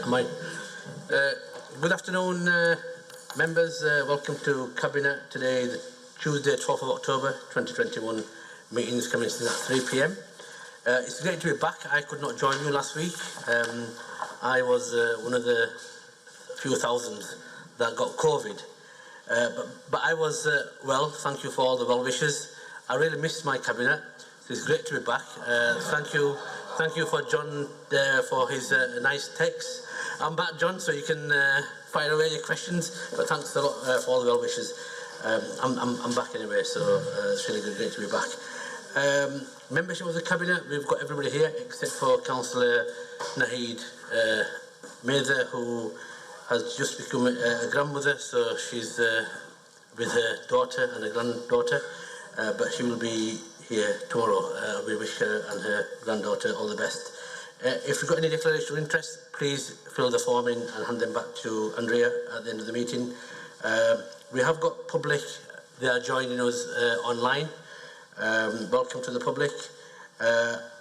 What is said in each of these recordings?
Good afternoon, members. Welcome to Cabinet today, the Tuesday, 12th of October 2021. Meetings commencing at 3 p.m. It's great to be back. I could not join you last week. I was one of the few thousands that got COVID. But I was well. Thank you for all the well wishes. I really missed my Cabinet. It's great to be back. Thank you for John for his nice text. I'm back, John, so you can fire away your questions. But thanks a lot for all the well wishes. I'm back anyway, so it's really great to be back. Membership of the Cabinet, we've got everybody here except for Councillor Naheed Mather, who has just become a grandmother, so she's with her daughter and her granddaughter, but she will be here tomorrow. We wish her and her granddaughter all the best. If you've got any declaration of interest, please fill the form in and hand them back to Andrea at the end of the meeting. We have got public, they are joining us online. Welcome to the public.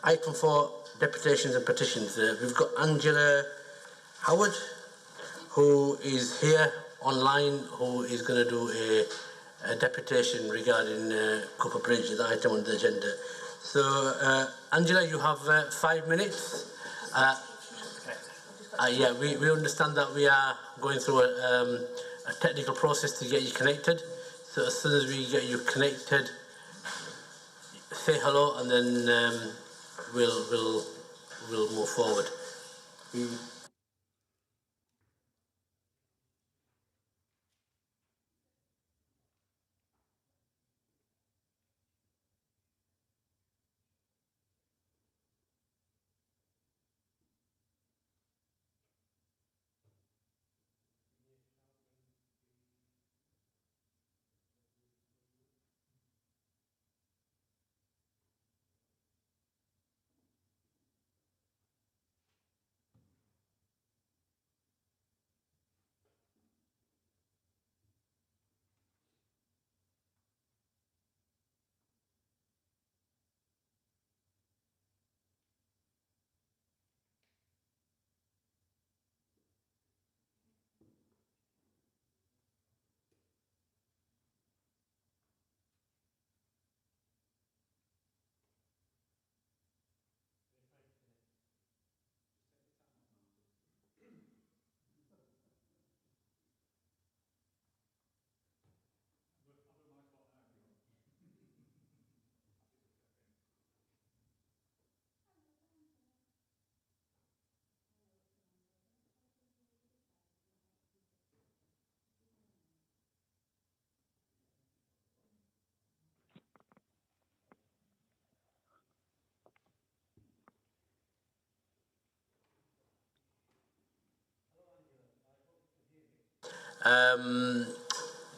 Item 4, deputations and petitions. We've got Angela Howard, who is here online, who is going to do a deputation regarding Cooper Bridge, the item on the agenda. So, Angela, you have 5 minutes. Yeah, we understand that we are going through a technical process to get you connected. So as soon as we get you connected, say hello, and then we'll move forward.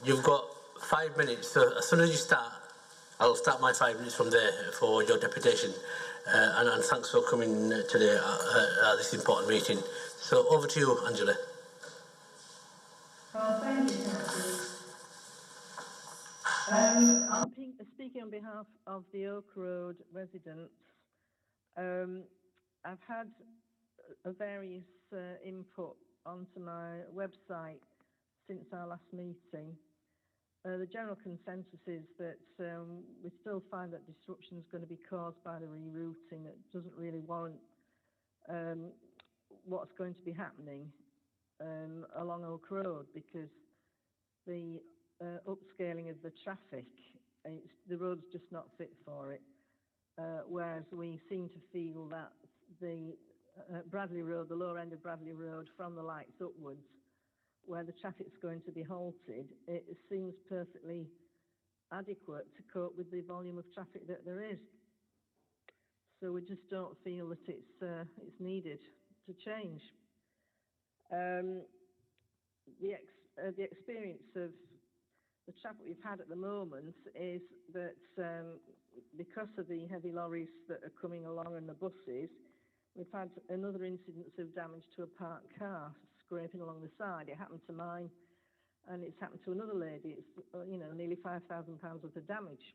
You've got 5 minutes, so as soon as you start, I'll start my 5 minutes from there for your deputation. And thanks for coming today at this important meeting. So over to you, Angela. Oh, thank you, Kathy. I'm speaking on behalf of the Oak Road residents. I've had various input onto my website since our last meeting. The general consensus is that we still find that disruption is going to be caused by the rerouting. It doesn't really warrant what's going to be happening along Oak Road, because the upscaling of the traffic, the road's just not fit for it. Whereas we seem to feel that the Bradley Road, the lower end of Bradley Road, from the lights upwards, where the traffic's going to be halted, it seems perfectly adequate to cope with the volume of traffic that there is. So we just don't feel that it's needed to change. The experience of the traffic we've had at the moment is that because of the heavy lorries that are coming along and the buses, we've had another incidence of damage to a parked car scraping along the side. It happened to mine, and it's happened to another lady. It's nearly £5,000 worth of damage.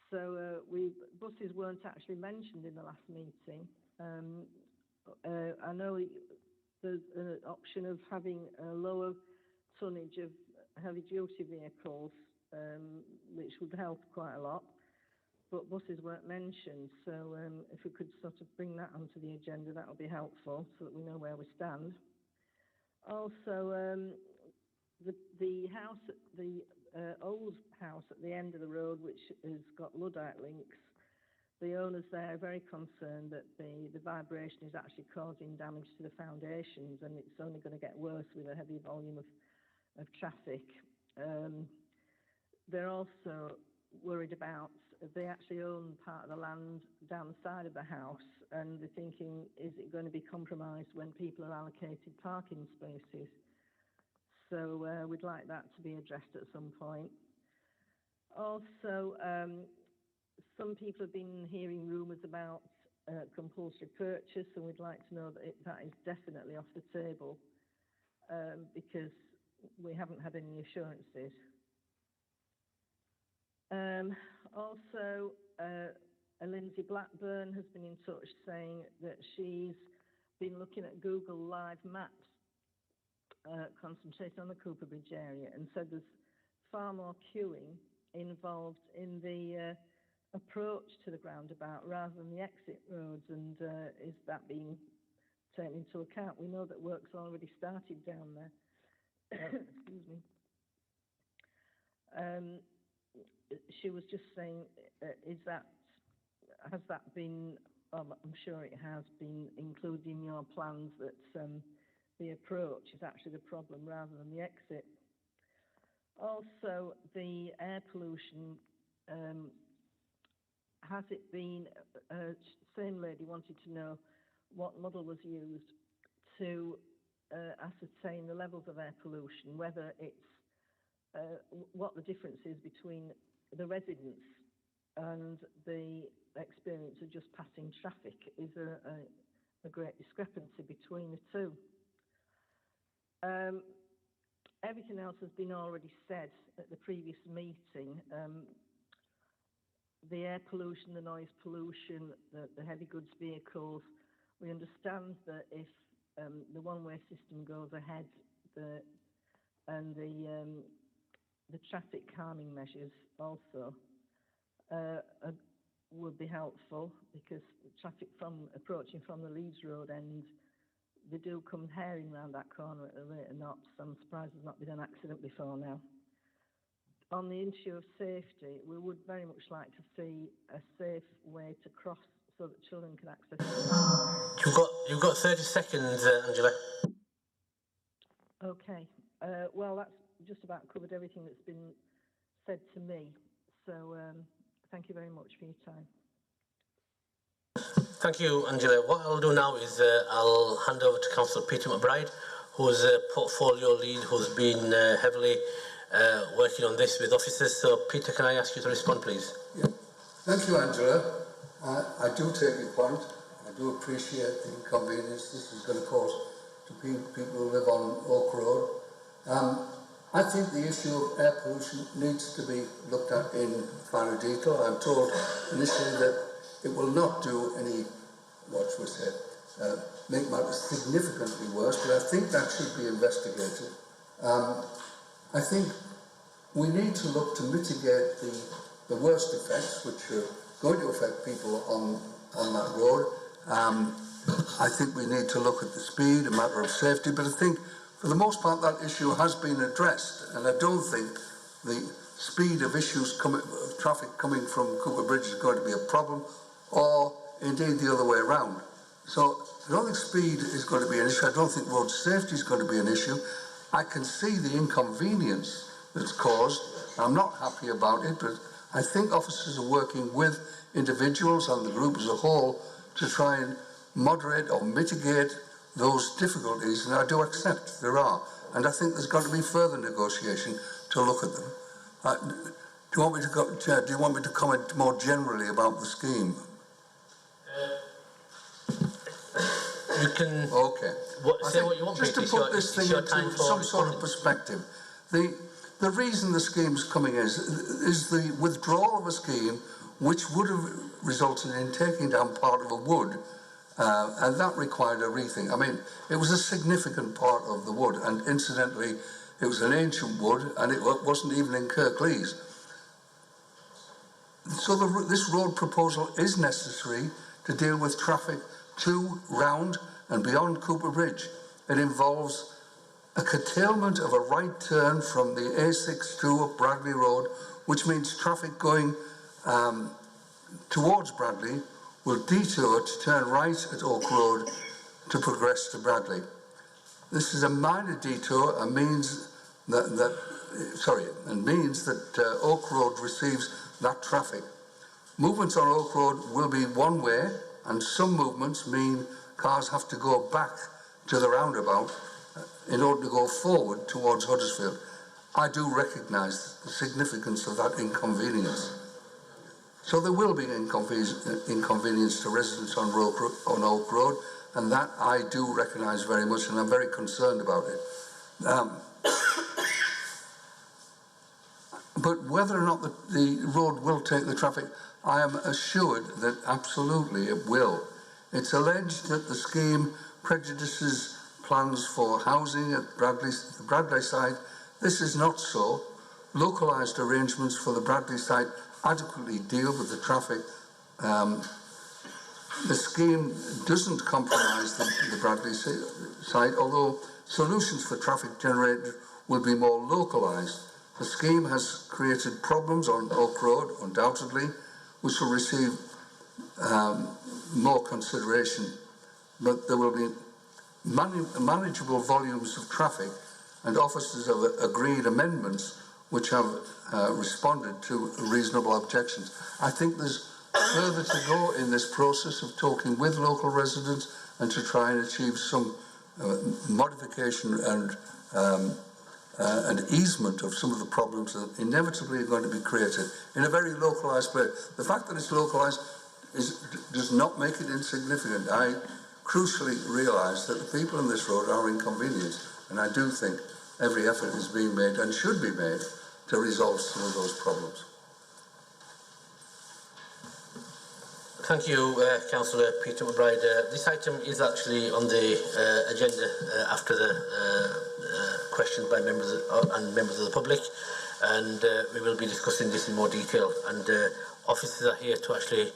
So buses weren't actually mentioned in the last meeting. I know there's an option of having a lower tonnage of heavy-duty vehicles, which would help quite a lot, but buses weren't mentioned. So if we could sort of bring that onto the agenda, that would be helpful so that we know where we stand. Also, the house, the old house at the end of the road, which has got Luddite links, the owners there are very concerned that the vibration is actually causing damage to the foundations, and it's only going to get worse with a heavy volume of traffic. They're also worried about, they actually own part of the land down the side of the house, and they're thinking, is it going to be compromised when people are allocated parking spaces? So we'd like that to be addressed at some point. Also, some people have been hearing rumours about compulsory purchase, and we'd like to know that that is definitely off the table, because we haven't had any assurances. Also, Lindsay Blackburn has been in touch saying that she's been looking at Google Live Maps, concentrating on the Cooper Bridge area, and said there's far more queuing involved in the approach to the roundabout rather than the exit roads, and is that being taken into account? We know that work's already started down there. Excuse me. She was just saying, has that been, I'm sure it has been included in your plans, that the approach is actually the problem rather than the exit. Also, the air pollution, has it been, same lady wanted to know what model was used to ascertain the levels of air pollution, whether it's, what the difference is between the residents and the experience of just passing traffic. Is there a great discrepancy between the two? Everything else has been already said at the previous meeting. The air pollution, the noise pollution, the heavy goods vehicles. We understand that if the one-way system goes ahead, and the traffic calming measures also would be helpful, because the traffic approaching from the Leeds Road end, they do come herring round that corner at a rate of knots. I'm surprised there's not been an accident before now. On the issue of safety, we would very much like to see a safe way to cross so that children can access it. You've got 30 seconds, Angela. Okay. Well, that's just about covered everything that's been said to me. So thank you very much for your time. Thank you, Angela. What I'll do now is I'll hand over to Councillor Peter McBride, who's a portfolio lead, who's been heavily working on this with officers. So, Peter, can I ask you to respond, please? Yeah. Thank you, Angela. I do take your point. I do appreciate the inconvenience this is going to cause to people who live on Oak Road. I think the issue of air pollution needs to be looked at in finer detail. I'm told initially that it will not do any, what should we say, make matters significantly worse, but I think that should be investigated. I think we need to look to mitigate the worst effects, which are going to affect people on that road. I think we need to look at the speed, a matter of safety, but I think for the most part that issue has been addressed, and I don't think the speed of of traffic coming from Cooper Bridge is going to be a problem, or indeed the other way around. So I don't think speed is going to be an issue. I don't think road safety is going to be an issue. I can see the inconvenience that's caused. I'm not happy about it, but I think officers are working with individuals and the group as a whole to try and moderate or mitigate those difficulties, and I do accept there are. And I think there's got to be further negotiation to look at them. Do you want me to comment more generally about the scheme? You can. Okay. Say what you want. Just Peter, to put this thing into some sort of perspective, the reason the scheme is coming is the withdrawal of a scheme which would have resulted in taking down part of a wood and that required a rethink. I mean, it was a significant part of the wood, and incidentally, it was an ancient wood, and it wasn't even in Kirklees. So this road proposal is necessary to deal with traffic to, round and beyond Cooper Bridge. It involves a curtailment of a right turn from the A62 up Bradley Road, which means traffic going towards Bradley will detour to turn right at Oak Road to progress to Bradley. This is a minor detour and means that Oak Road receives that traffic. Movements on Oak Road will be one way, and some movements mean cars have to go back to the roundabout in order to go forward towards Huddersfield. I do recognise the significance of that inconvenience. So there will be inconvenience to residents on Oak Road, and that I do recognise very much, and I'm very concerned about it. But whether or not the road will take the traffic, I am assured that absolutely it will. It's alleged that the scheme prejudices plans for housing at the Bradley site. This is not so. Localised arrangements for the Bradley site adequately deal with the traffic. The scheme doesn't compromise the Bradley site, although solutions for traffic generated will be more localised. The scheme has created problems on Oak Road, undoubtedly, which will receive more consideration, but there will be manageable volumes of traffic, and officers have agreed amendments which have responded to reasonable objections. I think there's further to go in this process of talking with local residents and to try and achieve some modification and easement of some of the problems that inevitably are going to be created in a very localised way. The fact that it's localised does not make it insignificant. I crucially realise that the people on this road are inconvenienced, and I do think every effort is being made and should be made to resolve some of those problems. Thank you, Councillor Peter McBride. This item is actually on the agenda after the questions by members of the public, and we will be discussing this in more detail. And officers are here to actually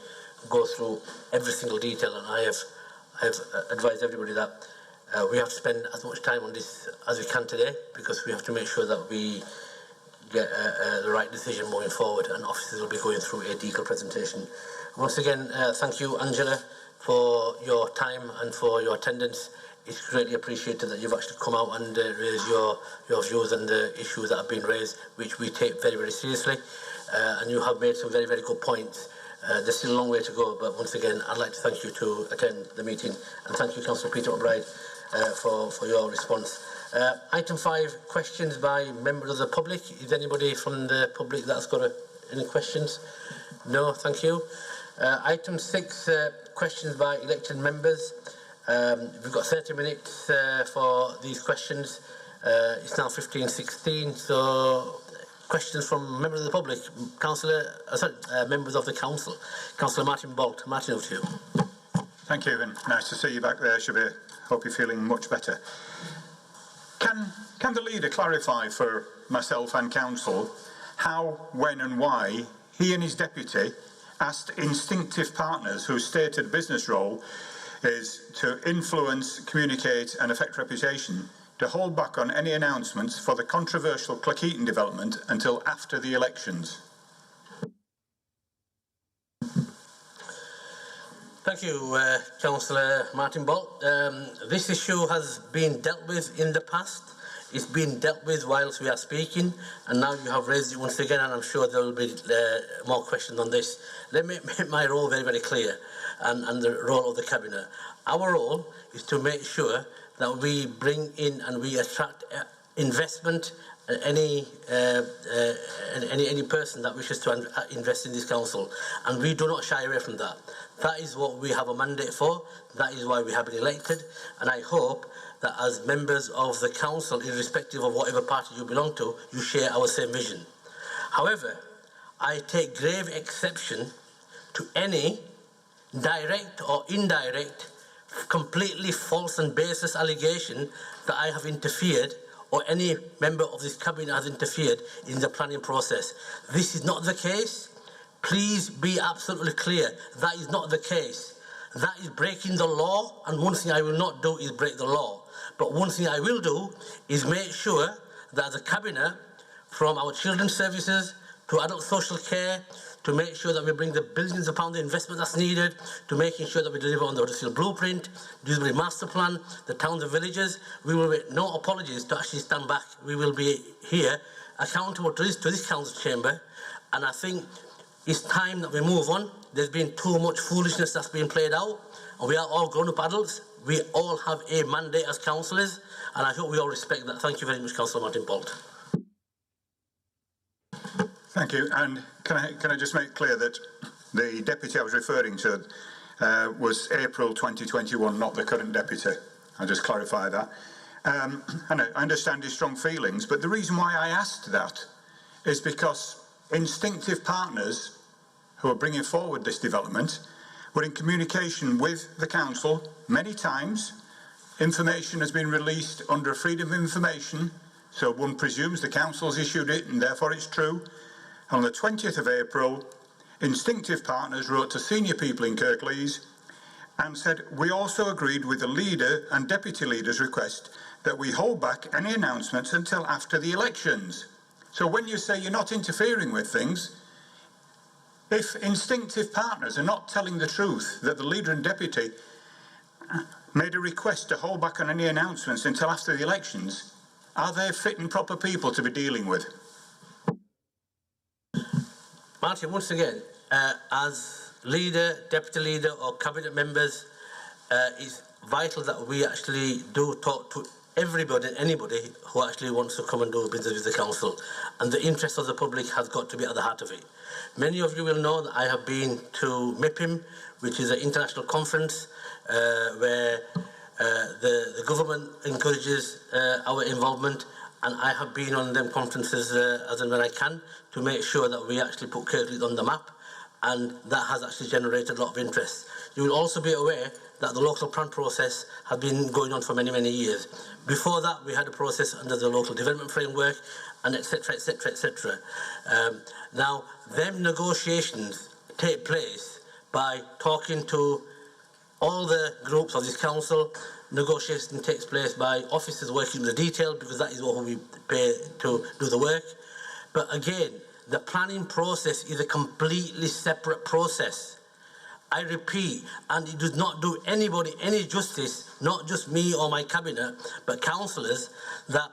go through every single detail, and I have advised everybody that we have to spend as much time on this as we can today, because we have to make sure that we get the right decision moving forward, and officers will be going through a detailed presentation. Once again, thank you, Angela, for your time and for your attendance. It's greatly appreciated that you've actually come out and raised your views and the issues that have been raised, which we take very, very seriously. And you have made some very, very good points. There's still a long way to go, but once again, I'd like to thank you to attend the meeting. And thank you, Councillor Peter McBride, for your response. Item 5, questions by members of the public. Is anybody from the public that's got any questions? No, thank you. Item 6, questions by elected members. We've got 30 minutes for these questions. It's now 15:16, so questions from members of the public. Members of the council. Councillor Martin Bolt. Martin, over to you. Thank you, and nice to see you back there, Shabir. Hope you're feeling much better. Can the leader clarify for myself and council how, when and why he and his deputy asked instinctive partners whose stated business role is to influence, communicate and affect reputation to hold back on any announcements for the controversial Cleckheaton development until after the elections? Thank you, Councillor Martin Bolt. This issue has been dealt with in the past. It's been dealt with whilst we are speaking, and now you have raised it once again, and I'm sure there will be more questions on this. Let me make my role very, very clear, and the role of the Cabinet. Our role is to make sure that we bring in and we attract investment, any person that wishes to invest in this council, and we do not shy away from that. That is what we have a mandate for. That is why we have been elected, and I hope that as members of the council, irrespective of whatever party you belong to, you share our same vision. However, I take grave exception to any direct or indirect completely false and baseless allegation that I have interfered or any member of this cabinet has interfered in the planning process. This is not the case. Please be absolutely clear. That is not the case. That is breaking the law, and one thing I will not do is break the law. But one thing I will do is make sure that the cabinet, from our children's services to adult social care, to make sure that we bring the billions of pounds of investment that's needed, to making sure that we deliver on the industrial blueprint, delivery master plan, the towns and villages. We will make no apologies to actually stand back. We will be here accountable to this council chamber, and I think it's time that we move on. There's been too much foolishness that's been played out, and we are all grown-up adults. We all have a mandate as councillors, and I hope we all respect that. Thank you very much, Councillor Martin Bolt. Thank you. And can I just make clear that the deputy I was referring to was April 2021, not the current deputy. I'll just clarify that. And I understand his strong feelings, but the reason why I asked that is because instinctive partners who are bringing forward this development were in communication with the council many times. Information has been released under freedom of information, so one presumes the council's issued it and therefore it's true. On the 20th of April, instinctive partners wrote to senior people in Kirklees and said, we also agreed with the leader and deputy leader's request that we hold back any announcements until after the elections. So when you say you're not interfering with things, if instinctive partners are not telling the truth that the leader and deputy made a request to hold back on any announcements until after the elections, are they fit and proper people to be dealing with? Martin, once again, as leader, deputy leader or cabinet members, it's vital that we actually do talk to everybody, anybody who actually wants to come and do business with the council, and the interest of the public has got to be at the heart of it. Many of you will know that I have been to MIPIM, which is an international conference where the government encourages our involvement, and I have been on them conferences as and when I can to make sure that we actually put Kirklees on the map, and that has actually generated a lot of interest. You will also be aware that the local plan process has been going on for many, many years. Before that, we had a process under the local development framework, and etc., etc., etc. Now, them negotiations take place by talking to all the groups of this council. Negotiation takes place by officers working the detail, because that is what we pay to do the work. But again, the planning process is a completely separate process. I repeat, and it does not do anybody any justice, not just me or my cabinet, but councillors, that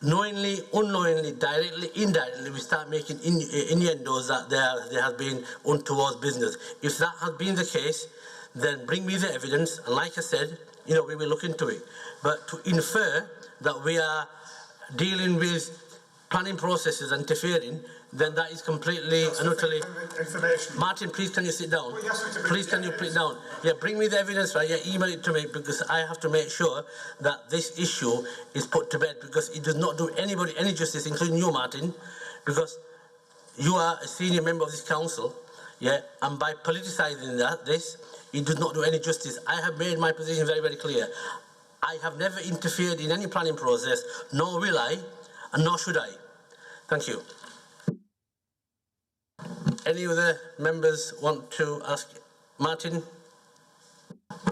knowingly, unknowingly, directly, indirectly, we start making innuendos that there has been untoward business. If that has been the case, then bring me the evidence, and like I said, we will look into it. But to infer that we are dealing with planning processes and interfering, then that is completely and utterly... Information. Martin, please can you sit down? Well, yes, please can you sit down? Yeah, bring me the evidence, right? Yeah, email it to me, because I have to make sure that this issue is put to bed, because it does not do anybody any justice, including you, Martin, because you are a senior member of this council, yeah, and by politicising this, it does not do any justice. I have made my position very, very clear. I have never interfered in any planning process, nor will I, and nor should I. Thank you. Any other members want to ask? Martin?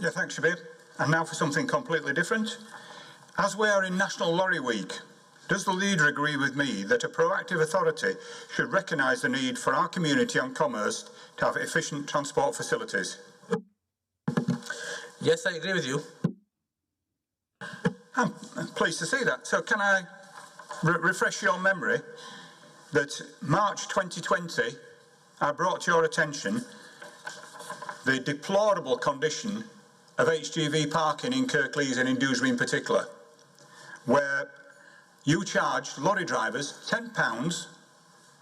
Yeah, thanks, Shabir. And now for something completely different. As we are in National Lorry Week, does the leader agree with me that a proactive authority should recognise the need for our community and commerce to have efficient transport facilities? Yes, I agree with you. I'm pleased to see that. So can I refresh your memory that March 2020, I brought to your attention the deplorable condition of HGV parking in Kirklees and in Dewsbury in particular, where you charged lorry drivers £10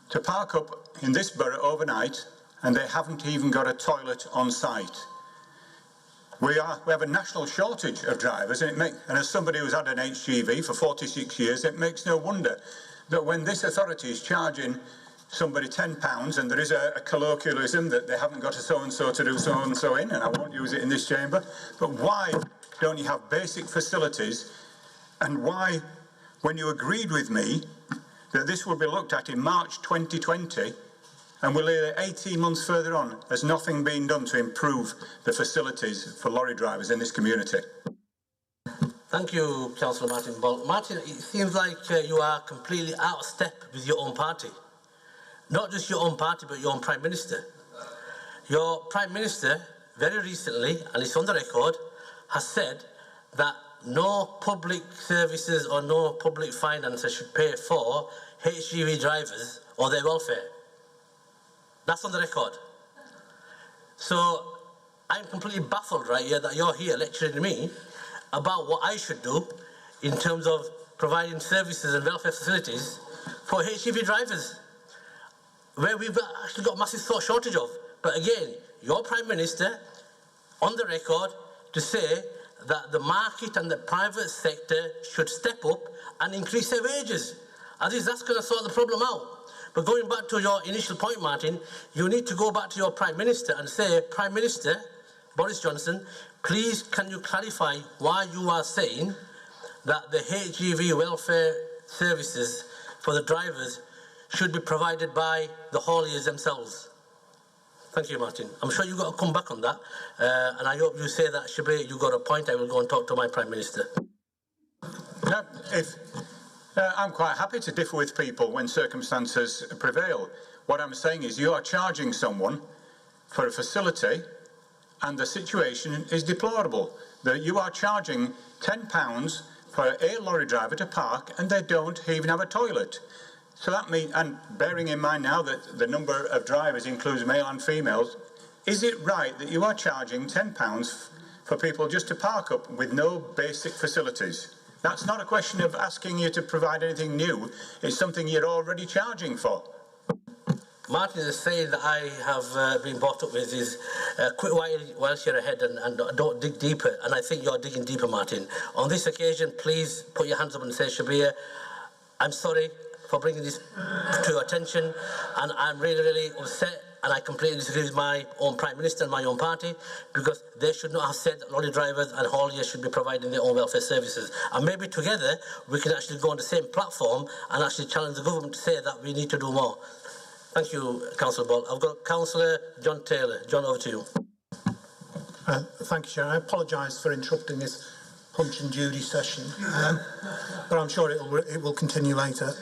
to park up in this borough overnight, and they haven't even got a toilet on site. We have a national shortage of drivers, and as somebody who's had an HGV for 46 years, it makes no wonder that when this authority is charging somebody £10 and there is a colloquialism that they haven't got a so-and-so to do so-and-so in, and I won't use it in this chamber, but why don't you have basic facilities? And why, when you agreed with me that this would be looked at in March 2020, and we're 18 months further on, has nothing been done to improve the facilities for lorry drivers in this community? Thank you, Councillor Martin Ball. Martin, it seems like you are completely out of step with your own party. Not just your own party, but your own Prime Minister. Your Prime Minister, very recently, and it's on the record, has said that no public services or no public finances should pay for HGV drivers or their welfare. That's on the record. So I'm completely baffled right here that you're here lecturing me about what I should do in terms of providing services and welfare facilities for HGV drivers, where we've actually got massive shortage of. But again, your Prime Minister, on the record, to say that the market and the private sector should step up and increase their wages. I think that's going to sort the problem out. But going back to your initial point, Martin, you need to go back to your Prime Minister and say, Prime Minister Boris Johnson, please can you clarify why you are saying that the HGV welfare services for the drivers should be provided by the hauliers themselves? Thank you, Martin. I'm sure you've got to come back on that, and I hope you say that, Shabir, you got a point. I will go and talk to my Prime Minister. No, I'm quite happy to differ with people when circumstances prevail. What I'm saying is you are charging someone for a facility and the situation is deplorable. That you are charging £10 for a lorry driver to park and they don't even have a toilet. So that means, and bearing in mind now that the number of drivers includes male and females, is it right that you are charging £10 for people just to park up with no basic facilities? That's not a question of asking you to provide anything new. It's something you're already charging for. Martin, the saying that I have been brought up with is quit whilst you're ahead and don't dig deeper. And I think you're digging deeper, Martin. On this occasion, please put your hands up and say, Shabir, I'm sorry for bringing this to your attention, and I'm really, really upset, and I completely disagree with my own Prime Minister and my own party, because they should not have said that lorry drivers and hauliers should be providing their own welfare services. And maybe together we can actually go on the same platform and actually challenge the government to say that we need to do more. Thank you, Councillor Ball. I've got Councillor John Taylor. John, over to you. Thank you, Chair. I apologise for interrupting this Punch and Judy session, but I'm sure it will continue later.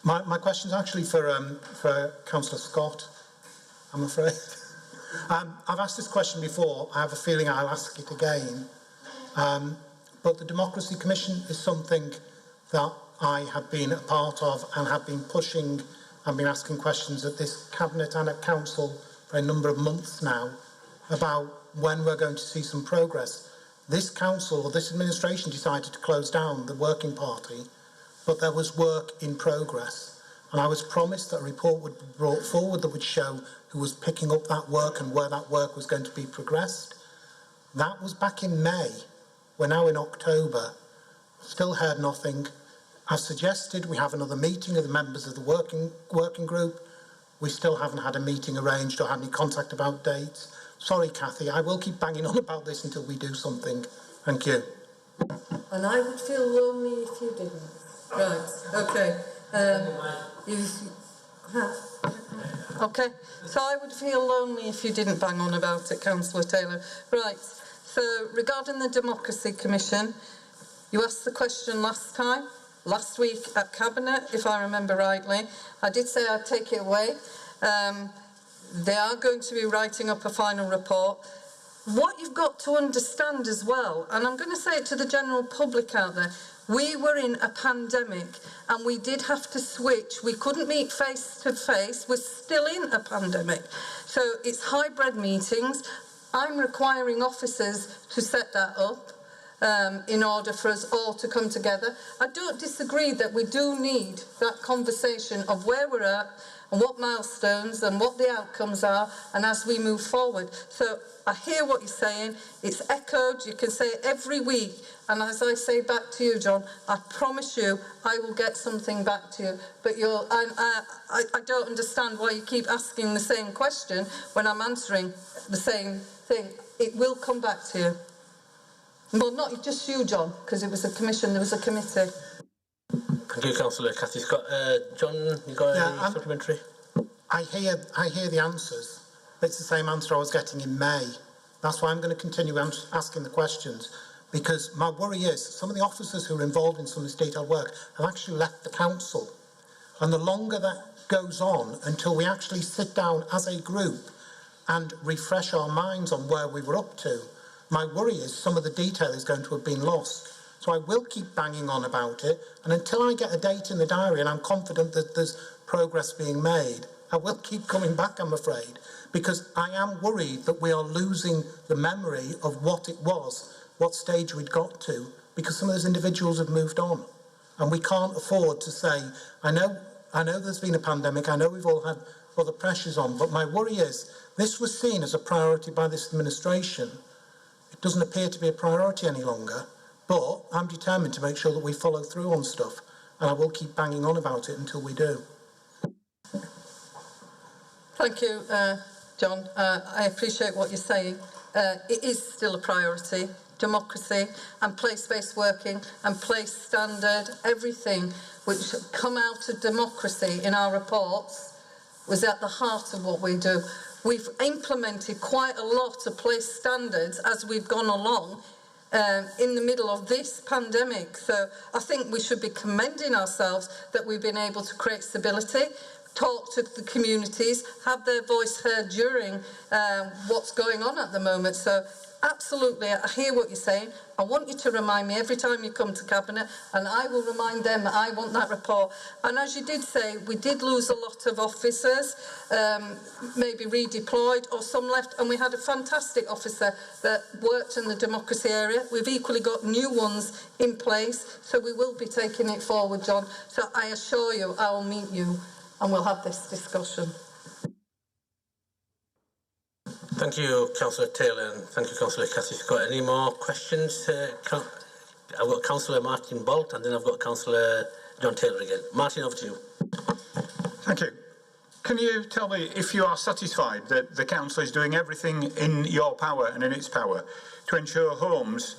My question is actually for Councillor Scott, I'm afraid. I've asked this question before. I have a feeling I'll ask it again. But the Democracy Commission is something that I have been a part of and have been pushing and been asking questions at this Cabinet and at Council for a number of months now about when we're going to see some progress. This Council, or this administration, decided to close down the Working Party, but there was work in progress. And I was promised that a report would be brought forward that would show who was picking up that work and where that work was going to be progressed. That was back in May. We're now in October. Still heard nothing. As suggested, we have another meeting of the members of the working group. We still haven't had a meeting arranged or had any contact about dates. Sorry, Cathy, I will keep banging on about this until we do something. Thank you. And I would feel lonely if you didn't. Right, okay. Okay, so I would feel lonely if you didn't bang on about it, Councillor Taylor. Right, so regarding the Democracy Commission, you asked the question last week at Cabinet, if I remember rightly. I did say I'd take it away. They are going to be writing up a final report. What you've got to understand as well, and I'm going to say it to the general public out there, we were in a pandemic and we did have to switch. We couldn't meet face to face. We're still in a pandemic. So it's hybrid meetings. I'm requiring officers to set that up. in order for us all to come together. I don't disagree that we do need that conversation of where we're at and what milestones and what the outcomes are, and as we move forward. So I hear what you're saying, it's echoed, you can say it every week, and as I say back to you, John, I promise you I will get something back to you. But I don't understand why you keep asking the same question when I'm answering the same thing. It will come back to you. Well, not just you, John, because it was a commission, there was a committee. Thank you, Councillor Cathy Scott. John, you got any supplementary? I hear the answers. It's the same answer I was getting in May. That's why I'm going to continue asking the questions, because my worry is some of the officers who are involved in some of this detailed work have actually left the council. And the longer that goes on until we actually sit down as a group and refresh our minds on where we were up to, my worry is some of the detail is going to have been lost. So I will keep banging on about it, and until I get a date in the diary and I'm confident that there's progress being made, I will keep coming back, I'm afraid, because I am worried that we are losing the memory of what it was, what stage we'd got to, because some of those individuals have moved on. And we can't afford to say, I know there's been a pandemic, I know we've all had other pressures on, but my worry is this was seen as a priority by this administration. It doesn't appear to be a priority any longer. But I'm determined to make sure that we follow through on stuff, and I will keep banging on about it until we do. Thank you, John. I appreciate what you're saying. It is still a priority. Democracy and place-based working and place standard, everything which come out of democracy in our reports was at the heart of what we do. We've implemented quite a lot of place standards as we've gone along in the middle of this pandemic. So I think we should be commending ourselves that we've been able to create stability, talk to the communities, have their voice heard during what's going on at the moment. So absolutely, I hear what you're saying. I want you to remind me every time you come to Cabinet, and I will remind them that I want that report. And as you did say, we did lose a lot of officers, maybe redeployed or some left, and we had a fantastic officer that worked in the democracy area. We've equally got new ones in place, so we will be taking it forward, John. So I assure you, I will meet you and we'll have this discussion. Thank you, Councillor Taylor, and thank you, Councillor Cathy Scott. Any more questions? I've got Councillor Martin Bolt, and then I've got Councillor John Taylor again. Martin, over to you. Thank you. Can you tell me if you are satisfied that the council is doing everything in your power and in its power to ensure homes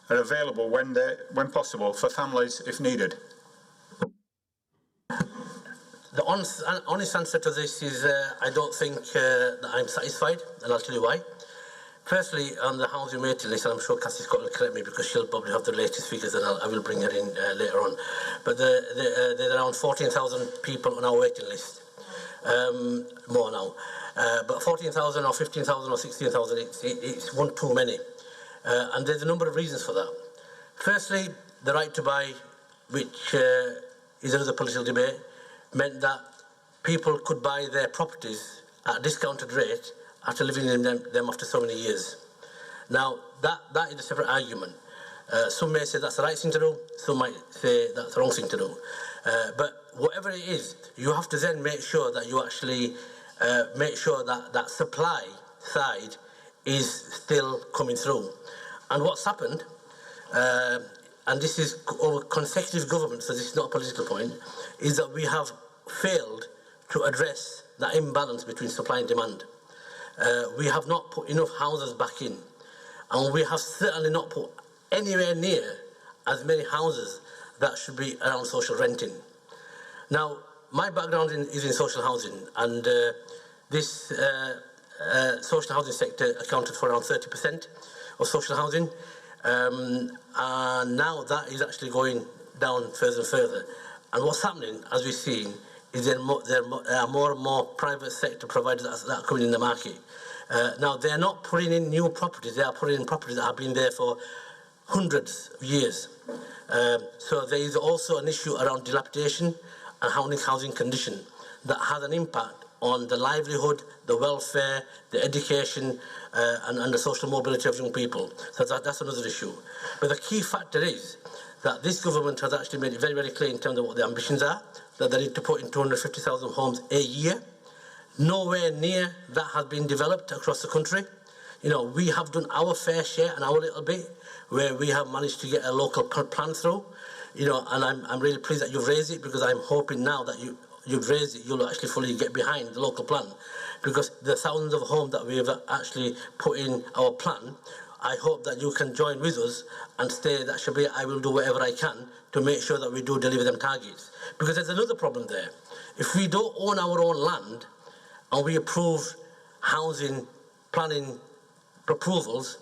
are available when possible for families if needed? The honest answer to this is I don't think that I'm satisfied, and I'll tell you why. Firstly, on the housing waiting list, and I'm sure Cathy Scott will correct me because she'll probably have the latest figures, and I will bring her in later on. But there's around 14,000 people on our waiting list, more now. But 14,000 or 15,000 or 16,000, it's one too many. And there's a number of reasons for that. Firstly, the right to buy, which is another political debate, meant that people could buy their properties at a discounted rate after living in them after so many years. Now, that is a separate argument. Some may say that's the right thing to do, some might say that's the wrong thing to do. But whatever it is, you have to then make sure that you actually make sure that that supply side is still coming through. And what's happened, and this is over consecutive governments, so this is not a political point, is that we have failed to address that imbalance between supply and demand. We have not put enough houses back in, and we have certainly not put anywhere near as many houses that should be around social renting. Now, my background is in social housing, and this social housing sector accounted for around 30% of social housing, and now that is actually going down further and further. And what's happening, as we've seen, is there are more and more private sector providers that are coming in the market. Now, they're not putting in new properties, they are putting in properties that have been there for hundreds of years. So there is also an issue around dilapidation and housing condition that has an impact on the livelihood, the welfare, the education and the social mobility of young people. So that's another issue. But the key factor is that this government has actually made it very, very clear in terms of what the ambitions are, that they need to put in 250,000 homes a year. Nowhere near that has been developed across the country. You know, we have done our fair share and our little bit, where we have managed to get a local plan through. You know, and I'm really pleased that you've raised it, because I'm hoping now that you've raised it, you'll actually fully get behind the local plan, because the thousands of homes that we have actually put in our plan, I hope that you can join with us and say that, Shabir, I will do whatever I can to make sure that we do deliver them targets. Because there's another problem there. If we don't own our own land and we approve housing planning approvals,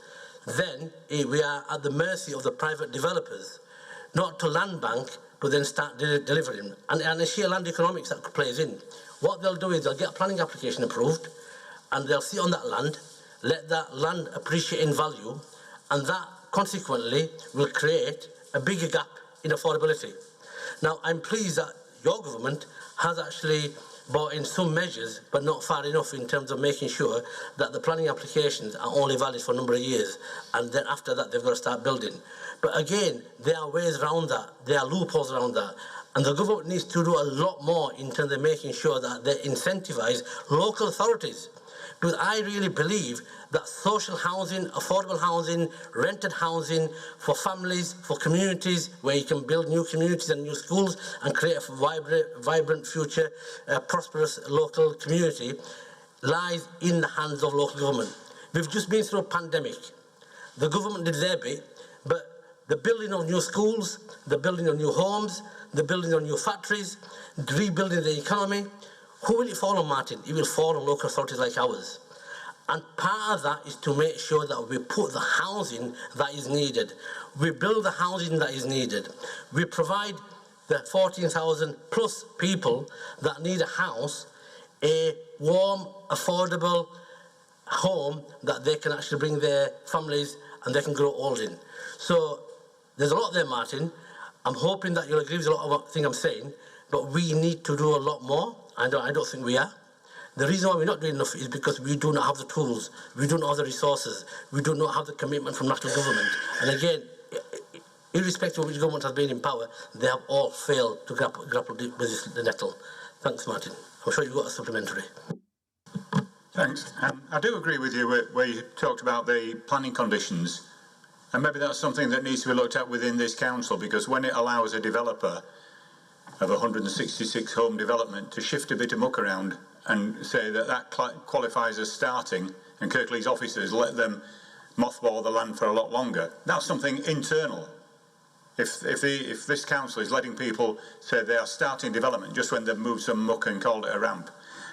then we are at the mercy of the private developers, not to land bank, but then start delivering. And the sheer land economics that plays in. What they'll do is they'll get a planning application approved, and they'll sit on that land, let that land appreciate in value, and that consequently will create a bigger gap in affordability. Now, I'm pleased that your government has actually brought in some measures, but not far enough in terms of making sure that the planning applications are only valid for a number of years, and then after that they've got to start building. But again, there are ways around that, there are loopholes around that, and the government needs to do a lot more in terms of making sure that they incentivise local authorities. Because I really believe that social housing, affordable housing, rented housing for families, for communities, where you can build new communities and new schools and create a vibrant future, prosperous local community, lies in the hands of local government. We've just been through a pandemic. The government did their bit, but the building of new schools, the building of new homes, the building of new factories, rebuilding the economy, who will it fall on, Martin? It will fall on local authorities like ours. And part of that is to make sure that we put the housing that is needed. We build the housing that is needed. We provide the 14,000 plus people that need a house, a warm, affordable home that they can actually bring their families and they can grow old in. So there's a lot there, Martin. I'm hoping that you'll agree with a lot of what things I'm saying, but we need to do a lot more. I don't think we are. The reason why we're not doing enough is because we do not have the tools, we do not have the resources, we do not have the commitment from national government. And again, irrespective of which government has been in power, they have all failed to grapple with the nettle. Thanks, Martin. I'm sure you've got a supplementary. Thanks. I do agree with you where you talked about the planning conditions, and maybe that's something that needs to be looked at within this council, because when it allows a developer of 166 home development to shift a bit of muck around and say that qualifies as starting, and Kirklees officers let them mothball the land for a lot longer, that's something internal. If this council is letting people say they are starting development just when they've moved some muck and called it a ramp.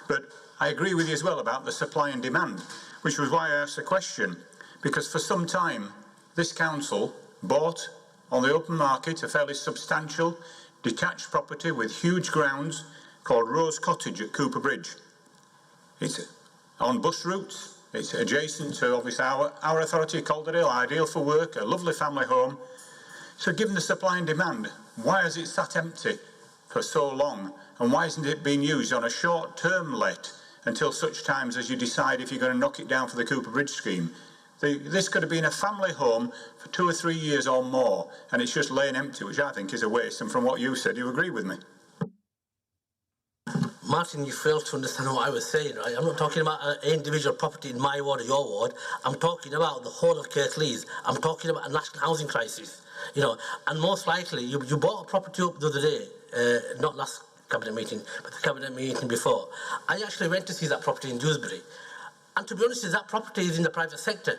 But I agree with you as well about the supply and demand, which was why I asked the question, because for some time this council bought on the open market a fairly substantial detached property with huge grounds called Rose Cottage at Cooper Bridge. It's on bus routes, it's adjacent to obviously our authority, Calderdale, ideal for work, a lovely family home. So given the supply and demand, why has it sat empty for so long, and why isn't it being used on a short-term let until such times as you decide if you're going to knock it down for the Cooper Bridge scheme? This could have been a family home for 2 or 3 years or more, and it's just laying empty, which I think is a waste. And from what you said, you agree with me? Martin, you failed to understand what I was saying, right? I'm not talking about an individual property in my ward or your ward. I'm talking about the whole of Kirklees. I'm talking about a national housing crisis, you know. And most likely, you bought a property up the other day, not last cabinet meeting, but the cabinet meeting before. I actually went to see that property in Dewsbury. And to be honest, that property is in the private sector.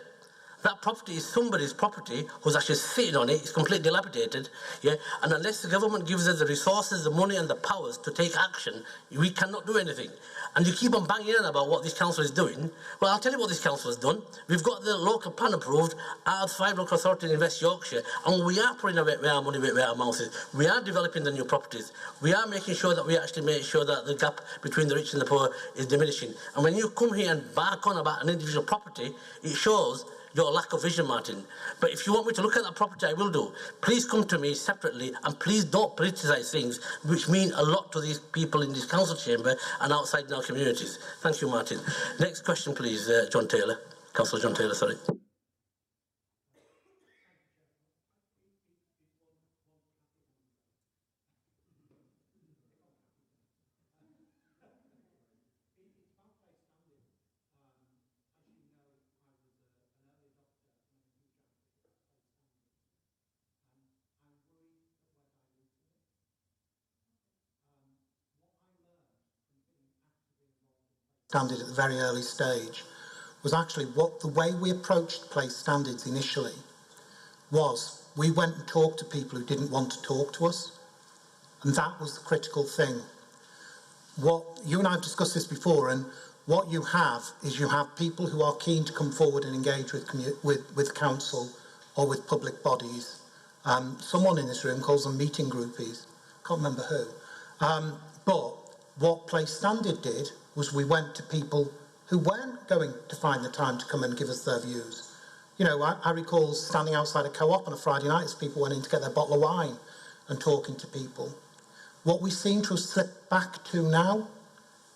That property is somebody's property who's actually sitting on it. It's completely dilapidated, yeah. And unless the government gives us the resources, the money and the powers to take action, we cannot do anything. And you keep on banging on about what this council is doing. Well, I'll tell you what this council has done. We've got the local plan approved out of 5 local authorities in West Yorkshire, and we are putting where our money, where our mouth is. We are developing the new properties. We are making sure that we actually make sure that the gap between the rich and the poor is diminishing. And when you come here and bark on about an individual property, it shows your lack of vision, Martin. But if you want me to look at that property, I will do. Please come to me separately, and please don't politicise things which mean a lot to these people in this council chamber and outside in our communities. Thank you, Martin. Next question, please, John Taylor. Councillor John Taylor, sorry. Standard at the very early stage was actually what the way we approached place standards initially was we went and talked to people who didn't want to talk to us, and that was the critical thing. What you and I have discussed this before, and what you have is you have people who are keen to come forward and engage with council or with public bodies. Someone in this room calls them meeting groupies. Can't remember who. But what Place Standard did was we went to people who weren't going to find the time to come and give us their views. You know, I recall standing outside a co-op on a Friday night as people went in to get their bottle of wine and talking to people. What we seem to have slipped back to now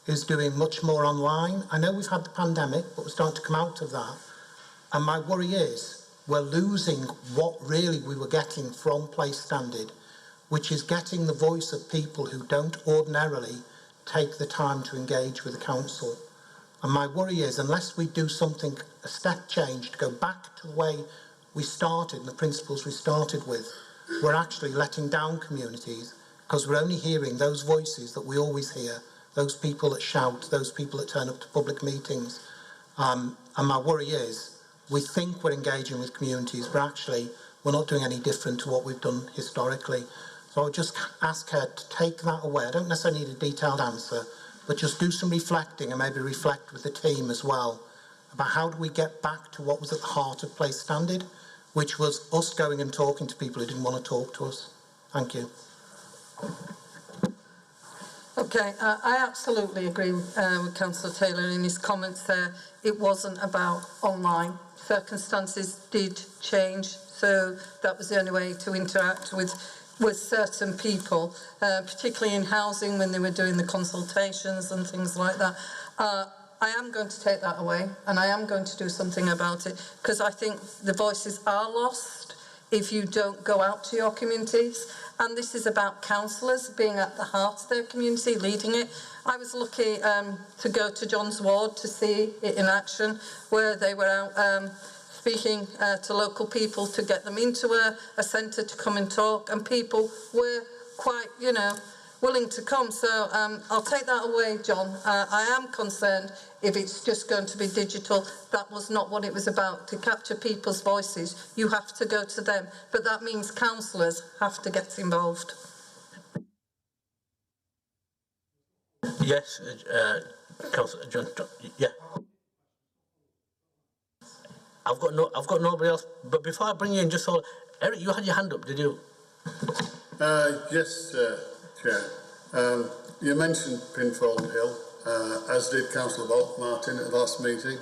is doing much more online. I know we've had the pandemic, but we're starting to come out of that. And my worry is we're losing what really we were getting from Place Standard, which is getting the voice of people who don't ordinarily take the time to engage with the council. And my worry is, unless we do something, a step change, to go back to the way we started and the principles we started with, we're actually letting down communities because we're only hearing those voices that we always hear, those people that shout, those people that turn up to public meetings. And my worry is, we think we're engaging with communities, but actually we're not doing any different to what we've done historically. So I would just ask her to take that away. I don't necessarily need a detailed answer, but just do some reflecting and maybe reflect with the team as well about how do we get back to what was at the heart of Place Standard, which was us going and talking to people who didn't want to talk to us. Thank you. Okay, I absolutely agree with Councillor Taylor in his comments there. It wasn't about online. Circumstances did change, so that was the only way to interact with certain people, particularly in housing when they were doing the consultations and things like that. I am going to take that away, and I am going to do something about it, because I think the voices are lost if you don't go out to your communities. And this is about councillors being at the heart of their community, leading it. I was lucky to go to John's ward to see it in action, where they were out speaking to local people to get them into a centre to come and talk, and people were quite, you know, willing to come. So I'll take that away, John. I am concerned if it's just going to be digital. That was not what it was about. To capture people's voices, you have to go to them, but that means councillors have to get involved. Yes, Councillor John. Yeah. I've got nobody else. But before I bring you in, just so Eric, you had your hand up, did you? Yes, Chair. You mentioned Pinfold Hill, as did Councillor Martin at the last meeting.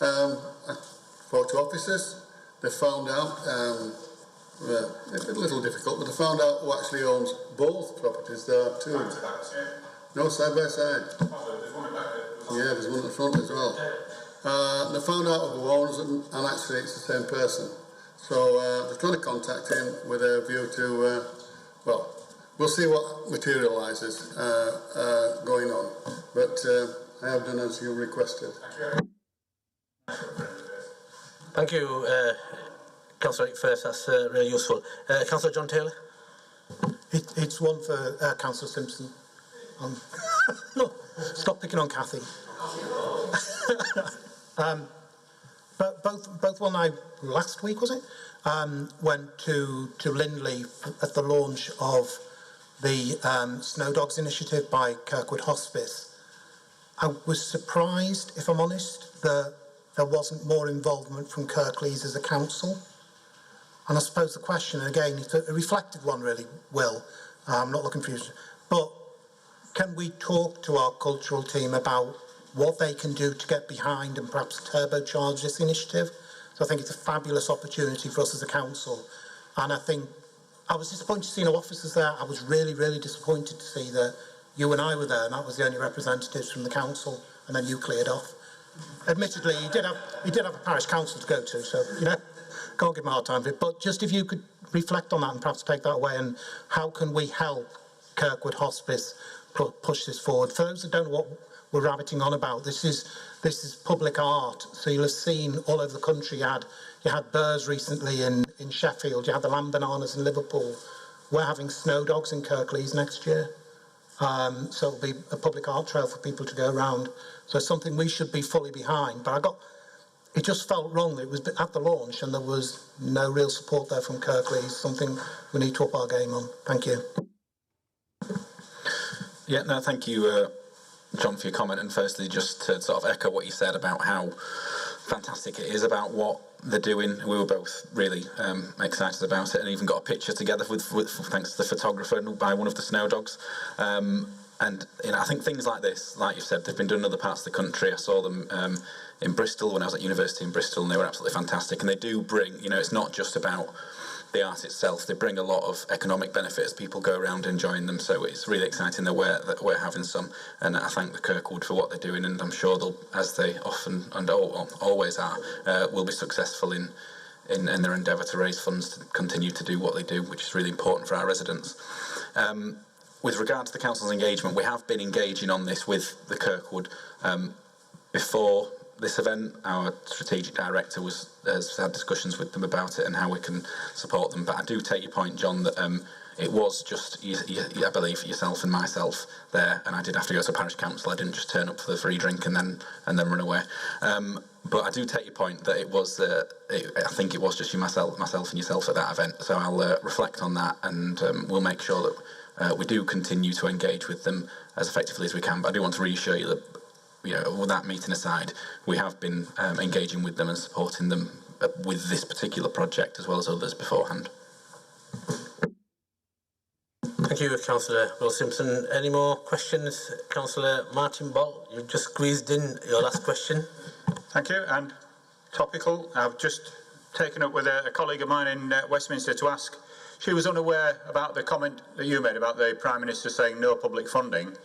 I spoke to officers. They found out, it's a little difficult, but they found out who actually owns both properties. There are two. No, side by side. Yeah, there's one at the front as well. They found out who owns them, and actually it's the same person. So they're trying to contact him with a view to, well, we'll see what materialises going on. But I have done as you requested. Thank you, Councillor first. That's really useful. Councillor John Taylor. It's one for Councillor Simpson. No, stop picking on Cathy. But both when I last week, was it, went to Lindley at the launch of the Snow Dogs initiative by Kirkwood Hospice. I was surprised, if I'm honest, that there wasn't more involvement from Kirklees as a council. And I suppose the question, and again, it's a reflective one really, Will, I'm not looking for you, but can we talk to our cultural team about what they can do to get behind and perhaps turbocharge this initiative? So I think it's a fabulous opportunity for us as a council. And I think I was disappointed to see no officers there. I was really, really disappointed to see that you and I were there, and that was the only representatives from the council, and then you cleared off. Admittedly, he did have a parish council to go to, so, you know, can't give him a hard time for it. But just if you could reflect on that and perhaps take that away, and how can we help Kirkwood Hospice push this forward? For those that don't know what we're rabbiting on about, this is public art. So you'll have seen all over the country. You had Burrs recently in Sheffield. You had the Lamb Bananas in Liverpool. We're having snow dogs in Kirklees next year. So it'll be a public art trail for people to go around. So it's something we should be fully behind. But it just felt wrong that it was at the launch and there was no real support there from Kirklees. Something we need to up our game on. Thank you. Yeah, no, thank you, John, for your comment. And firstly, just to sort of echo what you said about how fantastic it is about what they're doing. We were both really excited about it, and even got a picture together with thanks to the photographer by one of the snow dogs. And you know, I think things like this, like you said, they've been done in other parts of the country. I saw them in Bristol when I was at university in Bristol, and they were absolutely fantastic. And they do bring, you know, it's not just about the art itself. They bring a lot of economic benefit as people go around enjoying them. So it's really exciting that we're having some. And I thank the Kirkwood for what they're doing, and I'm sure they'll, as they often and always are, will be successful in their endeavour to raise funds to continue to do what they do, which is really important for our residents. With regard to the council's engagement, we have been engaging on this with the Kirkwood before this event. Our strategic director has had discussions with them about it and how we can support them. But I do take your point, John, that it was just, I believe, yourself and myself there, and I did have to go to parish council. I didn't just turn up for the free drink and then run away. But I do take your point that it was, I think it was just myself and yourself at that event. So I'll reflect on that, and we'll make sure that we do continue to engage with them as effectively as we can. But I do want to reassure you that, you know, with that meeting aside, we have been engaging with them and supporting them with this particular project as well as others beforehand. Thank you, Councillor Will Simpson. Any more questions? Councillor Martin Ball, you just squeezed in your last question. Thank you. And topical, I've just taken up with a colleague of mine in Westminster to ask. She was unaware about the comment that you made about the Prime Minister saying no public funding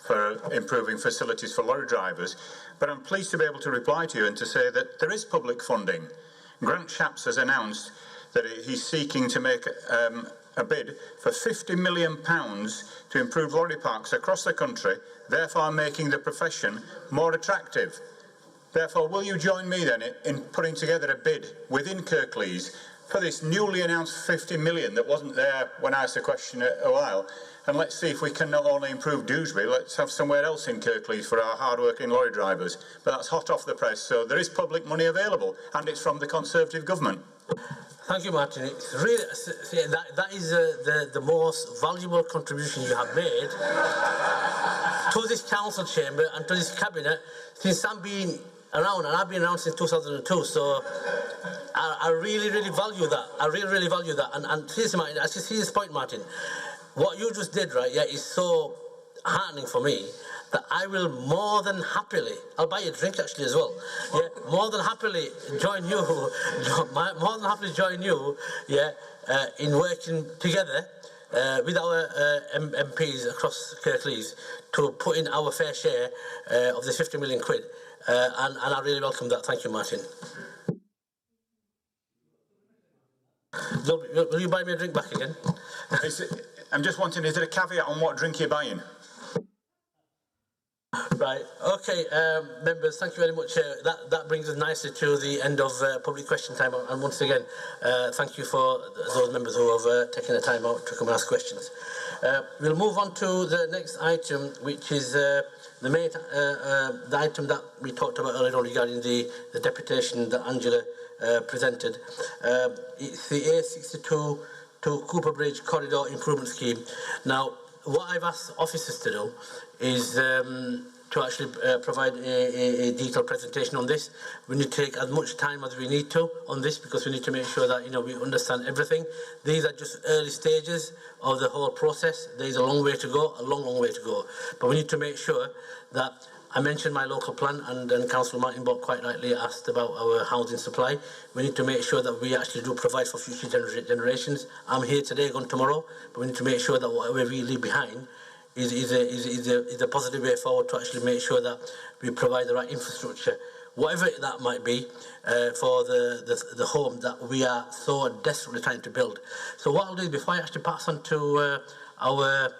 for improving facilities for lorry drivers, but I'm pleased to be able to reply to you and to say that there is public funding. Grant Shapps has announced that he's seeking to make a bid for £50 million to improve lorry parks across the country, therefore making the profession more attractive. Therefore, will you join me then in putting together a bid within Kirklees for this newly announced £50 million that wasn't there when I asked the question a while? And let's see if we can not only improve Dewsbury, let's have somewhere else in Kirklees for our hard-working lorry drivers. But that's hot off the press, so there is public money available, and it's from the Conservative government. Thank you, Martin. It's really, that is the most valuable contribution you have made to this council chamber and to this cabinet since I'm being around, and I've been around since 2002. So I really, really value that. I really, really value that. And seriously, Martin, I see this point, Martin. What you just did, right, yeah, is so heartening for me that I will more than happily, I'll buy you a drink actually as well, yeah, more than happily join you, yeah, in working together with our MPs across Kirklees to put in our fair share of the 50 million quid, and I really welcome that. Thank you, Martin. Will you buy me a drink back again? I'm just wondering, is there a caveat on what drink you're buying? Right, okay, members, thank you very much. That brings us nicely to the end of public question time, and once again, thank you for those members who have taken the time out to come and ask questions. We'll move on to the next item, which is the item that we talked about earlier on regarding the deputation that Angela presented. It's the A62 to Cooper Bridge Corridor Improvement Scheme. Now, what I've asked officers to do is to actually provide a detailed presentation on this. We need to take as much time as we need to on this because we need to make sure that, you know, we understand everything. These are just early stages of the whole process. There's a long way to go, a long way to go. But we need to make sure that I mentioned my local plan, and then Councillor Martin-Bott quite rightly asked about our housing supply. We need to make sure that we actually do provide for future generations. I'm here today, gone tomorrow, but we need to make sure that whatever we leave behind is a positive way forward to actually make sure that we provide the right infrastructure, whatever that might be, for the home that we are so desperately trying to build. So what I'll do before I actually pass on to our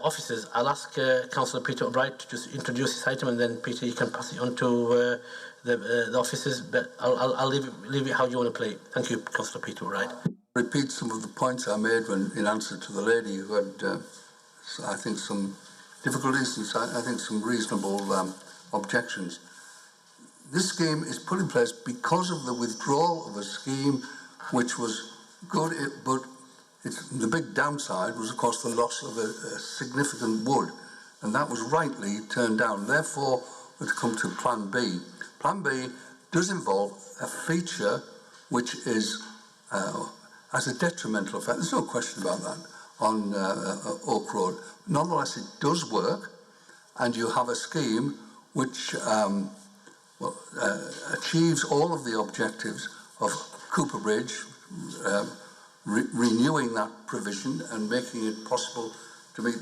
officers, I'll ask Councillor Peter O'Brien to just introduce this item, and then Peter, you can pass it on to the officers. But I'll leave it how you want to play it. Thank you, Councillor Peter O'Brien. Repeat some of the points I made in answer to the lady who had, I think, some difficulties and I think some reasonable objections. This scheme is put in place because of the withdrawal of a scheme which was good, but the big downside was, of course, the loss of a significant wood, and that was rightly turned down. Therefore, we've come to Plan B. Plan B does involve a feature which is has a detrimental effect. There's no question about that on Oak Road. Nonetheless, it does work, and you have a scheme which achieves all of the objectives of Cooper Bridge, renewing that provision and making it possible to meet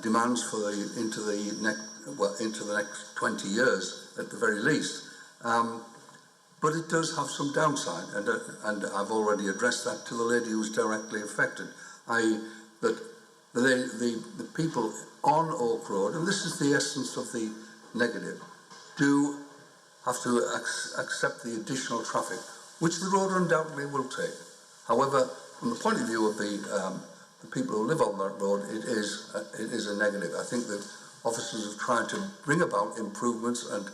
demands for into the next 20 years at the very least. But it does have some downside, and I've already addressed that to the lady who's directly affected, i.e. that the people on Oak Road, and this is the essence of the negative, do have to accept the additional traffic, which the road undoubtedly will take. However, from the point of view of the people who live on that road, it is a negative. I think that officers have tried to bring about improvements and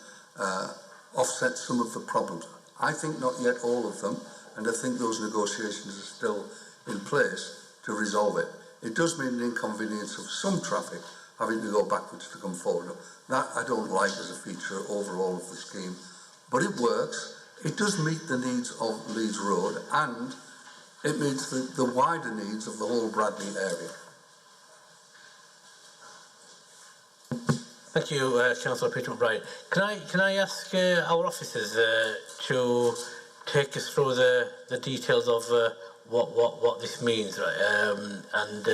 offset some of the problems. I think not yet all of them, and I think those negotiations are still in place to resolve it. It does mean an inconvenience of some traffic having to go backwards to come forward. That I don't like as a feature overall of the scheme, but it works. It does meet the needs of Leeds Road, and it meets the wider needs of the whole Bradley area. Thank you, Councillor Peter O'Brien. Can I ask our officers to take us through the details of what this means, right? And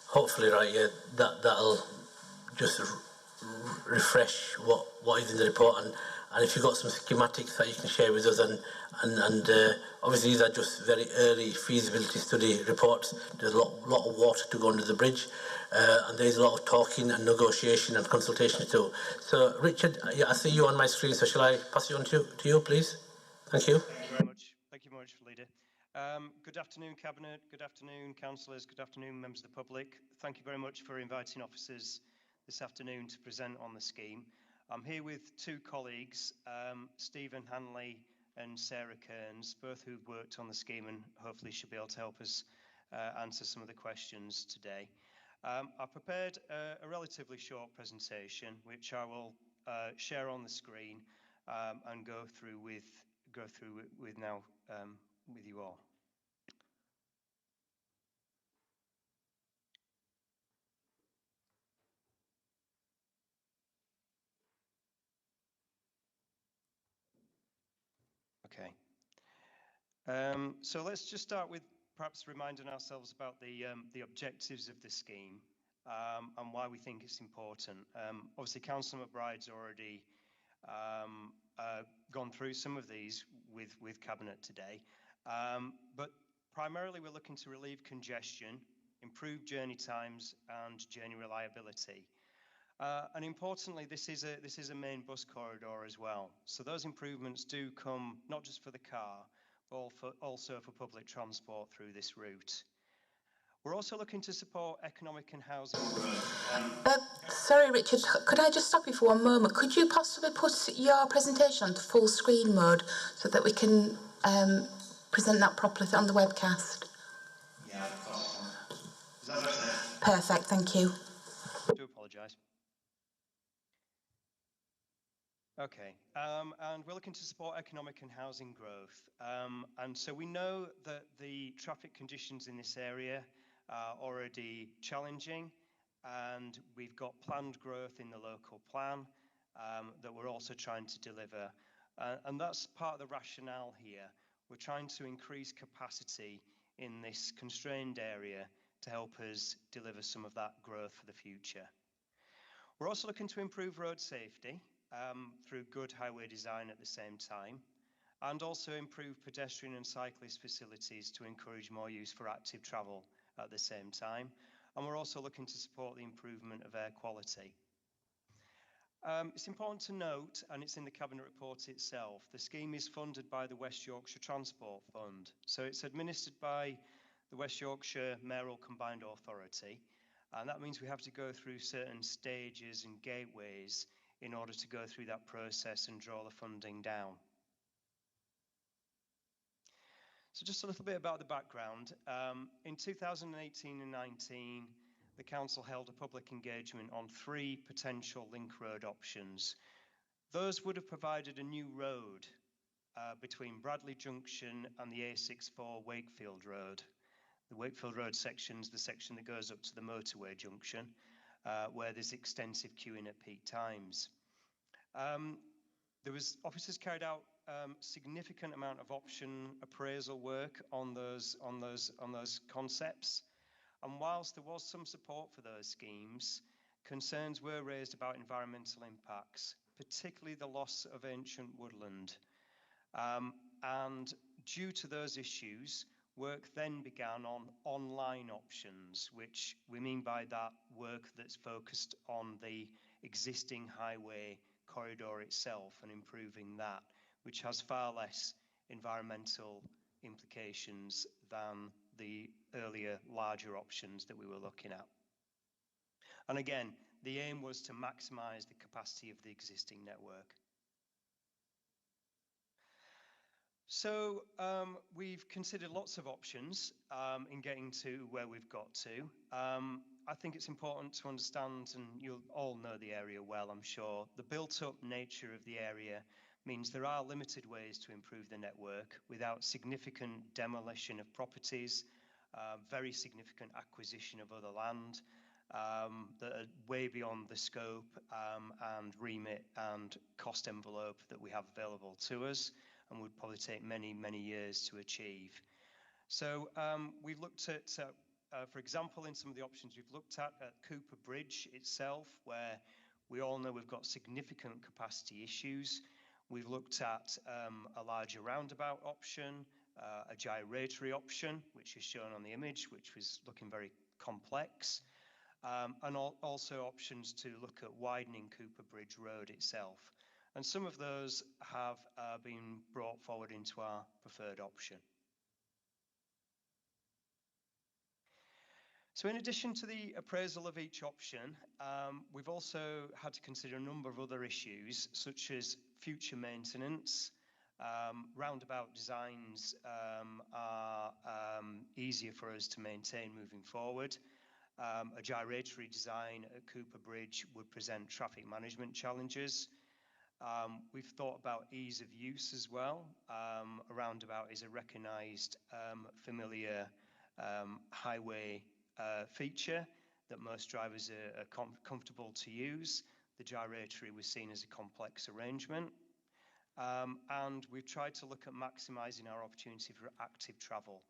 hopefully, right, that'll just refresh what is in the report, and if you've got some schematics that you can share with us, and obviously these are just very early feasibility study reports. There's a lot of water to go under the bridge, and there's a lot of talking and negotiation and consultation too. So Richard, I see you on my screen, so shall I pass you on to you, please? Thank you. Thank you very much. Thank you very much, Leader. Good afternoon, Cabinet. Good afternoon, councillors. Good afternoon, members of the public. Thank you very much for inviting officers this afternoon to present on the scheme. I'm here with two colleagues, Stephen Hanley and Sarah Kearns, both who've worked on the scheme and hopefully should be able to help us answer some of the questions today. I prepared a relatively short presentation, which I will share on the screen and go through with now with you all. Okay. So let's just start with perhaps reminding ourselves about the objectives of the scheme and why we think it's important. Obviously, Councillor McBride's already gone through some of these with Cabinet today, but primarily we're looking to relieve congestion, improve journey times and journey reliability. And importantly, this is a main bus corridor as well. So those improvements do come not just for the car, but also for public transport through this route. We're also looking to support economic and housing growth. Sorry, Richard, could I just stop you for one moment? Could you possibly put your presentation onto full screen mode so that we can present that properly on the webcast? Yeah, of course. Is that okay? Perfect, thank you. I do apologise. Okay, and we're looking to support economic and housing growth. And so we know that the traffic conditions in this area are already challenging, and we've got planned growth in the local plan that we're also trying to deliver. And that's part of the rationale here. We're trying to increase capacity in this constrained area to help us deliver some of that growth for the future. We're also looking to improve road safety through good highway design at the same time, and also improve pedestrian and cyclist facilities to encourage more use for active travel at the same time. And we're also looking to support the improvement of air quality. It's important to note, and it's in the Cabinet report itself, the scheme is funded by the West Yorkshire Transport Fund. So it's administered by the West Yorkshire Mayoral Combined Authority. And that means we have to go through certain stages and gateways in order to go through that process and draw the funding down. So just a little bit about the background. In 2018 and 19, the Council held a public engagement on 3 potential link road options. Those would have provided a new road between Bradley Junction and the A64 Wakefield Road. The Wakefield Road section is the section that goes up to the motorway junction, where there's extensive queuing at peak times. Officers carried out significant amount of option appraisal work on those concepts, and whilst there was some support for those schemes, concerns were raised about environmental impacts, particularly the loss of ancient woodland. And due to those issues, work then began on online options, which we mean by that work that's focused on the existing highway corridor itself and improving that, which has far less environmental implications than the earlier larger options that we were looking at. And again, the aim was to maximise the capacity of the existing network. So we've considered lots of options in getting to where we've got to. I think it's important to understand, and you'll all know the area well, I'm sure, the built-up nature of the area means there are limited ways to improve the network without significant demolition of properties, very significant acquisition of other land that are way beyond the scope and remit and cost envelope that we have available to us, and would probably take many, many years to achieve. So we've looked at, for example, in some of the options we've looked at Cooper Bridge itself, where we all know we've got significant capacity issues. We've looked at a larger roundabout option, a gyratory option, which is shown on the image, which was looking very complex, and also options to look at widening Cooper Bridge Road itself. And some of those have been brought forward into our preferred option. So in addition to the appraisal of each option, we've also had to consider a number of other issues, such as future maintenance. Roundabout designs are easier for us to maintain moving forward. A gyratory design at Cooper Bridge would present traffic management challenges. We've thought about ease of use as well. A roundabout is a recognised familiar highway feature that most drivers are comfortable to use. The gyratory was seen as a complex arrangement. And we've tried to look at maximising our opportunity for active travel.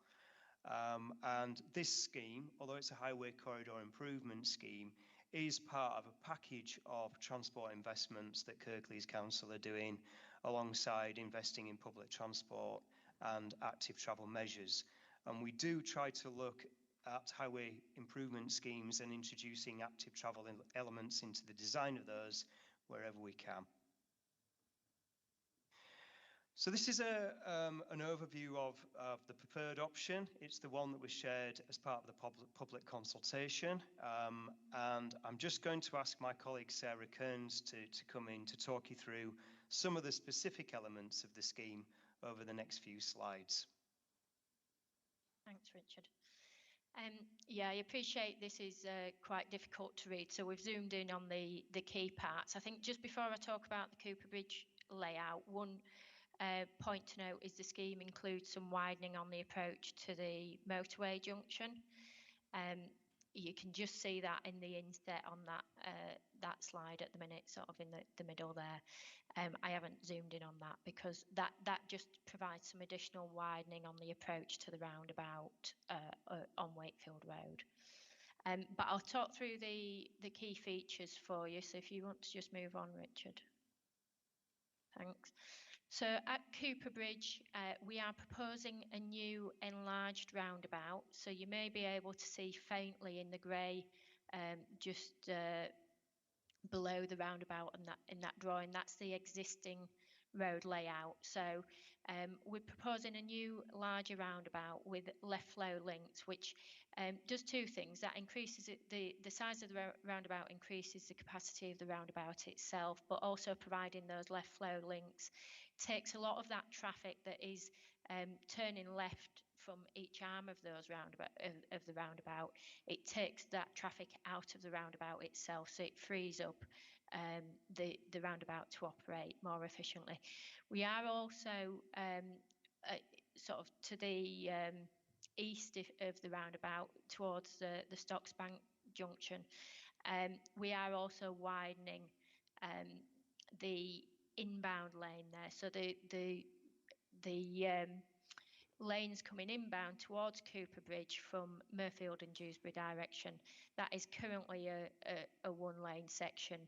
And this scheme, although it's a highway corridor improvement scheme, is part of a package of transport investments that Kirklees Council are doing alongside investing in public transport and active travel measures. And we do try to look at highway improvement schemes and introducing active travel elements into the design of those wherever we can. So this is an overview of the preferred option. It's the one that was shared as part of the public consultation. And I'm just going to ask my colleague Sarah Kearns to come in to talk you through some of the specific elements of the scheme over the next few slides. Thanks, Richard. Yeah, I appreciate this is quite difficult to read, so we've zoomed in on the key parts. I think just before I talk about the Cooper Bridge layout, one point to note is the scheme includes some widening on the approach to the motorway junction. you can just see that in the inset on that slide at the minute, sort of in the middle there. I haven't zoomed in on that because that just provides some additional widening on the approach to the roundabout on Wakefield Road. But I'll talk through the key features for you. So if you want to just move on, Richard. Thanks. So at Cooper Bridge, we are proposing a new enlarged roundabout. So you may be able to see faintly in the grey, just below the roundabout in that drawing. That's the existing road layout. So we're proposing a new larger roundabout with left flow links, which does two things. That increases the size of the roundabout, increases the capacity of the roundabout itself, but also providing those left flow links takes a lot of that traffic that is turning left from each arm of those roundabout. It takes that traffic out of the roundabout itself, so it frees up the roundabout to operate more efficiently. We are also sort of to the east of the roundabout towards the Stocksbank junction. We are also widening the inbound lane there, so the lanes coming inbound towards Cooper Bridge from Mirfield and Dewsbury direction, that is currently a one-lane section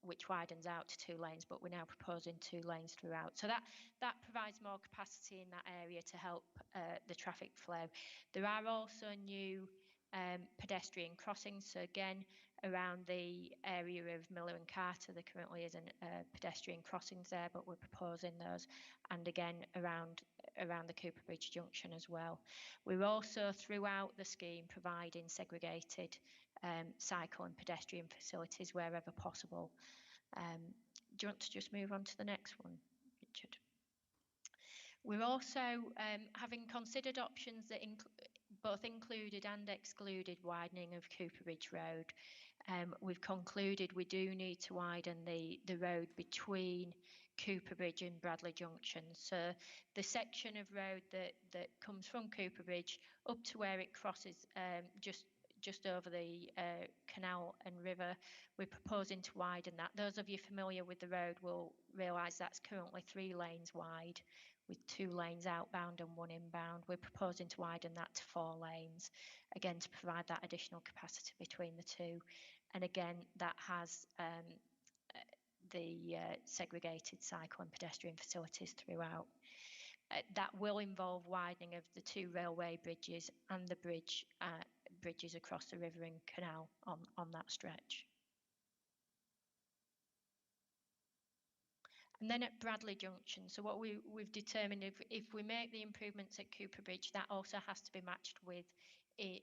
which widens out to 2 lanes, but we're now proposing 2 lanes throughout. So that provides more capacity in that area to help the traffic flow. There are also new pedestrian crossings. So again, around the area of Miller and Carter, there currently isn't pedestrian crossings there, but we're proposing those. And again, around the Cooper Bridge junction as well. We're also throughout the scheme providing segregated cycle and pedestrian facilities wherever possible. Do you want to just move on to the next one, Richard? We're also, having considered options that both included and excluded widening of Cooper Bridge Road, we've concluded we do need to widen the road between Cooper Bridge and Bradley Junction. So the section of road that comes from Cooper Bridge up to where it crosses just over the canal and river, we're proposing to widen that. Those of you familiar with the road will realise that's currently 3 lanes wide, with 2 lanes outbound and 1 inbound. We're proposing to widen that to 4 lanes, again to provide that additional capacity between the 2. And again, that has the segregated cycle and pedestrian facilities throughout. That will involve widening of the 2 railway bridges and the bridges across the river and canal on that stretch. And then at Bradley Junction, so what we've determined, if we make the improvements at Cooper Bridge, that also has to be matched with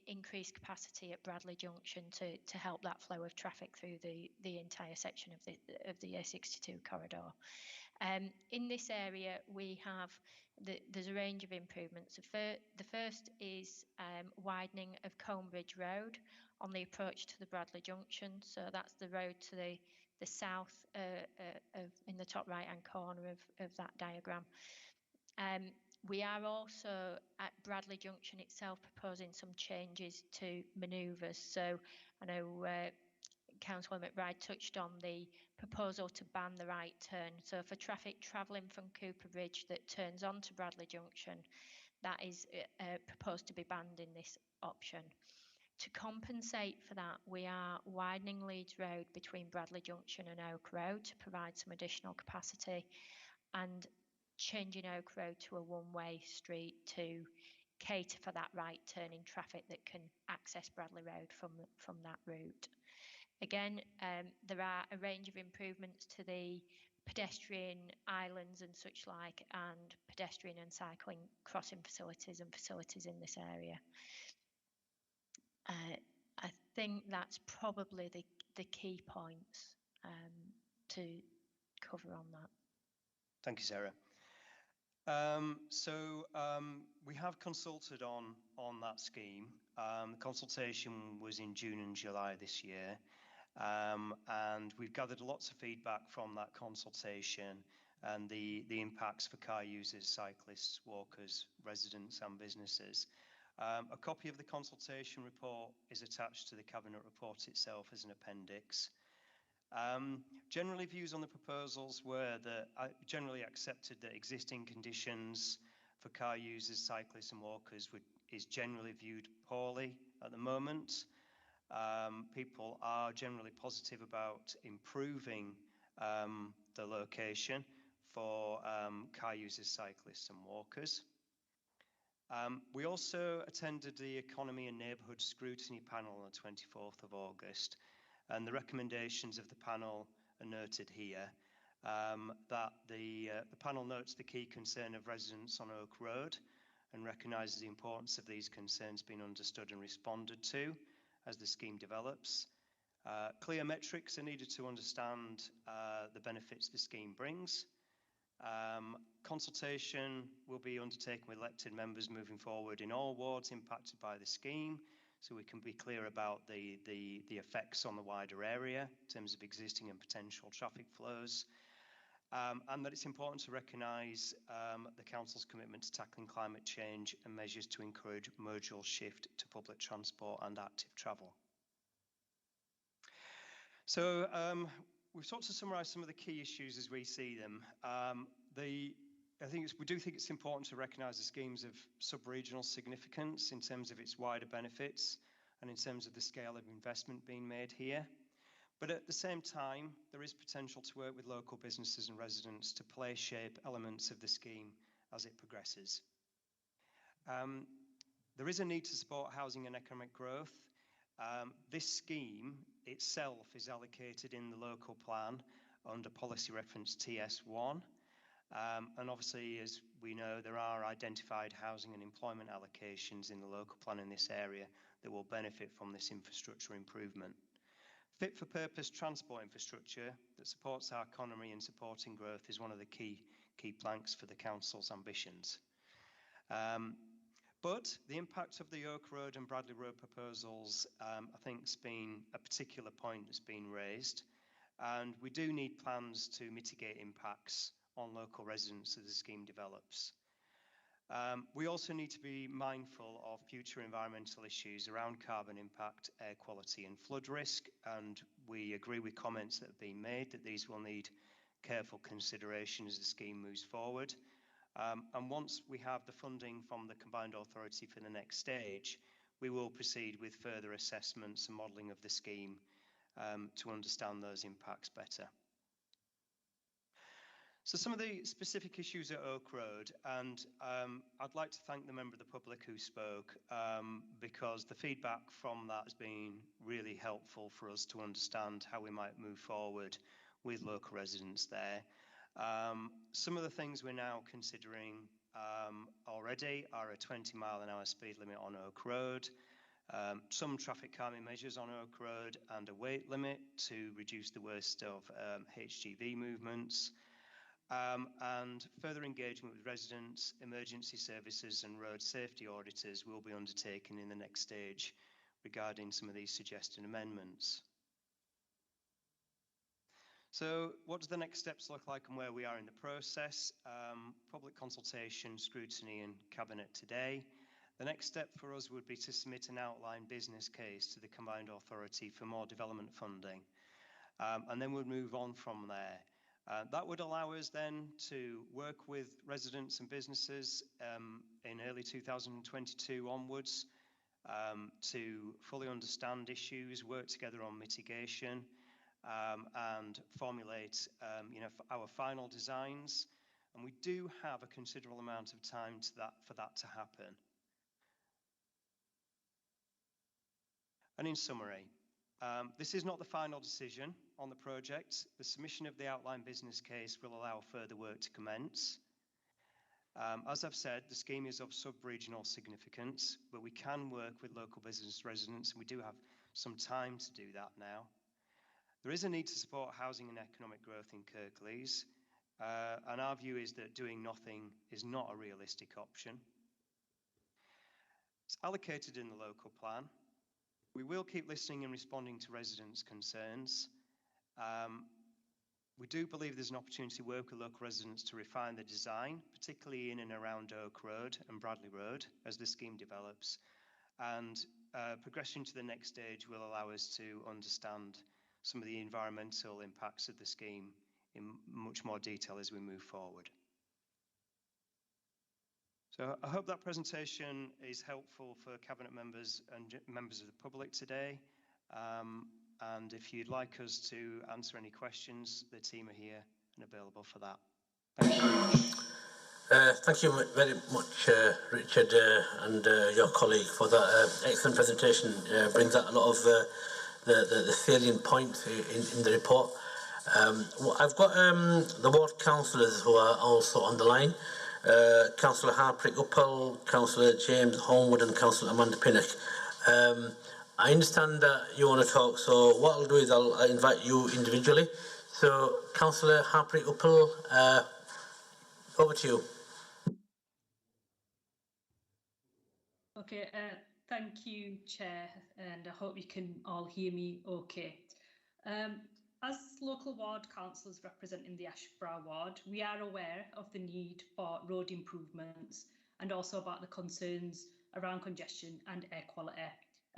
increased capacity at Bradley Junction to help that flow of traffic through the entire section of the A62 corridor. In this area, we have there's a range of improvements. The first is widening of Combridge Road on the approach to the Bradley Junction. So that's the road to the south in the top right hand corner of that diagram. We are also at Bradley Junction itself proposing some changes to manoeuvres. So I know Councillor McBride touched on the proposal to ban the right turn. So for traffic travelling from Cooper Bridge that turns onto Bradley Junction, that is proposed to be banned in this option. To compensate for that, we are widening Leeds Road between Bradley Junction and Oak Road to provide some additional capacity, and changing Oak Road to a one-way street to cater for that right turning traffic that can access Bradley Road from that route. Again, there are a range of improvements to the pedestrian islands and such like, and pedestrian and cycling crossing facilities and facilities in this area. I think that's probably the key points to cover on that. Thank you, Sarah. We have consulted on that scheme. The consultation was in June and July this year, and we've gathered lots of feedback from that consultation and the impacts for car users, cyclists, walkers, residents and businesses. A copy of the consultation report is attached to the Cabinet report itself as an appendix. Generally, views on the proposals were that generally accepted that existing conditions for car users, cyclists and walkers is generally viewed poorly at the moment. People are generally positive about improving the location for car users, cyclists and walkers. We also attended the Economy and Neighbourhood Scrutiny Panel on the 24th of August, and the recommendations of the panel are noted here. That the panel notes the key concern of residents on Oak Road and recognises the importance of these concerns being understood and responded to as the scheme develops. Clear metrics are needed to understand the benefits the scheme brings. Consultation will be undertaken with elected members moving forward in all wards impacted by the scheme, so we can be clear about the effects on the wider area in terms of existing and potential traffic flows. And that it's important to recognise the Council's commitment to tackling climate change and measures to encourage modal shift to public transport and active travel. So we've sought to summarise some of the key issues as we see them. We do think it's important to recognise the schemes of sub-regional significance in terms of its wider benefits and in terms of the scale of investment being made here. But at the same time, there is potential to work with local businesses and residents to play shape elements of the scheme as it progresses. There is a need to support housing and economic growth. This scheme itself is allocated in the local plan under policy reference TS1. And obviously, as we know, there are identified housing and employment allocations in the local plan in this area that will benefit from this infrastructure improvement. Fit for purpose transport infrastructure that supports our economy and supporting growth is one of the key planks for the Council's ambitions. But the impact of the Oak Road and Bradley Road proposals, I think, has been a particular point that's been raised. And we do need plans to mitigate impacts on local residents as the scheme develops. We also need to be mindful of future environmental issues around carbon impact, air quality and flood risk, and we agree with comments that have been made that these will need careful consideration as the scheme moves forward. And once we have the funding from the Combined Authority for the next stage, we will proceed with further assessments and modelling of the scheme to understand those impacts better. So some of the specific issues at Oak Road, and I'd like to thank the member of the public who spoke because the feedback from that has been really helpful for us to understand how we might move forward with local residents there. Some of the things we're now considering already are a 20-mile-an-hour speed limit on Oak Road, some traffic calming measures on Oak Road and a weight limit to reduce the worst of HGV movements. And further engagement with residents, emergency services and road safety auditors will be undertaken in the next stage regarding some of these suggested amendments. So what do the next steps look like and where we are in the process? Public consultation, scrutiny and Cabinet today. The next step for us would be to submit an outline business case to the Combined Authority for more development funding. And then we'll move on from there. That would allow us then to work with residents and businesses in early 2022 onwards to fully understand issues, work together on mitigation and formulate our final designs. And we do have a considerable amount of time for that to happen. And in summary, this is not the final decision on the project. The submission of the outline business case will allow further work to commence. As I've said, the scheme is of sub-regional significance, but we can work with local business residents, and we do have some time to do that now. There is a need to support housing and economic growth in Kirklees, and our view is that doing nothing is not a realistic option. It's allocated in the local plan. We will keep listening and responding to residents' concerns. We do believe there's an opportunity to work with local residents to refine the design, particularly in and around Oak Road and Bradley Road, as the scheme develops. And progression to the next stage will allow us to understand some of the environmental impacts of the scheme in much more detail as we move forward. So I hope that presentation is helpful for Cabinet members and members of the public today. And if you'd like us to answer any questions, the team are here and available for that. Thank you. Thank you very much, Richard, and your colleague for that excellent presentation. Brings out a lot of the salient points in the report. I've got the ward councillors who are also on the line. Councillor Harprick Uppal, Councillor James Homewood and Councillor Amanda Pinnock. I understand that you want to talk, so what I'll do is I'll invite you individually. So, Councillor Harprick Uppal, over to you. Okay, thank you, Chair, and I hope you can all hear me okay. As local ward councillors representing the Ashborough ward, we are aware of the need for road improvements and also about the concerns around congestion and air quality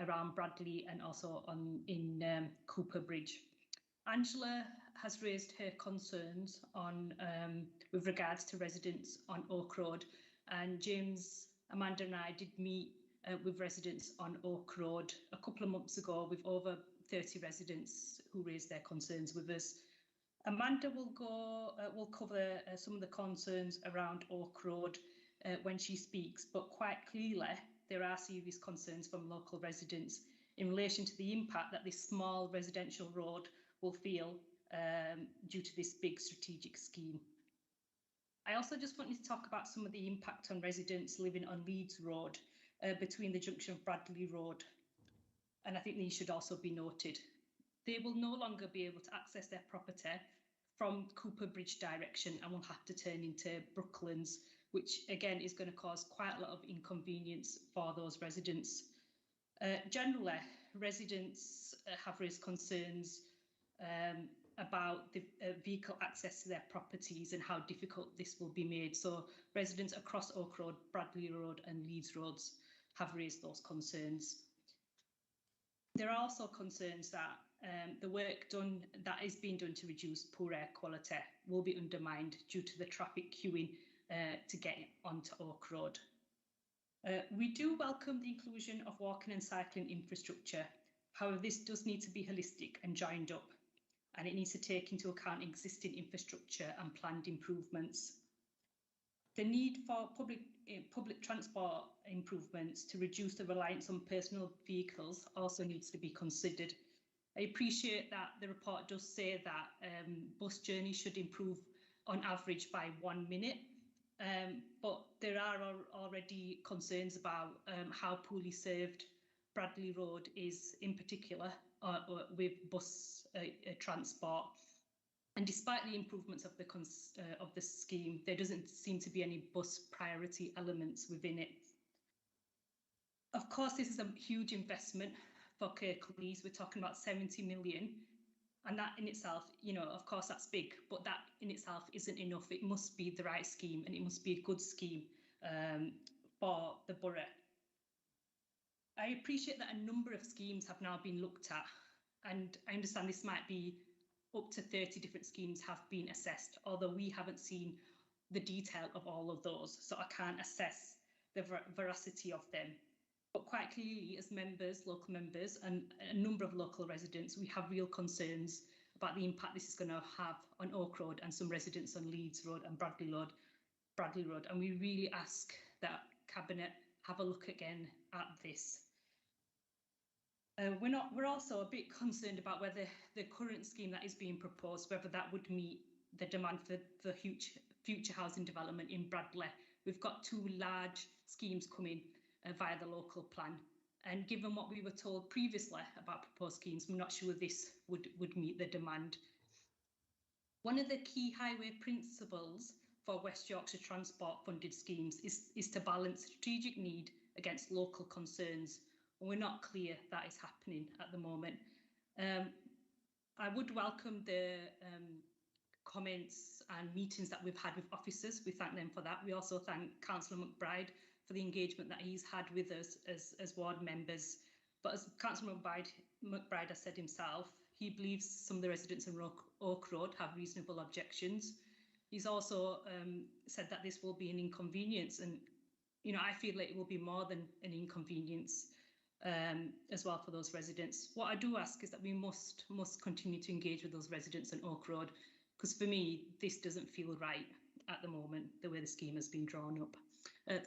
around Bradley and also in Cooper Bridge. Angela has raised her concerns on with regards to residents on Oak Road, and James, Amanda and I did meet with residents on Oak Road a couple of months ago with over 30 residents who raised their concerns with us. Amanda will cover some of the concerns around Oak Road when she speaks, but quite clearly there are serious concerns from local residents in relation to the impact that this small residential road will feel due to this big strategic scheme. I also just wanted to talk about some of the impact on residents living on Leeds Road between the junction of Bradley Road, and I think these should also be noted. They will no longer be able to access their property from Cooper Bridge direction and will have to turn into Brooklands, which again is going to cause quite a lot of inconvenience for those residents. Generally, residents have raised concerns about the vehicle access to their properties and how difficult this will be made. So residents across Oak Road, Bradley Road and Leeds Roads have raised those concerns. There are also concerns that the work that is being done to reduce poor air quality will be undermined due to the traffic queuing to get onto Oak Road. We do welcome the inclusion of walking and cycling infrastructure. However, this does need to be holistic and joined up, and it needs to take into account existing infrastructure and planned improvements. The need for public transport improvements to reduce the reliance on personal vehicles also needs to be considered. I appreciate that the report does say that bus journeys should improve on average by 1 minute, but there are already concerns about how poorly served Bradley Road is in particular with bus transport. And despite the improvements of the scheme, there doesn't seem to be any bus priority elements within it. Of course, this is a huge investment for Kirklees. We're talking about 70 million, and that in itself, you know, of course that's big, but that in itself isn't enough. It must be the right scheme, and it must be a good scheme for the borough. I appreciate that a number of schemes have now been looked at, and I understand this might be up to 30 different schemes have been assessed, although we haven't seen the detail of all of those, so I can't assess the veracity of them. But quite clearly, as members, local members, and a number of local residents, we have real concerns about the impact this is going to have on Oak Road and some residents on Leeds Road and Bradley Road. And we really ask that Cabinet have a look again at this. We're also a bit concerned about whether the current scheme that is being proposed, whether that would meet the demand for future housing development in Bradley. We've got two large schemes coming via the local plan, and given what we were told previously about proposed schemes, I'm not sure this would meet the demand. One of the key highway principles for West Yorkshire transport funded schemes is to balance strategic need against local concerns. We're not clear that is happening at the moment. I would welcome the comments and meetings that we've had with officers. We thank them for that. We also thank Councillor McBride for the engagement that he's had with us as ward members. But as Councillor McBride has said himself, he believes some of the residents in Oak Road have reasonable objections. He's also said that this will be an inconvenience, and I feel like it will be more than an inconvenience as well for those residents. What I do ask is that we must continue to engage with those residents in Oak Road, because for me, this doesn't feel right at the moment, the way the scheme has been drawn up.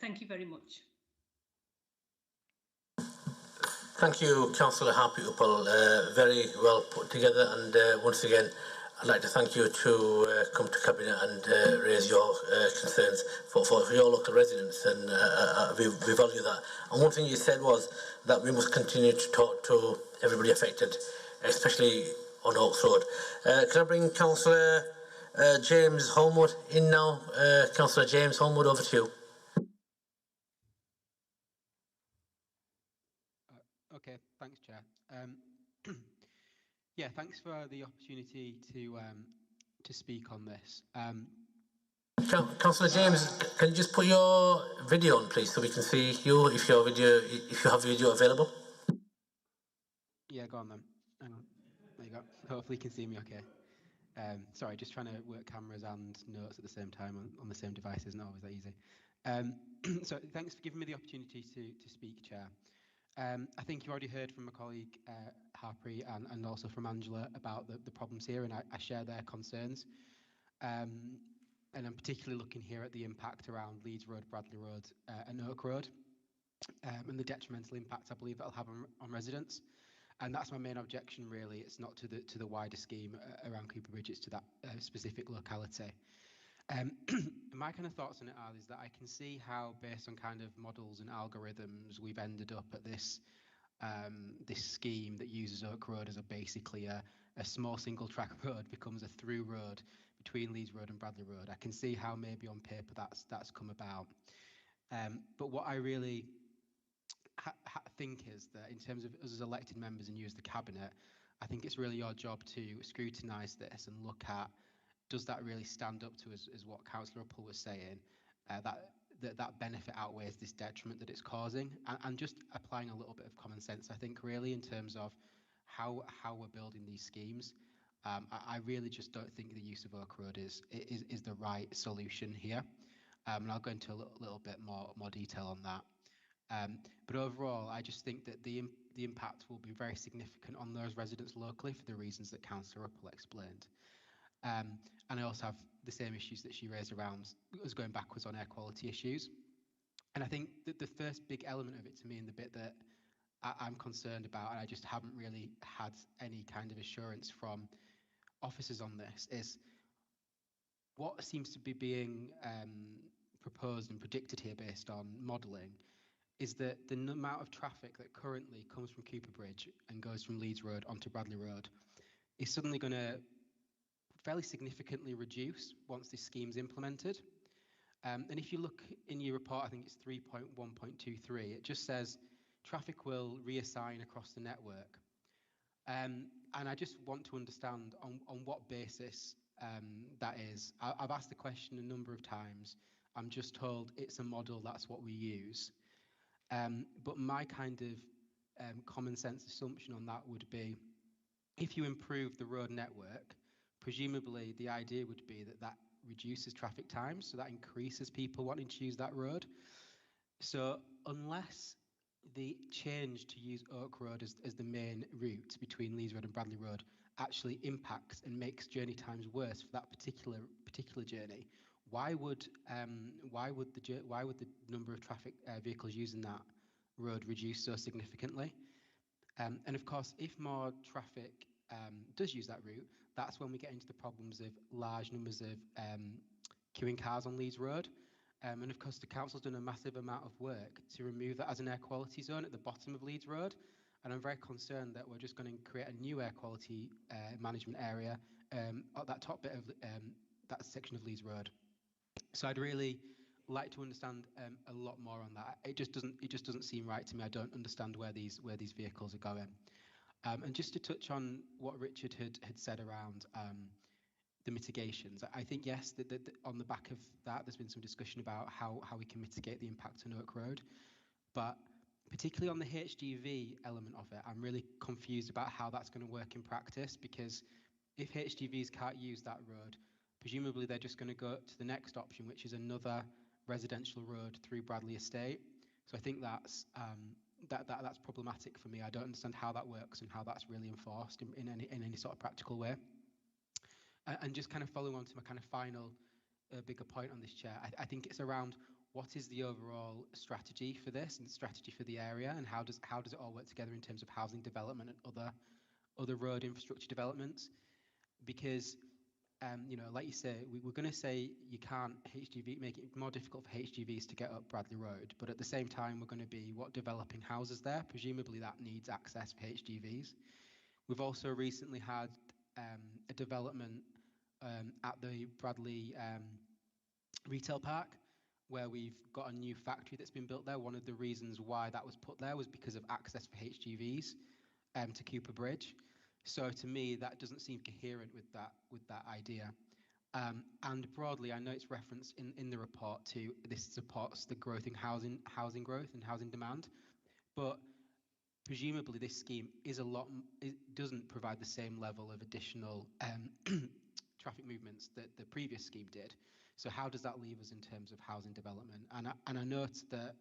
Thank you very much. Thank you, Councillor Harpy-Uppal. Very well put together, and once again, I'd like to thank you to come to Cabinet and raise your concerns for your local residents, and we value that. And one thing you said was that we must continue to talk to everybody affected, especially on Oaks Road. Can I bring Councillor James Holmwood in now? Councillor James Holmwood, over to you. Okay, thanks, Chair. Yeah, thanks for the opportunity to speak on this. Councillor James, can you just put your video on, please, so we can see you if you have video available? Yeah, go on then. Hang on. There you go. Hopefully you can see me okay. Sorry, just trying to work cameras and notes at the same time on the same device isn't always that easy. So thanks for giving me the opportunity to speak, Chair. I think you already heard from my colleague Harpy and also from Angela about the problems here, and I share their concerns. And I'm particularly looking here at the impact around Leeds Road, Bradley Road and Oak Road, and the detrimental impact I believe that'll have on residents. And that's my main objection, really. It's not to the wider scheme around Cooper Bridge, it's to that specific locality. My kind of thoughts on it is that I can see how, based on kind of models and algorithms, we've ended up at this this scheme that uses Oak Road as basically a small single track road becomes a through road between Leeds Road and Bradley Road. I can see how maybe on paper that's come about. But what I really think is that in terms of us as elected members and you as the Cabinet, I think it's really your job to scrutinise this and look at, does that really stand up to as what Councillor Uppal was saying, that benefit outweighs this detriment that it's causing, and just applying a little bit of common sense, I think, really, in terms of how we're building these schemes. I really just don't think the use of Oak Road is the right solution here, and I'll go into a little bit more detail on that. But overall, I just think that the impact will be very significant on those residents locally for the reasons that Councillor Uppal explained. And I also have the same issues that she raised around us going backwards on air quality issues. And I think that the first big element of it to me, and the bit that I'm concerned about, and I just haven't really had any kind of assurance from officers on this, is what seems to be being proposed and predicted here based on modelling is that the amount of traffic that currently comes from Cooper Bridge and goes from Leeds Road onto Bradley Road is suddenly going to fairly significantly reduce once this scheme's implemented. And if you look in your report, I think it's 3.1.23, it just says traffic will reassign across the network. And I just want to understand on what basis that is. I've asked the question a number of times. I'm just told it's a model, that's what we use. But my kind of common sense assumption on that would be, if you improve the road network, presumably the idea would be that reduces traffic times, so that increases people wanting to use that road. So unless the change to use Oak Road as the main route between Leeds Road and Bradley Road actually impacts and makes journey times worse for that particular journey, why would the number of traffic vehicles using that road reduce so significantly? And of course, if more traffic does use that route, that's when we get into the problems of large numbers of queuing cars on Leeds Road. And of course, the council's done a massive amount of work to remove that as an air quality zone at the bottom of Leeds Road. And I'm very concerned that we're just going to create a new air quality management area at that top bit of that section of Leeds Road. So I'd really like to understand a lot more on that. It just doesn't seem right to me. I don't understand where these vehicles are going. And just to touch on what Richard had said around the mitigations. I think, yes, that on the back of that, there's been some discussion about how we can mitigate the impact on Oak Road. But particularly on the HGV element of it, I'm really confused about how that's going to work in practice, because if HGVs can't use that road, presumably they're just going to go to the next option, which is another residential road through Bradley Estate. So I think that's that's problematic for me. I don't understand how that works and how that's really enforced in any sort of practical way. And just kind of following on to my kind of final bigger point on this, Chair, I think it's around what is the overall strategy for this and strategy for the area, and how does it all work together in terms of housing development and other road infrastructure developments? Because you know, like you say, we're going to say you can't make it more difficult for HGVs to get up Bradley Road, but at the same time, we're going to be developing houses there. Presumably, that needs access for HGVs. We've also recently had a development at the Bradley retail park, where we've got a new factory that's been built there. One of the reasons why that was put there was because of access for HGVs to Cooper Bridge. So to me, that doesn't seem coherent with that idea. And broadly, I know it's referenced in the report to this supports the growth in housing growth and housing demand, but presumably this scheme is it doesn't provide the same level of additional traffic movements that the previous scheme did. So how does that leave us in terms of housing development? And I note that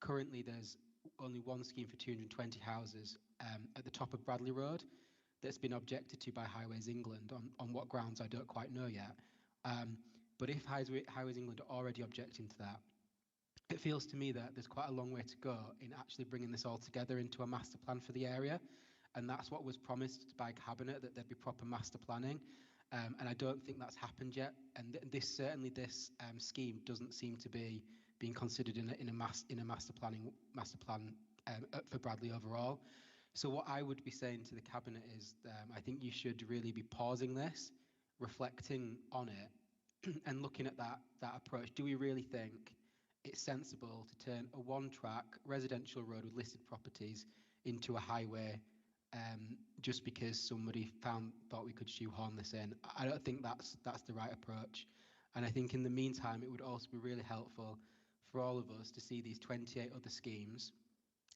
currently there's only one scheme for 220 houses at the top of Bradley Road that's been objected to by Highways England on what grounds I don't quite know yet. But if Highways England are already objecting to that, it feels to me that there's quite a long way to go in actually bringing this all together into a master plan for the area. And that's what was promised by Cabinet, that there'd be proper master planning. And I don't think that's happened yet. And this scheme doesn't seem to be being considered in a master plan for Bradley overall. So what I would be saying to the Cabinet is, I think you should really be pausing this, reflecting on it, and looking at that approach. Do we really think it's sensible to turn a one-track residential road with listed properties into a highway just because somebody thought we could shoehorn this in? I don't think that's the right approach. And I think in the meantime, it would also be really helpful for all of us to see these 28 other schemes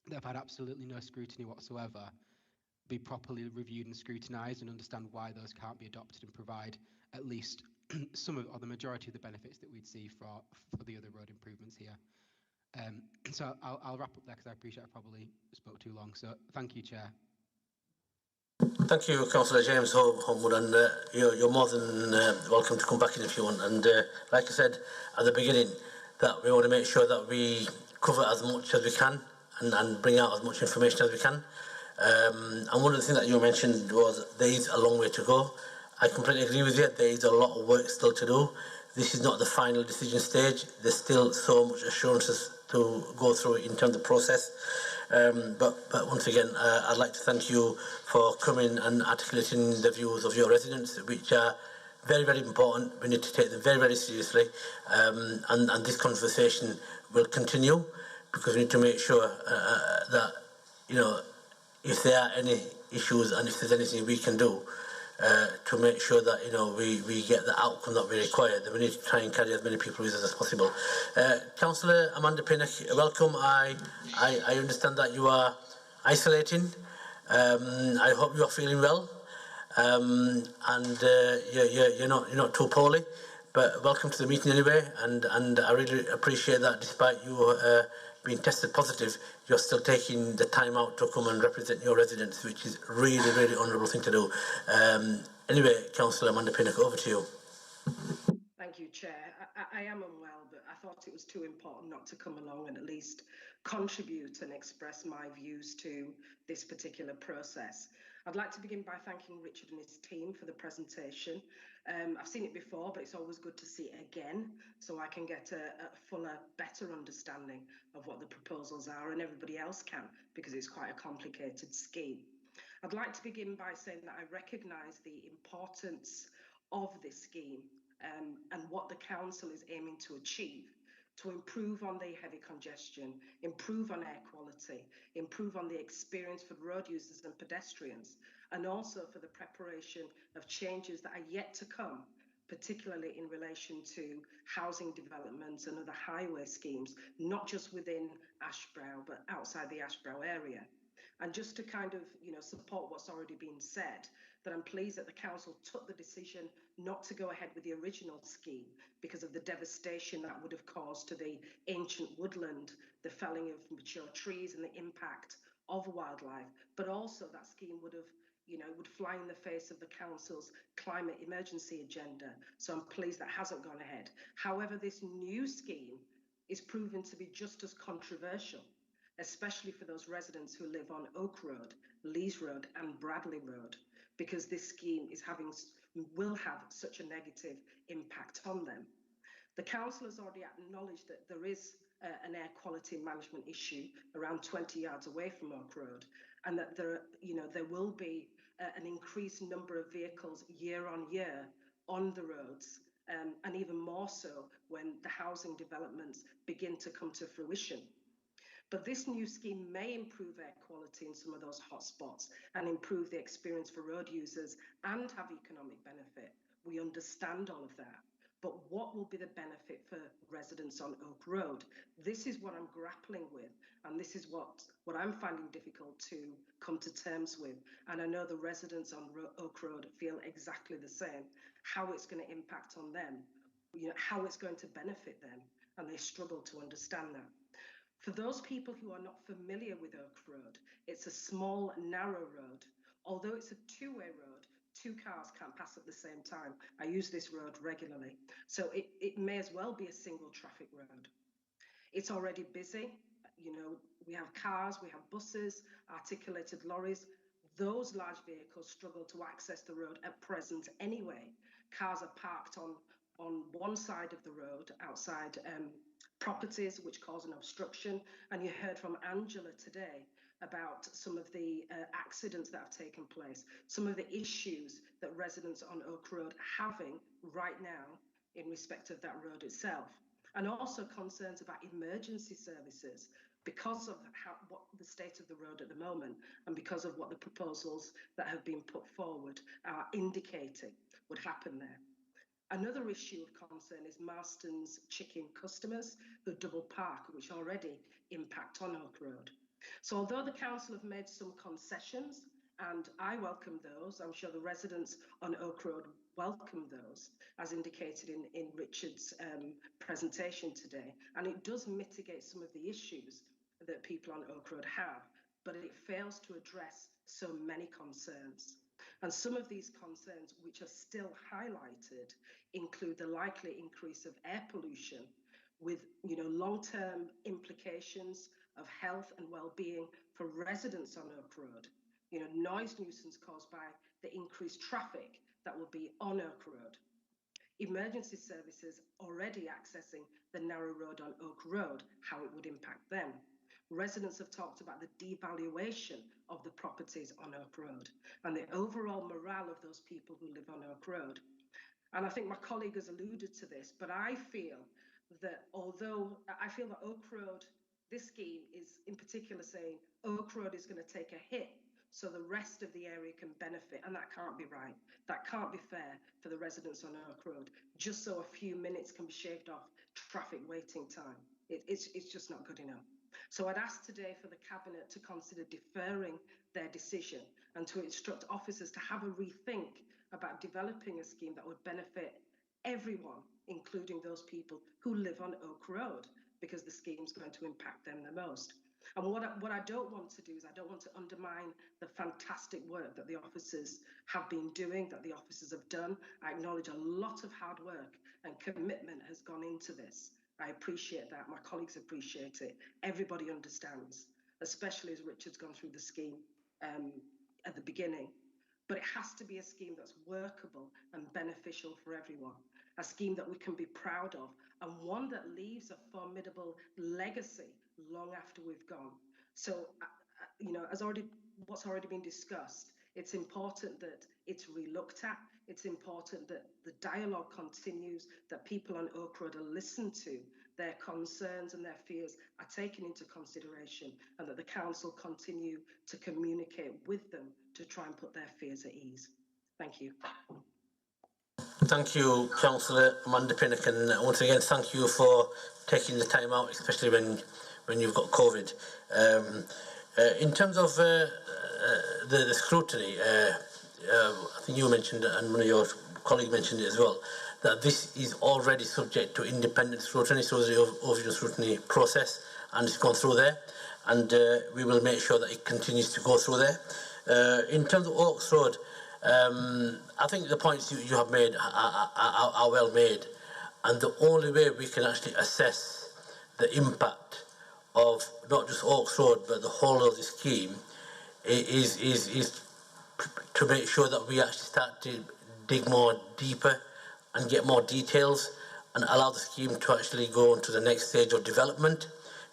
that have had absolutely no scrutiny whatsoever be properly reviewed and scrutinised, and understand why those can't be adopted and provide at least some of, or the majority of the benefits that we'd see for the other road improvements here. So I'll wrap up there because I appreciate I probably spoke too long. So thank you, Chair. Thank you, Councillor James Homewood, and you're more than welcome to come back in if you want. And like I said at the beginning, that we want to make sure that we cover as much as we can and bring out as much information as we can. And one of the things that you mentioned was there is a long way to go. I completely agree with you. There is a lot of work still to do. This is not the final decision stage. There's still so much assurances to go through in terms of process. But once again, I'd like to thank you for coming and articulating the views of your residents, which are very, very important. We need to take them very, very seriously. And this conversation will continue, because we need to make sure that, you know, if there are any issues and if there's anything we can do to make sure that, you know, we get the outcome that we require, then we need to try and carry as many people with us as possible. Councillor Amanda Pinnock, welcome. I understand that you are isolating. I hope you are feeling well, and you're not too poorly. But welcome to the meeting anyway, and I really appreciate that despite you being tested positive, you're still taking the time out to come and represent your residents, which is really, really honourable thing to do. Anyway, Councillor Amanda Pinnock, over to you. Thank you, Chair. I am unwell, but I thought it was too important not to come along and at least contribute and express my views to this particular process. I'd like to begin by thanking Richard and his team for the presentation. I've seen it before, but it's always good to see it again so I can get a fuller, better understanding of what the proposals are, and everybody else can, because it's quite a complicated scheme. I'd like to begin by saying that I recognise the importance of this scheme and what the Council is aiming to achieve to improve on the heavy congestion, improve on air quality, improve on the experience for road users and pedestrians, and also for the preparation of changes that are yet to come particularly in relation to housing developments and other highway schemes, not just within Ashbrow, but outside the Ashbrow area. And just to kind of, support what's already been said, that I'm pleased that the council took the decision not to go ahead with the original scheme because of the devastation that would have caused to the ancient woodland, the felling of mature trees and the impact of wildlife, but also that scheme would have, would fly in the face of the council's climate emergency agenda. So I'm pleased that hasn't gone ahead. However, this new scheme is proven to be just as controversial, especially for those residents who live on Oak Road, Lees Road and Bradley Road, because this scheme will have such a negative impact on them. The council has already acknowledged that there is an air quality management issue around 20 yards away from Oak Road, and that there will be an increased number of vehicles year on year on the roads, and even more so when the housing developments begin to come to fruition. But this new scheme may improve air quality in some of those hotspots and improve the experience for road users and have economic benefit. We understand all of that. But what will be the benefit for residents on Oak Road? This is what I'm grappling with, and this is what I'm finding difficult to come to terms with. And I know the residents on Oak Road feel exactly the same, how it's going to impact on them, how it's going to benefit them, and they struggle to understand that. For those people who are not familiar with Oak Road, it's a small, narrow road. Although it's a two-way road, two cars can't pass at the same time. I use this road regularly. So it may as well be a single traffic road. It's already busy. We have cars, we have buses, articulated lorries. Those large vehicles struggle to access the road at present anyway. Cars are parked on one side of the road outside properties, which cause an obstruction. And you heard from Angela today about some of the accidents that have taken place, some of the issues that residents on Oak Road are having right now in respect of that road itself. And also concerns about emergency services because of what the state of the road at the moment, and because of what the proposals that have been put forward are indicating would happen there. Another issue of concern is Marston's chicken customers who double park, which already impact on Oak Road. So although the council have made some concessions, and I welcome those, I'm sure the residents on Oak Road welcome those, as indicated in Richard's presentation today, and it does mitigate some of the issues that people on Oak Road have, but it fails to address so many concerns. And some of these concerns, which are still highlighted, include the likely increase of air pollution with long-term implications of health and well-being for residents on Oak Road, noise nuisance caused by the increased traffic that will be on Oak Road, emergency services already accessing the narrow road on Oak Road, how it would impact them. Residents have talked about the devaluation of the properties on Oak Road and the overall morale of those people who live on Oak Road. And I think my colleague has alluded to this, but I feel that Oak Road, this scheme is in particular saying Oak Road is going to take a hit so the rest of the area can benefit, and that can't be right. That can't be fair for the residents on Oak Road, just so a few minutes can be shaved off traffic waiting time. It's just not good enough. So I'd ask today for the Cabinet to consider deferring their decision and to instruct officers to have a rethink about developing a scheme that would benefit everyone, including those people who live on Oak Road, because the scheme's going to impact them the most. And what I don't want to do is I don't want to undermine the fantastic work that the officers have been doing, that the officers have done. I acknowledge a lot of hard work and commitment has gone into this. I appreciate that. My colleagues appreciate it. Everybody understands, especially as Richard's gone through the scheme at the beginning. But it has to be a scheme that's workable and beneficial for everyone, a scheme that we can be proud of, and one that leaves a formidable legacy long after we've gone. So, as what's already been discussed, it's important that it's relooked at. It's important that the dialogue continues, that people on Oak Road are listened to, their concerns and their fears are taken into consideration, and that the council continue to communicate with them to try and put their fears at ease. Thank you. Thank you, Councillor Amanda Pinnock, and once again, thank you for taking the time out, especially when you've got COVID. In terms of the scrutiny, I think you mentioned, and one of your colleagues mentioned it as well, that this is already subject to independent scrutiny, so the overview scrutiny process, and it's gone through there, and we will make sure that it continues to go through there. In terms of Oaks Road, I think the points you have made are well made, and the only way we can actually assess the impact of not just Oaks Road but the whole of the scheme is to make sure that we actually start to dig more deeper and get more details and allow the scheme to actually go on to the next stage of development,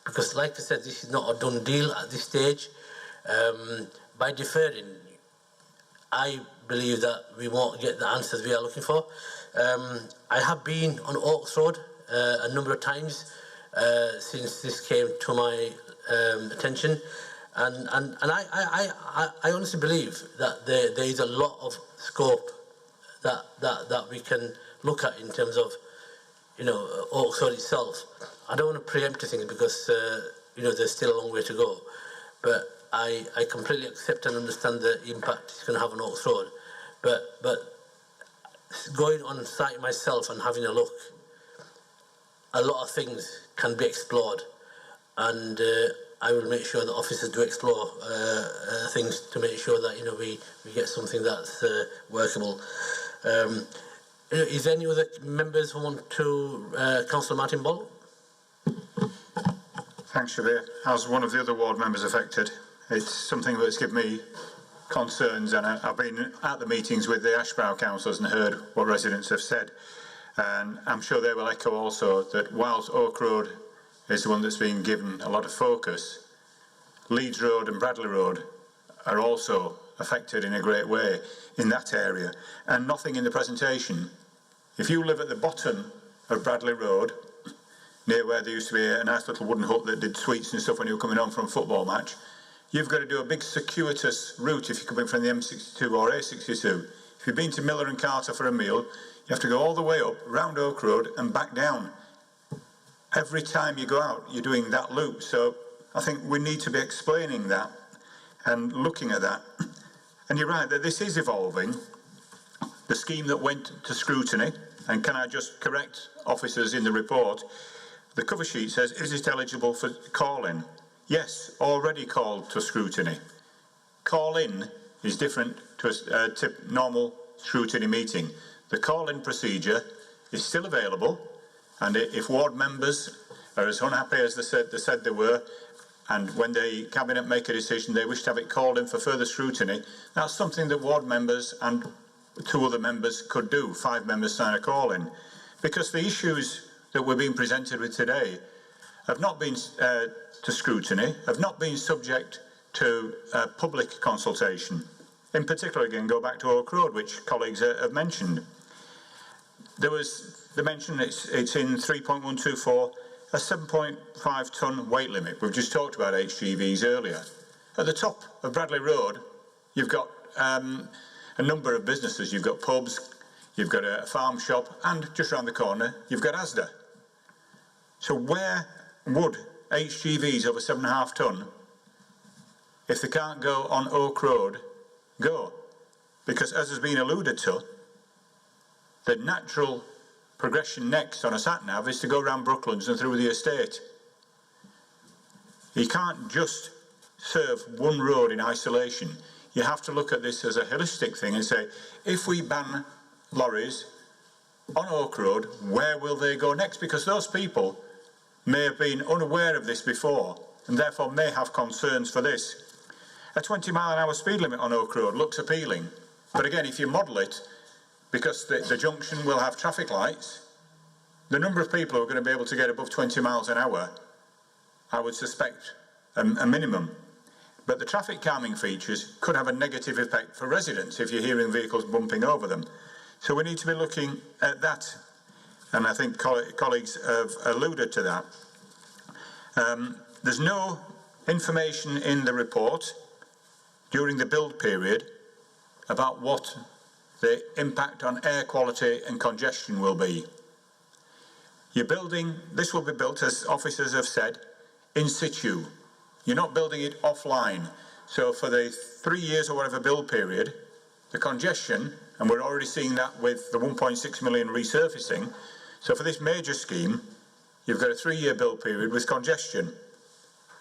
because like I said, this is not a done deal at this stage. By deferring, I believe that we won't get the answers we are looking for. I have been on Oaks Road a number of times since this came to my attention, and I honestly believe that there is a lot of scope that we can look at in terms of, you know, Oaks Road itself. I don't want to preempt things because you know, there's still a long way to go, but I completely accept and understand the impact it's going to have on Oaks Road. But going on site myself and having a look, a lot of things can be explored, and I will make sure that officers do explore things to make sure that, you know, we get something that's workable. Is there any other members who want to? Councillor Martin Ball. Thanks, Shabir. As one of the other ward members affected, it's something that's given me concerns, and I've been at the meetings with the Ashbrow councillors and heard what residents have said, and I'm sure they will echo also that whilst Oak Road is the one that's been given a lot of focus, Leeds Road and Bradley Road are also affected in a great way in that area, and nothing in the presentation. If you live at the bottom of Bradley Road, near where there used to be a nice little wooden hut that did sweets and stuff when you were coming home from a football match, you've got to do a big circuitous route if you're coming from the M62 or A62. If you've been to Miller and Carter for a meal, you have to go all the way up, round Oak Road and back down. Every time you go out, you're doing that loop. So I think we need to be explaining that and looking at that. And you're right that this is evolving. The scheme that went to scrutiny, and can I just correct officers in the report, the cover sheet says, is it eligible for call-in? Yes, already called to scrutiny. Call-in is different to a normal scrutiny meeting. The call-in procedure is still available, and if ward members are as unhappy as they said they were, and when the Cabinet make a decision they wish to have it called in for further scrutiny, that's something that ward members and 2 other members could do. 5 members sign a call-in. Because the issues that we're being presented with today have not been to scrutiny, have not been subject to public consultation. In particular, again, go back to Oak Road, which colleagues have mentioned. There was the mention, it's in 3.124, a 7.5 tonne weight limit. We've just talked about HGVs earlier. At the top of Bradley Road, you've got a number of businesses. You've got pubs, you've got a farm shop, and just round the corner, you've got Asda. So where would HGVs over 7.5 tonne, if they can't go on Oak Road, go? Because as has been alluded to, the natural progression next on a sat-nav is to go around Brooklands and through the estate. You can't just serve one road in isolation. You have to look at this as a holistic thing and say, if we ban lorries on Oak Road, where will they go next? Because those people may have been unaware of this before and therefore may have concerns for this. A 20-mile-an-hour speed limit on Oak Road looks appealing, but again, if you model it, because the junction will have traffic lights, the number of people who are going to be able to get above 20 miles an hour, I would suspect a minimum. But the traffic calming features could have a negative effect for residents if you're hearing vehicles bumping over them. So we need to be looking at that, and I think colleagues have alluded to that. There's no information in the report during the build period about what the impact on air quality and congestion will be. You're building, this will be built, as officers have said, in situ. You're not building it offline. So for the 3 years or whatever build period, the congestion, and we're already seeing that with the 1.6 million resurfacing, so for this major scheme, you've got a 3-year build period with congestion.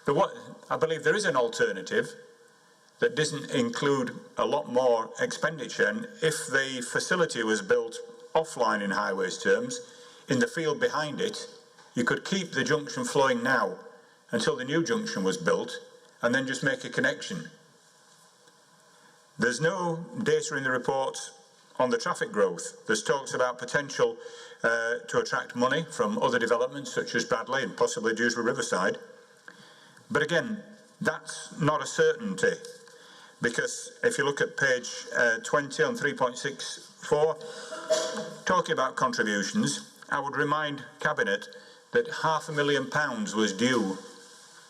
But what I believe there is an alternative that doesn't include a lot more expenditure, and if the facility was built offline in highways terms, in the field behind it, you could keep the junction flowing now until the new junction was built, and then just make a connection. There's no data in the report on the traffic growth. There's talks about potential to attract money from other developments such as Bradley and possibly Dewsbury Riverside. But again, that's not a certainty, because if you look at page 20 on 3.64, talking about contributions, I would remind Cabinet that £500,000 was due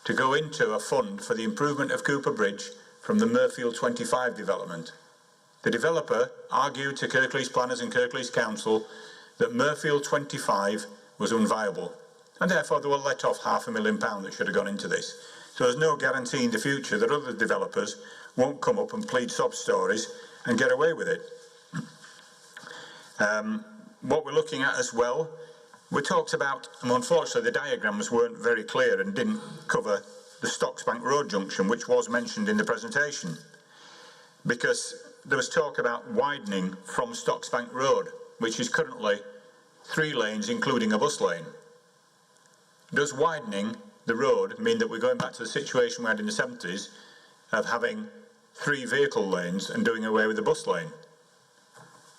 to go into a fund for the improvement of Cooper Bridge from the Murfield 25 development. The developer argued to Kirklees planners and Kirklees Council that Murfield 25 was unviable, and therefore they will let off £500,000 that should have gone into this. So there's no guarantee in the future that other developers won't come up and plead sob stories and get away with it. What we're looking at as well, we talked about, and unfortunately the diagrams weren't very clear and didn't cover the Stocksbank Road junction, which was mentioned in the presentation, because there was talk about widening from Stocksbank Road, which is currently 3 lanes including a bus lane. Does widening the road mean that we're going back to the situation we had in the 70s of having 3 vehicle lanes and doing away with the bus lane?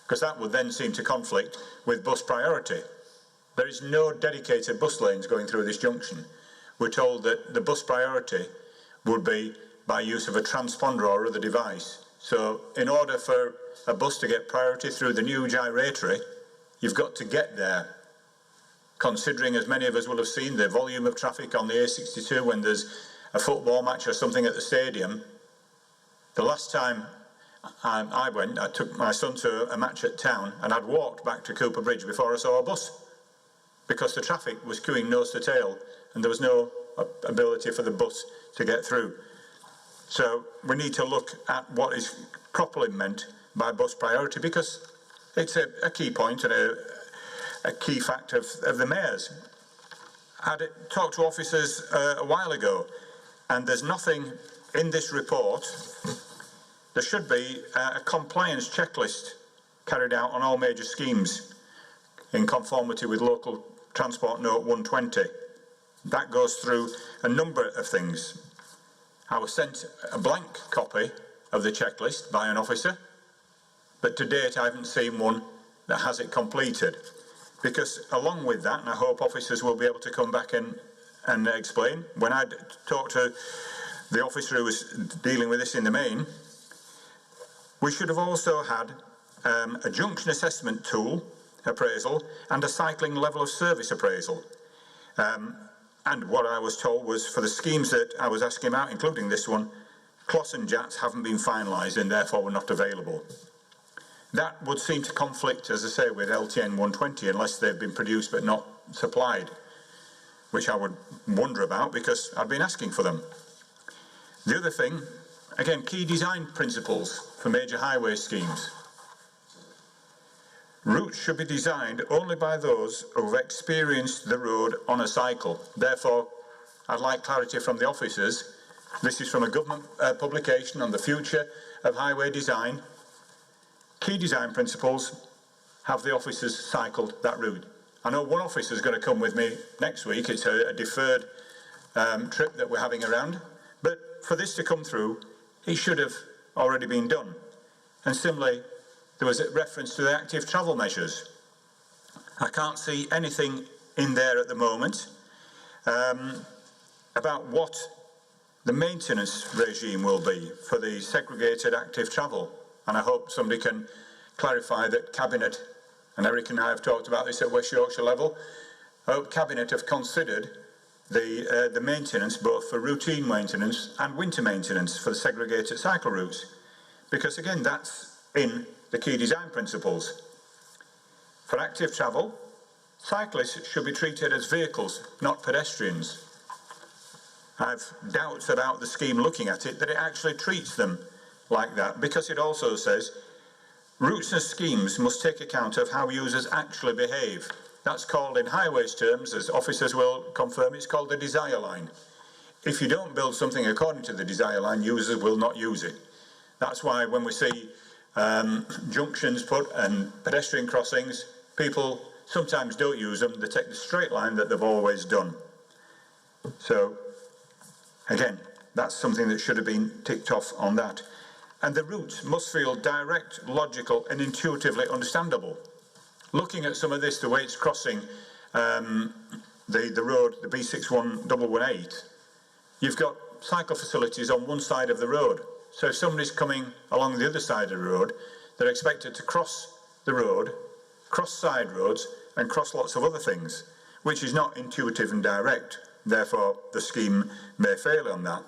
Because that would then seem to conflict with bus priority. There is no dedicated bus lanes going through this junction. We're told that the bus priority would be by use of a transponder or other device. So in order for a bus to get priority through the new gyratory, you've got to get there. Considering, as many of us will have seen, the volume of traffic on the A62 when there's a football match or something at the stadium. The last time I went, I took my son to a match at town, and I'd walked back to Cooper Bridge before I saw a bus, because the traffic was queuing nose to tail and there was no ability for the bus to get through. So we need to look at what is properly meant by bus priority, because it's a key point and a key fact of the Mayor's. I talked to officers a while ago, and there's nothing in this report. There should be a compliance checklist carried out on all major schemes in conformity with Local Transport Note 120. That goes through a number of things. I was sent a blank copy of the checklist by an officer, but to date I haven't seen one that has it completed. Because along with that, and I hope officers will be able to come back and explain, when I talked to the officer who was dealing with this in the main, we should have also had a junction assessment tool appraisal and a cycling level of service appraisal. And what I was told was, for the schemes that I was asking about, including this one, Closs and Jats haven't been finalised and therefore were not available. That would seem to conflict, as I say, with LTN 120 unless they've been produced but not supplied, which I would wonder about because I've been asking for them. The other thing, again, key design principles for major highway schemes. Routes should be designed only by those who have experienced the road on a cycle. Therefore, I'd like clarity from the officers. This is from a government publication on the future of highway design. Key design principles, have the officers cycled that route? I know one officer is going to come with me next week. It's a deferred trip that we're having around. But for this to come through, it should have already been done. And similarly, there was a reference to the active travel measures. I can't see anything in there at the moment about what the maintenance regime will be for the segregated active travel. And I hope somebody can clarify that Cabinet, and Eric and I have talked about this at West Yorkshire level, I hope Cabinet have considered the maintenance both for routine maintenance and winter maintenance for the segregated cycle routes. Because again, that's in the key design principles. For active travel, cyclists should be treated as vehicles, not pedestrians. I have doubts about the scheme looking at it, that it actually treats them like that, because it also says routes and schemes must take account of how users actually behave. That's called, in highways terms, as officers will confirm, it's called the desire line. If you don't build something according to the desire line, users will not use it. That's why when we see junctions put and pedestrian crossings, people sometimes don't use them. They take the straight line that they've always done. So, again, that's something that should have been ticked off on that. And the routes must feel direct, logical and intuitively understandable. Looking at some of this, the way it's crossing the road, the B61118, you've got cycle facilities on one side of the road. So if somebody's coming along the other side of the road, they're expected to cross the road, cross side roads and cross lots of other things, which is not intuitive and direct. Therefore, the scheme may fail on that.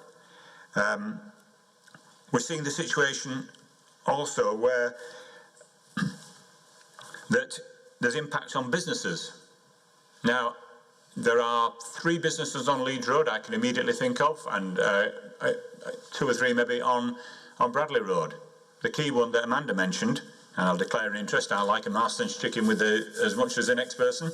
We're seeing the situation also where that there's impacts on businesses. Now, there are 3 businesses on Leeds Road I can immediately think of, and 2 or 3 maybe on Bradley Road. The key one that Amanda mentioned, and I'll declare an interest, I like a Marston's chicken with as much as the next person.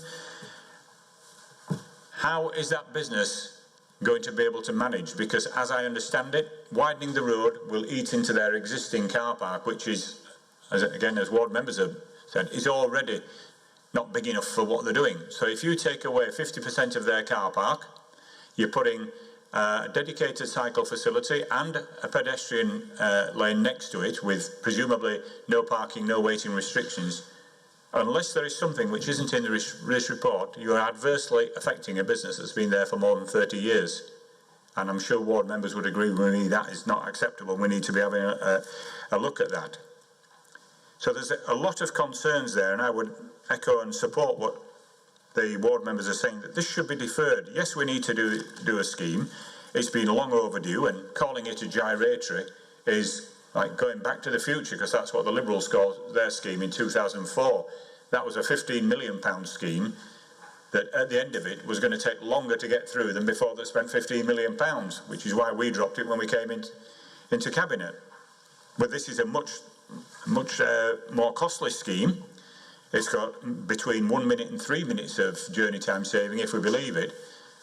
How is that business going to be able to manage? Because as I understand it, widening the road will eat into their existing car park, which is, as ward members have said, is already not big enough for what they're doing. So if you take away 50% of their car park, you're putting a dedicated cycle facility and a pedestrian lane next to it with presumably no parking, no waiting restrictions. Unless there is something which isn't in this report, you are adversely affecting a business that's been there for more than 30 years. And I'm sure ward members would agree with me that is not acceptable. We need to be having a look at that. So there's a lot of concerns there, and I would echo and support what the ward members are saying, that this should be deferred. Yes, we need to do a scheme. It's been long overdue, and calling it a gyratory is like going back to the future, because that's what the Liberals called their scheme in 2004. That was a £15 million scheme that at the end of it was going to take longer to get through than before they spent £15 million, which is why we dropped it when we came into Cabinet. But this is a much more costly scheme. It's got between 1 minute and 3 minutes of journey time saving, if we believe it.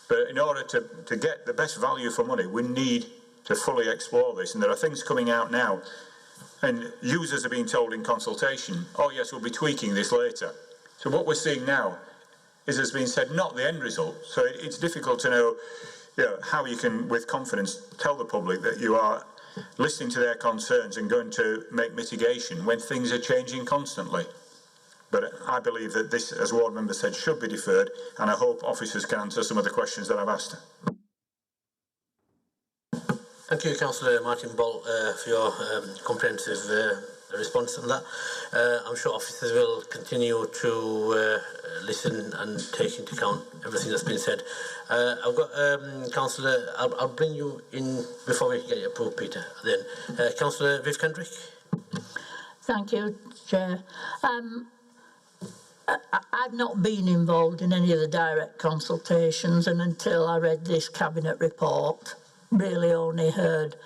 But in order to get the best value for money, we need to fully explore this. And there are things coming out now, and users are being told in consultation, oh yes, we'll be tweaking this later. So what we're seeing now is, as being said, not the end result. So it's difficult to know, how you can, with confidence, tell the public that you are listening to their concerns and going to make mitigation when things are changing constantly. But I believe that this, as ward member said, should be deferred, and I hope officers can answer some of the questions that I've asked. Thank you, Councillor Martin Bolt, for your comprehensive response on that. I'm sure officers will continue to listen and take into account everything that's been said. I've got Councillor, I'll bring you in before we get you approved, Peter. Then Councillor Viv Kendrick. Thank you, Chair. I've not been involved in any of the direct consultations, and until I read this Cabinet report, really only heard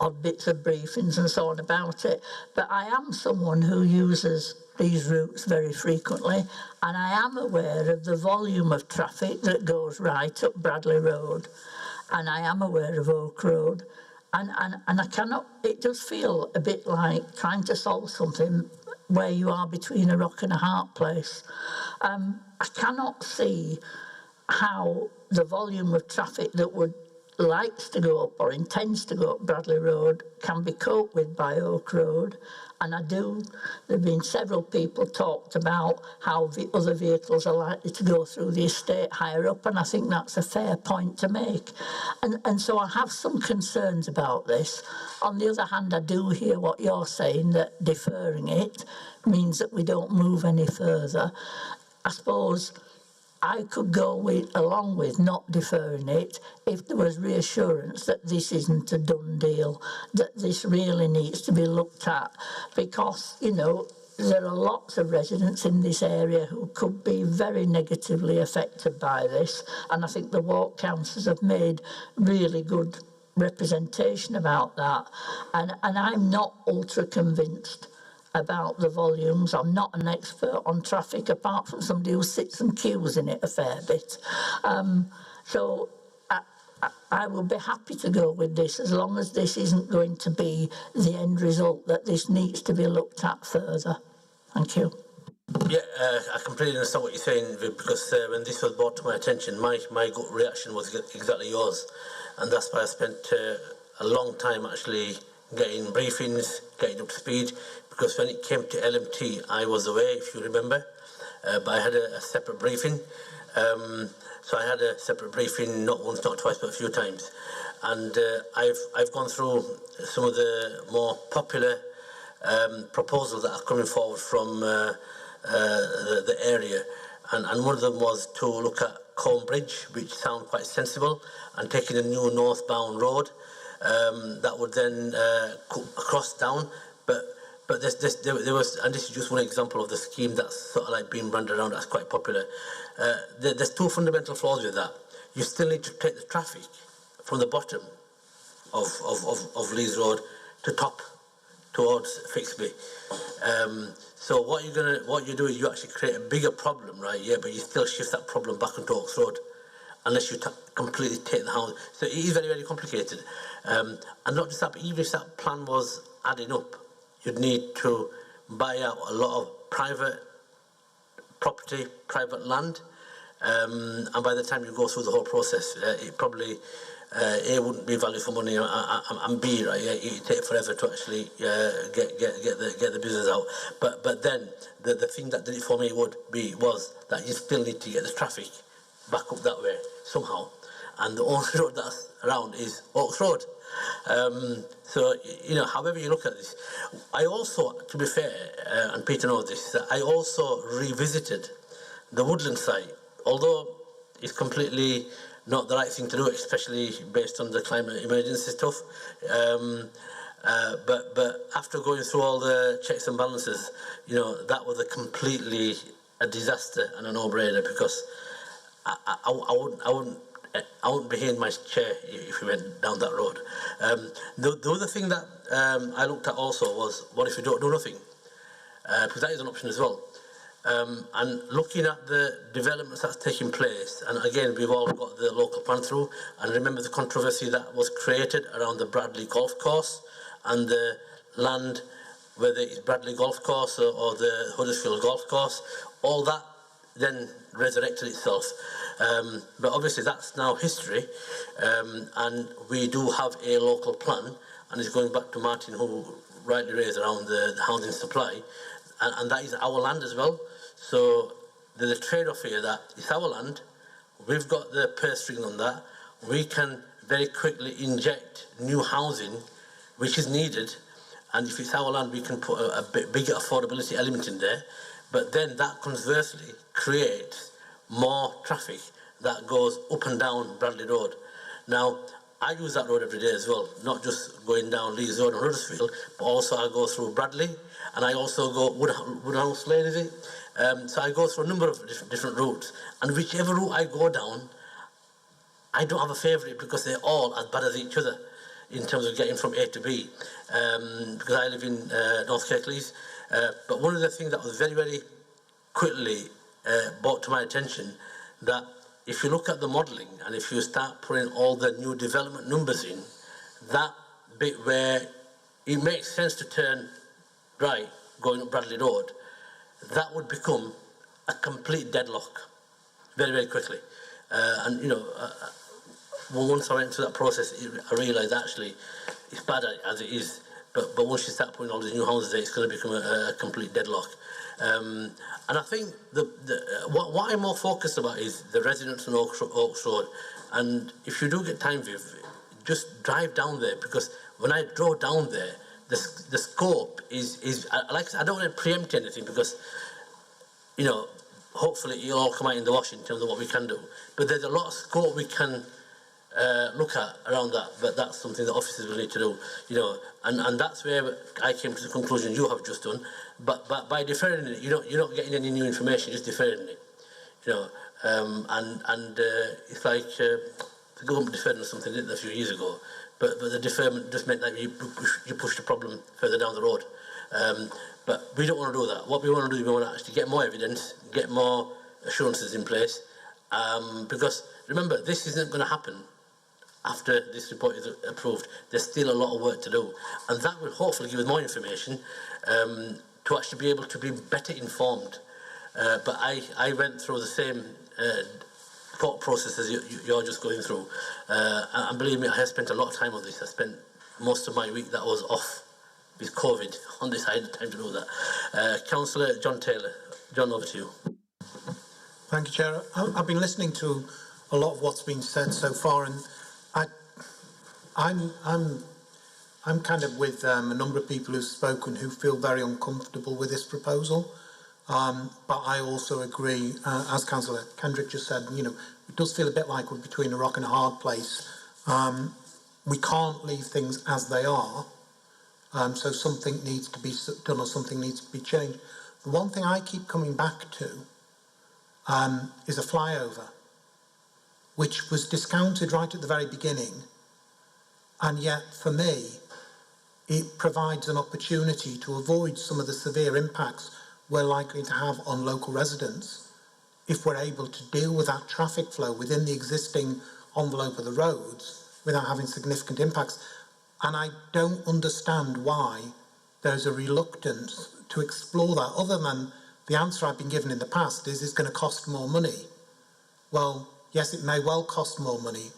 odd bits of briefings and so on about it. But I am someone who uses these routes very frequently, and I am aware of the volume of traffic that goes right up Bradley Road, and I am aware of Oak Road, and I cannot, it does feel a bit like trying to solve something where you are between a rock and a hard place. I cannot see how the volume of traffic that would likes to go up or intends to go up Bradley Road can be coped with by Oak Road. And there have been several people talked about how the other vehicles are likely to go through the estate higher up, and I think that's a fair point to make. And so I have some concerns about this. On the other hand, I do hear what you're saying, that deferring it means that we don't move any further. I suppose I could go along with not deferring it if there was reassurance that this isn't a done deal, that this really needs to be looked at, because, you know, there are lots of residents in this area who could be very negatively affected by this, and I think the ward councillors have made really good representation about that, and I'm not ultra convinced about the volumes. I'm not an expert on traffic, apart from somebody who sits and queues in it a fair bit. So I will be happy to go with this, as long as this isn't going to be the end result, that this needs to be looked at further. Thank you. Yeah, I completely understand what you're saying, Viv, because when this was brought to my attention, my gut reaction was exactly yours, and that's why I spent a long time actually getting briefings, getting up to speed, because when it came to LMT, I was away, if you remember, but I had a separate briefing. So I had a separate briefing, not once, not twice, but a few times. And I've gone through some of the more popular proposals that are coming forward from the area. And one of them was to look at Combe Bridge, which sound quite sensible, and taking a new northbound road that would then cross down. But there was, and this is just one example of the scheme that's sort of like being branded around, that's quite popular. There's two fundamental flaws with that. You still need to take the traffic from the bottom of Lees Road to top towards Fixby. So what you do is you actually create a bigger problem, right? Yeah, but you still shift that problem back onto Oaks Road, unless you completely take the house. So it is very, very complicated. And not just that, but even if that plan was adding up, you'd need to buy out a lot of private property, private land, and by the time you go through the whole process, it probably A, wouldn't be value for money, and B, right, it'd take forever to actually get the business out. But then the thing that did it for me was that you still need to get the traffic back up that way somehow, and the only road that's around is Oaks Road. So, you know, however you look at this, I also, to be fair, and Peter knows this, I also revisited the Woodland site, although it's completely not the right thing to do, especially based on the climate emergency stuff. But after going through all the checks and balances, you know, that was a disaster and a no-brainer, because I wouldn't be here in my chair if we went down that road. The other thing that I looked at also was, what if we don't do nothing? Because that is an option as well. And looking at the developments that's taking place, and again, we've all got the local plan through, and remember the controversy that was created around the Bradley Golf Course and the land, whether it's Bradley Golf Course or the Huddersfield Golf Course, all that then resurrected itself. But obviously that's now history, and we do have a local plan, and it's going back to Martin, who rightly raised around the housing supply, and that is our land as well. So there's a trade-off here that it's our land, we've got the purse string on that, we can very quickly inject new housing, which is needed, and if it's our land, we can put a bit bigger affordability element in there, but then that conversely creates more traffic that goes up and down Bradley Road. Now, I use that road every day as well, not just going down Lees Road and Huddersfield, but also I go through Bradley, and I also go Woodhouse Lane, is it? So I go through a number of different routes, and whichever route I go down, I don't have a favourite, because they're all as bad as each other in terms of getting from A to B, because I live in North Kirklees. But one of the things that was very, very quickly brought to my attention, that if you look at the modelling and if you start putting all the new development numbers in, that bit where it makes sense to turn right going up Bradley Road, that would become a complete deadlock very, very quickly. And, you know, once I went through that process, I realised actually it's bad as it is, but once you start putting all these new houses there, it's going to become a complete deadlock. And I think what I'm more focused about is the residents on Oaks Road. And if you do get time, Viv, just drive down there, because when I drove down there, the scope is like, I don't want to preempt anything, because, you know, hopefully it'll all come out in the wash in terms of what we can do. But there's a lot of scope we can look at around that, but that's something that officers will need to do, you know, and that's where I came to the conclusion you have just done. But by deferring it, you're not getting any new information, just deferring it, you know, it's like the government deferred on something didn't they, a few years ago, but the deferment just meant that you push the problem further down the road. But we don't want to do that. What we want to do is we want to actually get more evidence, get more assurances in place, because remember, this isn't going to happen after this report is approved. There's still a lot of work to do, and that will hopefully give us more information to actually be able to be better informed. But I went through the same thought process as you're just going through, and believe me, I have spent a lot of time on this. I spent most of my week that I was off with COVID on this. I had time to do that. Councillor John Taylor. John, over to you. Thank you, Chair. I've been listening to a lot of what's been said so far, and I'm kind of with a number of people who've spoken who feel very uncomfortable with this proposal. But I also agree, as Councillor Kendrick just said, you know, it does feel a bit like we're between a rock and a hard place. We can't leave things as they are, so something needs to be done or something needs to be changed. The one thing I keep coming back to is a flyover, which was discounted right at the very beginning, and yet for me it provides an opportunity to avoid some of the severe impacts we're likely to have on local residents if we're able to deal with that traffic flow within the existing envelope of the roads without having significant impacts. And I don't understand why there's a reluctance to explore that, other than the answer I've been given in the past is it's going to cost more money. Well, yes, it may well cost more money,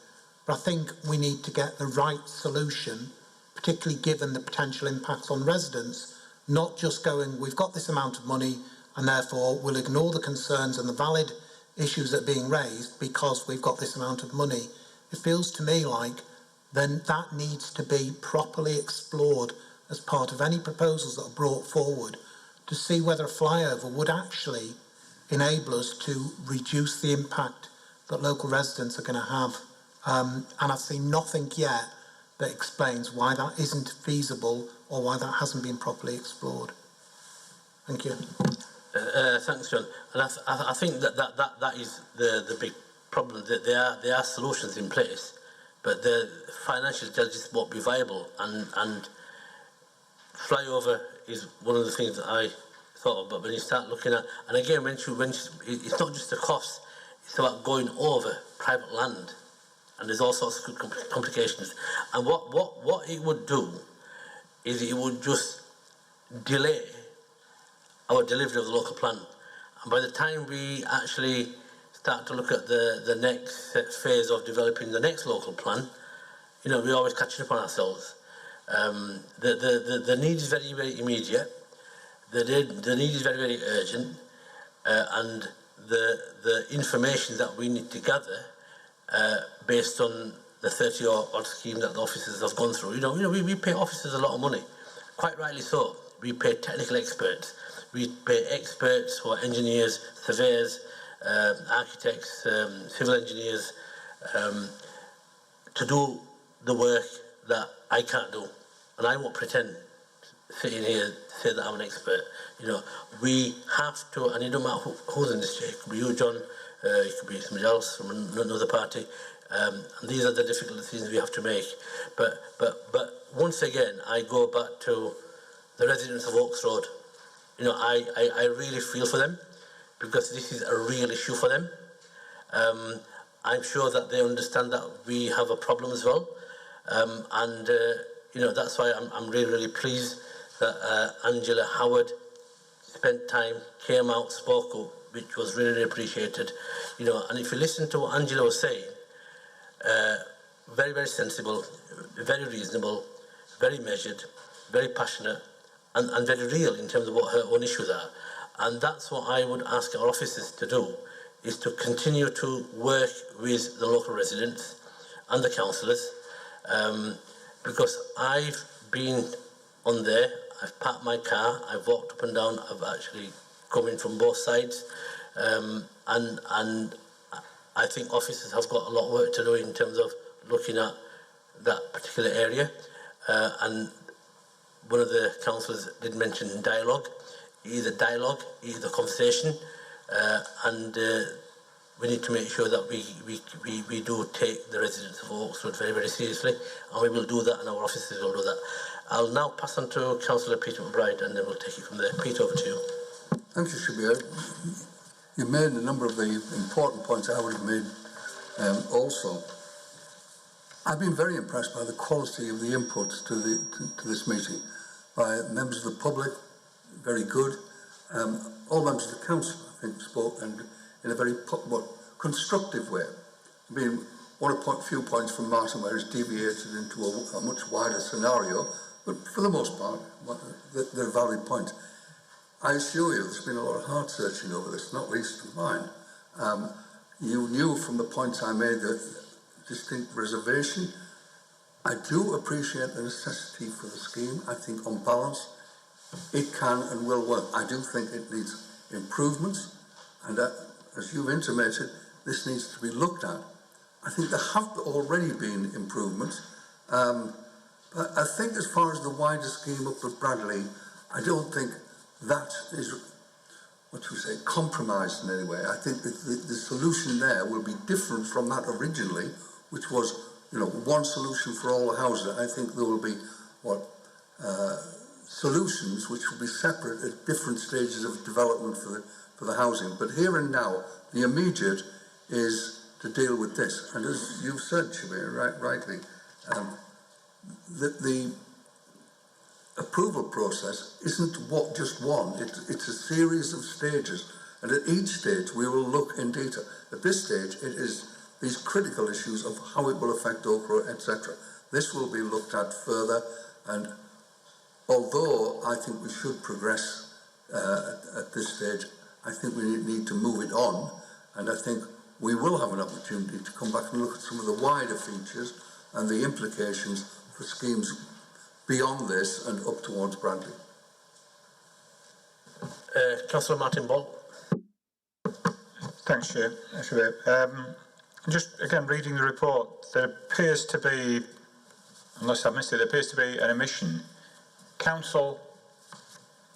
but I think we need to get the right solution, particularly given the potential impacts on residents, not just going, we've got this amount of money and therefore we'll ignore the concerns and the valid issues that are being raised because we've got this amount of money. It feels to me like then that needs to be properly explored as part of any proposals that are brought forward to see whether a flyover would actually enable us to reduce the impact that local residents are going to have. And I've seen nothing yet that explains why that isn't feasible or why that hasn't been properly explored. Thank you. Thanks, John. And I think that is the big problem. That there are solutions in place, but the financial just won't be viable. And flyover is one of the things that I thought of. But when you start looking at, and again, when it's not just the cost; it's about going over private land, and there's all sorts of complications. And what it would do is it would just delay our delivery of the local plan. And by the time we actually start to look at the next phase of developing the next local plan, you know, we're always catching up on ourselves. The need is very, very immediate. The need is very, very urgent. And the information that we need to gather based on the 30-odd scheme that the officers have gone through. You know, we pay officers a lot of money, quite rightly so. We pay technical experts. We pay experts who are engineers, surveyors, architects, civil engineers, to do the work that I can't do. And I won't pretend sitting here to say that I'm an expert. You know, we have to, and it doesn't matter who's in this chair. It could be you, John, it could be somebody else from another party. And these are the difficult decisions we have to make. But once again, I go back to the residents of Oaks Road. You know, I really feel for them because this is a real issue for them. I'm sure that they understand that we have a problem as well. You know, that's why I'm really, really pleased that Angela Howard spent time, came out, spoke up, which was really, really appreciated. You know, and if you listen to what Angela was saying, very, very sensible, very reasonable, very measured, very passionate, and very real in terms of what her own issues are. And that's what I would ask our officers to do, is to continue to work with the local residents and the councillors, because I've been on there, I've parked my car, I've walked up and down, I've actually come in from both sides. and I think officers have got a lot of work to do in terms of looking at that particular area. And one of the councillors did mention dialogue, either conversation, and we need to make sure that we do take the residents of Oxford very, very seriously, and we will do that, and our officers will do that. I'll now pass on to Councillor Peter McBride, and then we'll take it from there. Peter, over to you. Thank you, Shabir. You made a number of the important points I would have made also. I've been very impressed by the quality of the inputs to this meeting by members of the public, very good. All members of the council, I think, spoke and in a very constructive way. I mean, a few points from Martin where he's deviated into a much wider scenario, but for the most part, they're valid points. I assure you there's been a lot of heart searching over this, not least of mine. You knew from the points I made that distinct reservation. I do appreciate the necessity for the scheme. I think on balance it can and will work. I do think it needs improvements, and as you've intimated, this needs to be looked at. I think there have already been improvements, but I think as far as the wider scheme up at Bradley, I don't think that is, compromised in any way. I think that the solution there will be different from that originally, which was, one solution for all the houses. I think there will be solutions which will be separate at different stages of development for the housing. But here and now, the immediate is to deal with this. And as you've said, Shabir, rightly, the approval process isn't just one. It's a series of stages, and at each stage we will look in detail. At this stage, it is these critical issues of how it will affect Oakroad, etc. This will be looked at further, and although I think we should progress at this stage, I think we need to move it on, and I think we will have an opportunity to come back and look at some of the wider features and the implications for schemes beyond this and up towards Bradley. Councillor Martin Ball. Thanks, Shabir. Just again reading the report, there appears to be, unless I've missed it, there appears to be an omission. Council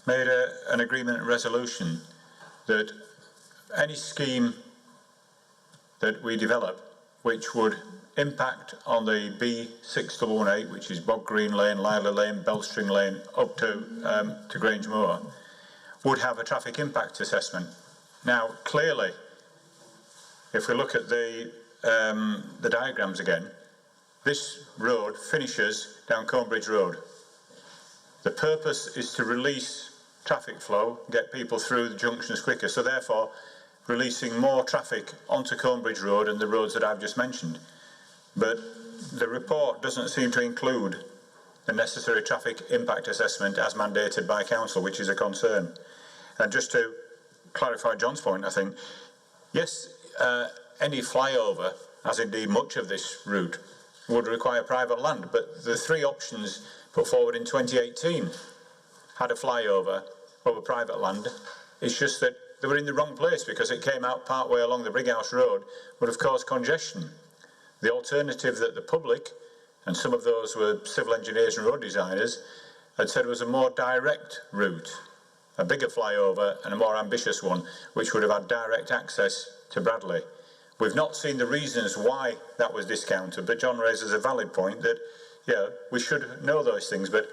made an agreement and resolution that any scheme that we develop which would impact on the B6118, which is Bog Green Lane, Lila Lane, Bellstring Lane, up to Grange Moor, would have a traffic impact assessment. Now, clearly, if we look at the diagrams again, this road finishes down Combridge Road. The purpose is to release traffic flow, get people through the junctions quicker, so therefore releasing more traffic onto Combridge Road and the roads that I've just mentioned. But the report doesn't seem to include the necessary traffic impact assessment as mandated by Council, which is a concern. And just to clarify John's point, I think, yes, any flyover, as indeed much of this route, would require private land, but the three options put forward in 2018 had a flyover over private land. It's just that they were in the wrong place because it came out part way along the Brighouse Road, would have caused congestion. The alternative that the public, and some of those were civil engineers and road designers, had said was a more direct route, a bigger flyover and a more ambitious one, which would have had direct access to Bradley. We've not seen the reasons why that was discounted, but John raises a valid point that, yeah, we should know those things, but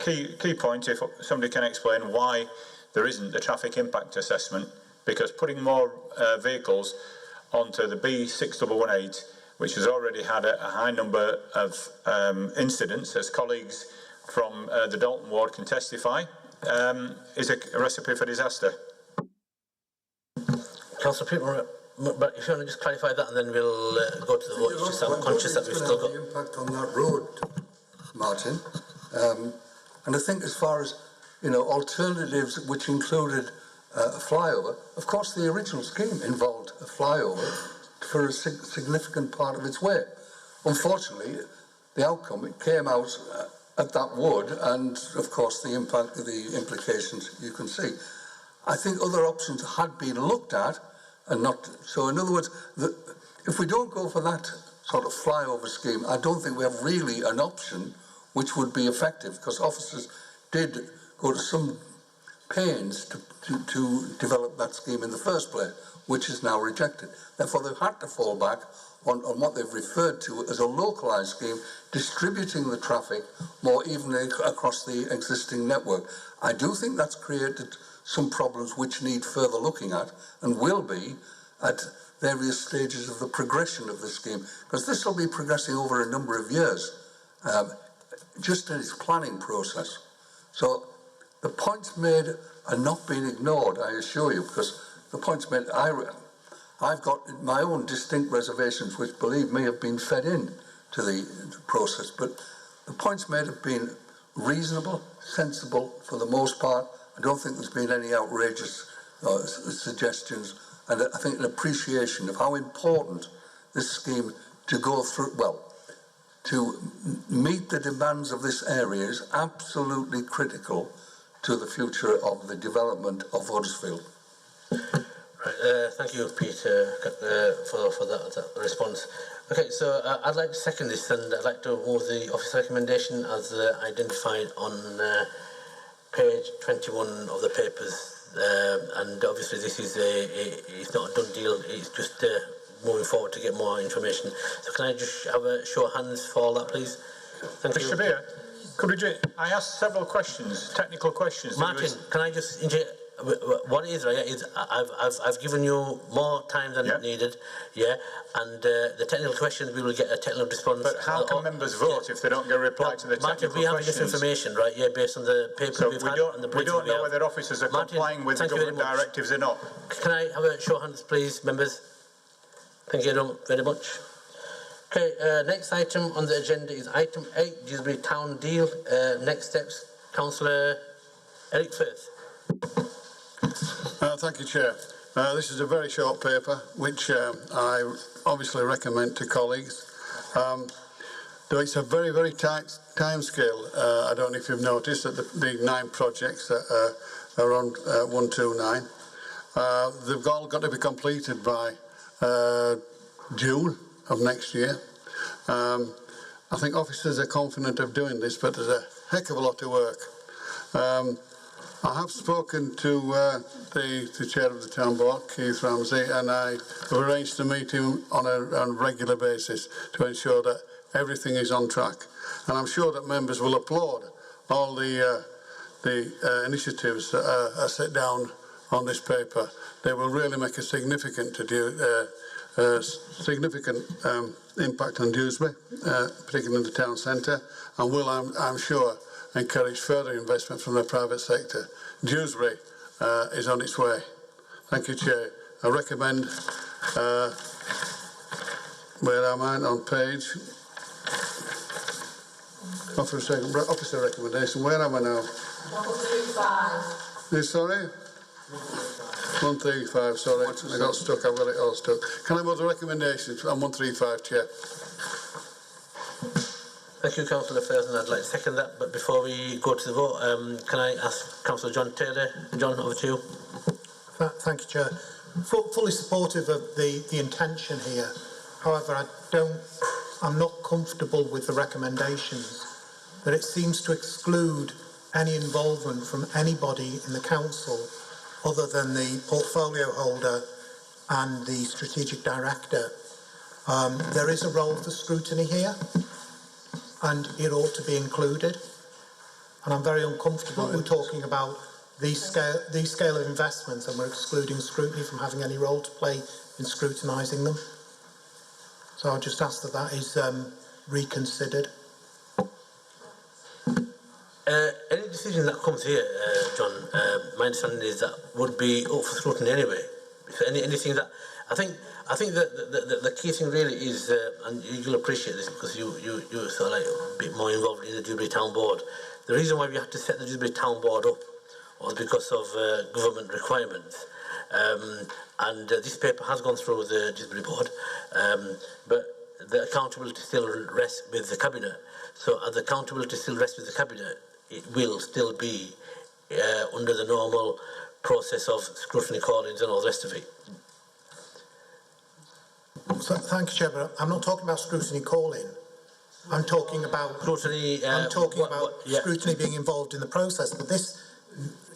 key point, if somebody can explain why there isn't a traffic impact assessment, because putting more vehicles onto the B6118, which has already had a high number of incidents, as colleagues from the Dalton ward can testify, is a recipe for disaster. Councillor Peter, but if you want to just clarify that, and then we'll go to the vote. Just I'm conscious that we've still got the impact on that road, Martin. And I think as far as alternatives which included a flyover, of course the original scheme involved a flyover for a significant part of its way. Unfortunately, the outcome, it came out at that wood, and of course the implications you can see. I think other options had been looked at and not. So in other words, if we don't go for that sort of flyover scheme, I don't think we have really an option which would be effective, because officers did go to some pains to develop that scheme in the first place, which is now rejected. Therefore, they've had to fall back on what they've referred to as a localised scheme, distributing the traffic more evenly across the existing network. I do think that's created some problems which need further looking at, and will be at various stages of the progression of the scheme, because this will be progressing over a number of years, just in its planning process. So the points made are not being ignored, I assure you, because the points made, I've got my own distinct reservations, which, believe me, have been fed in to the process, but the points made have been reasonable, sensible for the most part. I don't think there's been any outrageous suggestions, and I think an appreciation of how important this scheme to go through, well, to meet the demands of this area is absolutely critical to the future of the development of Huddersfield. Right, thank you, Peter, for that response. Okay, so I'd like to second this, and I'd like to move the office recommendation as identified on page 21 of the papers. And obviously this is it's not a done deal, it's just moving forward to get more information. So can I just have a show of hands for all that, please? Thank you. Mr. Beer, could we just, I asked several questions, technical questions. Martin, can I just interject? What it is, right, is I've given you more time than needed, and the technical questions, we will get a technical response. But how can members vote if they don't get a reply to the Martin, technical we have questions? this information, right, based on the paper so we've we had don't, and the we don't know have. whether officers are Martin, complying with the government directives or not. Can I have a show of hands, please, members? Thank you very much. Okay, next item on the agenda is item 8, Dewsbury Town Deal. Next steps, Councillor Eric Firth. Thank you, Chair. This is a very short paper, which I obviously recommend to colleagues. Though it's a very, very tight time scale. I don't know if you've noticed that the 9 projects that are on 129, they've all got to be completed by June of next year. I think officers are confident of doing this, but there's a heck of a lot of work. I have spoken to the chair of the town board, Keith Ramsey, and I have arranged to meet him on a regular basis to ensure that everything is on track. And I'm sure that members will applaud all the initiatives that are set down on this paper. They will really make a significant impact on Dewsbury, particularly in the town centre, and will, I'm sure, encourage further investment from the private sector. Dewsbury is on its way. Thank you, Chair. I recommend, where am I on page? Officer recommendation. Where am I now? 135. Sorry? 135, sorry. I got stuck. I've got it all stuck. Can I move the recommendations on 135, Chair? Thank you, Councillor Firth, and I'd like to second that. But before we go to the vote, can I ask Councillor John Taylor? John, over to you. Thank you, Chair. Fully supportive of the intention here. However, I'm not comfortable with the recommendations, that it seems to exclude any involvement from anybody in the council other than the portfolio holder and the strategic director. There is a role for scrutiny here, and it ought to be included. And I'm very uncomfortable with talking about these scale of investments, and we're excluding scrutiny from having any role to play in scrutinising them. So I'll just ask that is reconsidered. Any decision that comes here, John, my understanding is that would be up for scrutiny anyway. So anything that I think that the key thing really is, and you'll appreciate this because you're sort of like a bit more involved in the Dewsbury Town Board. The reason why we had to set the Dewsbury Town Board up was because of government requirements. And this paper has gone through the Dewsbury Board, but the accountability still rests with the Cabinet. So as the accountability still rests with the Cabinet, it will still be under the normal process of scrutiny callings and all the rest of it. So, thank you, Chair, but I'm not talking about scrutiny calling. I'm talking about scrutiny. Scrutiny being involved in the process. But this,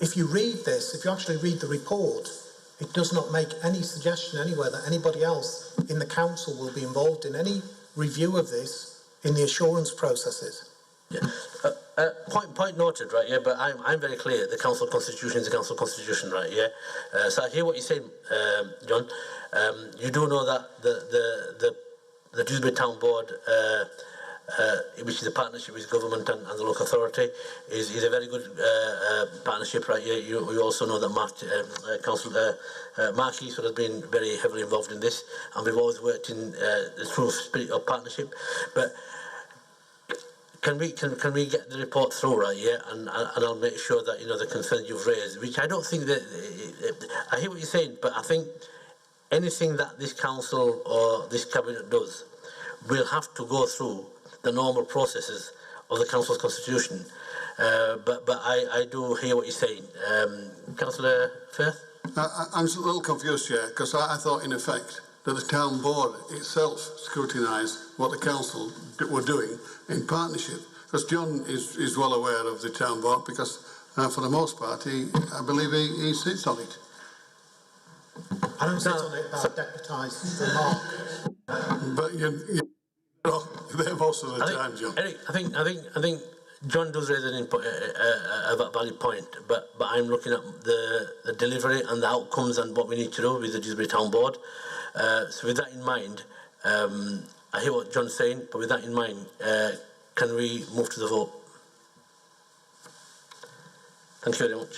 if you read this, if you actually read the report, it does not make any suggestion anywhere that anybody else in the council will be involved in any review of this in the assurance processes. Yeah. Point noted, right? Yeah, but I'm very clear. The council constitution is the council constitution, right? Yeah. So I hear what you're saying, John. You do know that the Dewsbury Town Board, which is a partnership with government and the local authority, is a very good partnership, right? Yeah. You also know that Councillor Marquis has been very heavily involved in this, and we've always worked in the true spirit of partnership, but. Can we get the report through, right? Yeah, and I'll make sure that the concerns you've raised, which I don't think that I hear what you're saying, but I think anything that this council or this cabinet does will have to go through the normal processes of the council's constitution. But I do hear what you're saying, Councillor Firth. I'm a little confused here because I thought, in effect, that the town board itself scrutinised what the council were doing in partnership. Because John is well aware of the town board because, for the most part, I believe he sits on it. I don't sit on it, but I deputise the mark. But you're there most of the time, John. Eric, I think John does raise a valid point, but I'm looking at the delivery and the outcomes and what we need to do with the Dewsbury Town Board. So with that in mind, I hear what John's saying, but with that in mind, can we move to the vote? Thank you very much.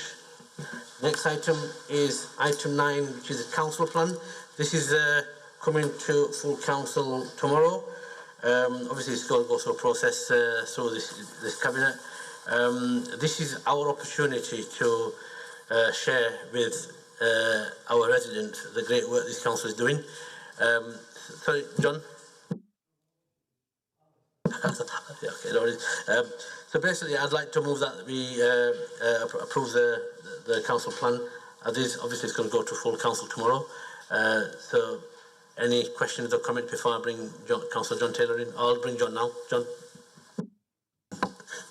Next item is item 9, which is a council plan. This is coming to full council tomorrow. Obviously, it's got to go through a process through this cabinet. This is our opportunity to share with our residents the great work this council is doing. Sorry, John. Okay, no worries. So basically, I'd like to move that we approve the council plan. This obviously is going to go to full council tomorrow. So, any questions or comments before I bring Councillor John Taylor in? I'll bring John now. John.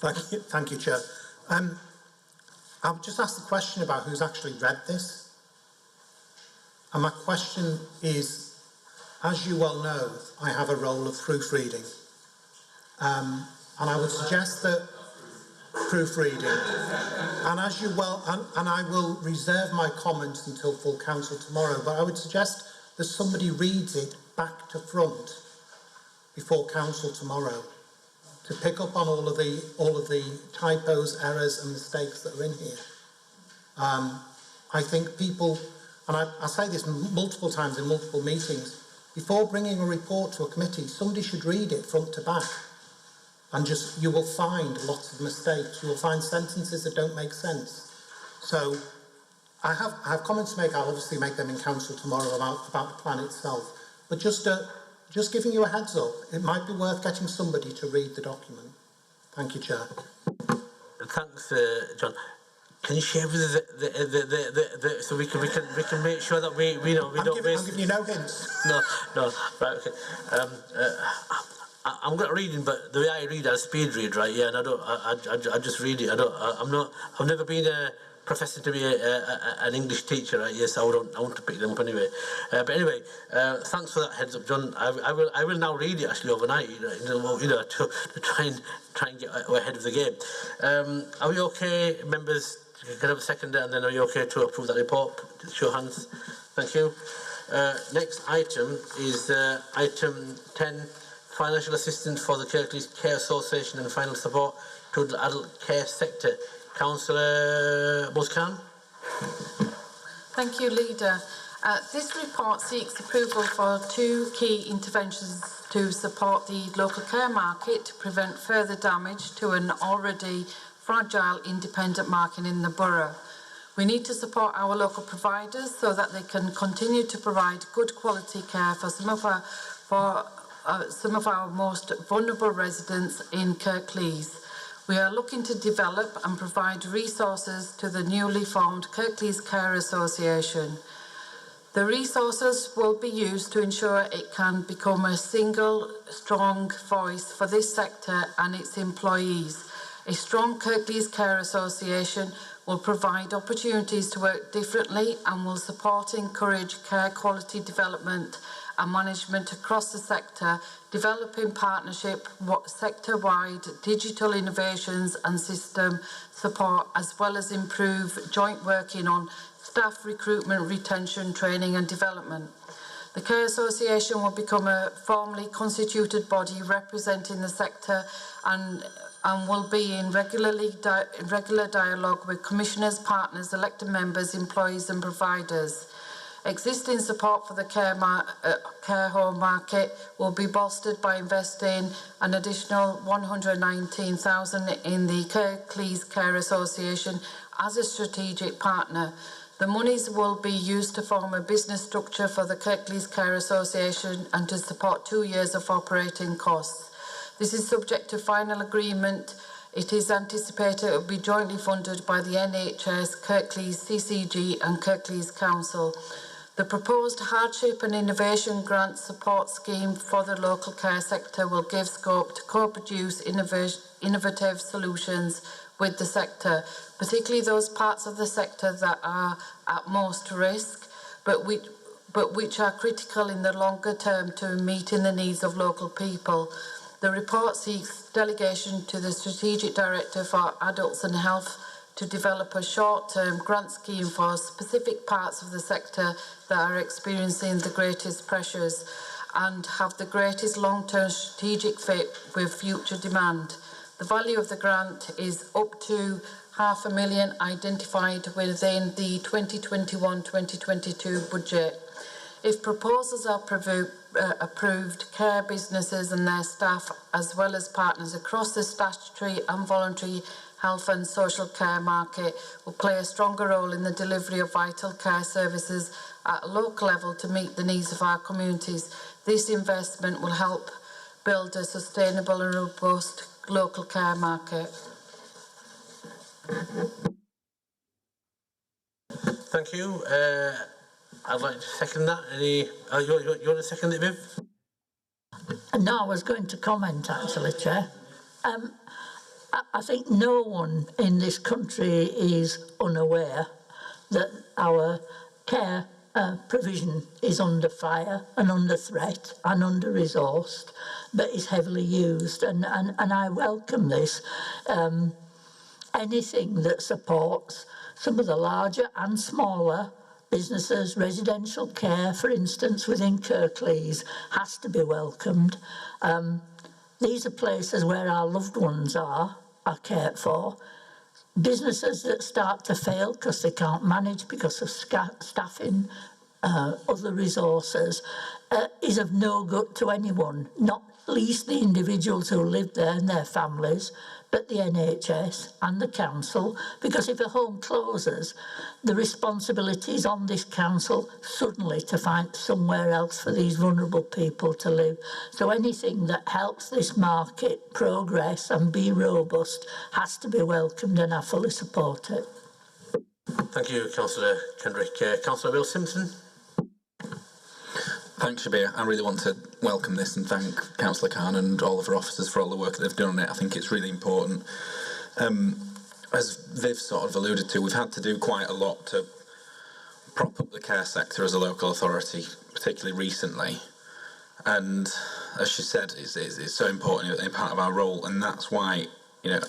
Thank you, Chair. I've just asked the question about who's actually read this. And my question is, as you well know, I have a role of proofreading. And I would suggest that proofreading, and as you well, and I will reserve my comments until full council tomorrow, but I would suggest that somebody reads it back to front before council tomorrow to pick up on all of the typos, errors and mistakes that are in here. I think people, and I say this multiple times in multiple meetings, before bringing a report to a committee, somebody should read it front to back. And you will find lots of mistakes. You will find sentences that don't make sense. So I have comments to make. I'll obviously make them in council tomorrow about the plan itself. But just giving you a heads up, it might be worth getting somebody to read the document. Thank you, Chair. Thanks, John. Can you share with us so we can make sure that we don't waste. I'm giving you no hints. No, right, okay. I'm good at reading, but the way I read, I speed read, right? Yeah, and I just read it. I've never been a professor to be an English teacher, right? Yes, I want to pick them up anyway. But anyway, thanks for that heads up, John. I will now read it actually overnight, to try and get ahead of the game. Are we okay, members? Can I have a second, and then are you okay to approve that report? Show of hands. Thank you. Next item is item 10. Financial assistance for the Kirklees Care Association and final support to the adult care sector. Councillor Muscan. Thank you, Leader. This report seeks approval for 2 key interventions to support the local care market to prevent further damage to an already fragile independent market in the borough. We need to support our local providers so that they can continue to provide good quality care for some of our most vulnerable residents in Kirklees. We are looking to develop and provide resources to the newly formed Kirklees Care Association. The resources will be used to ensure it can become a single, strong voice for this sector and its employees. A strong Kirklees Care Association will provide opportunities to work differently and will support and encourage care quality development and management across the sector, developing partnership, sector-wide digital innovations and system support, as well as improve joint working on staff recruitment, retention, training and development. The Care Association will become a formally constituted body representing the sector and will be in regular dialogue with commissioners, partners, elected members, employees and providers. Existing support for the care home market will be bolstered by investing an additional $119,000 in the Kirklees Care Association as a strategic partner. The monies will be used to form a business structure for the Kirklees Care Association and to support 2 years of operating costs. This is subject to final agreement. It is anticipated it will be jointly funded by the NHS, Kirklees CCG and Kirklees Council. The proposed Hardship and Innovation Grant Support Scheme for the local care sector will give scope to co-produce innovative solutions with the sector, particularly those parts of the sector that are at most risk, but which are critical in the longer term to meeting the needs of local people. The report seeks delegation to the Strategic Director for Adults and Health to develop a short-term grant scheme for specific parts of the sector that are experiencing the greatest pressures and have the greatest long-term strategic fit with future demand. The value of the grant is up to $500,000 identified within the 2021-2022 budget. If proposals are approved, care businesses and their staff, as well as partners across the statutory and voluntary health and social care market, will play a stronger role in the delivery of vital care services at a local level to meet the needs of our communities. This investment will help build a sustainable and robust local care market. Thank you. I'd like to second that. You want to second it, Viv? No, I was going to comment actually, Chair. I think no one in this country is unaware that our care provision is under fire and under threat and under-resourced, but is heavily used. And I welcome this. Anything that supports some of the larger and smaller businesses, residential care, for instance, within Kirklees, has to be welcomed. These are places where our loved ones are cared for. Businesses that start to fail because they can't manage because of staffing, other resources, is of no good to anyone, not least the individuals who live there and their families, but the NHS and the council, because if a home closes, the responsibility is on this council suddenly to find somewhere else for these vulnerable people to live. So anything that helps this market progress and be robust has to be welcomed, and I fully support it. Thank you, Councillor Kendrick. Councillor Will Simpson. Thanks, Shabir. I really want to welcome this and thank Councillor Khan and all of our officers for all the work that they've done on it. I think it's really important. As Viv sort of alluded to, we've had to do quite a lot to prop up the care sector as a local authority, particularly recently. And as she said, it's so important in part of our role, and that's why, you know,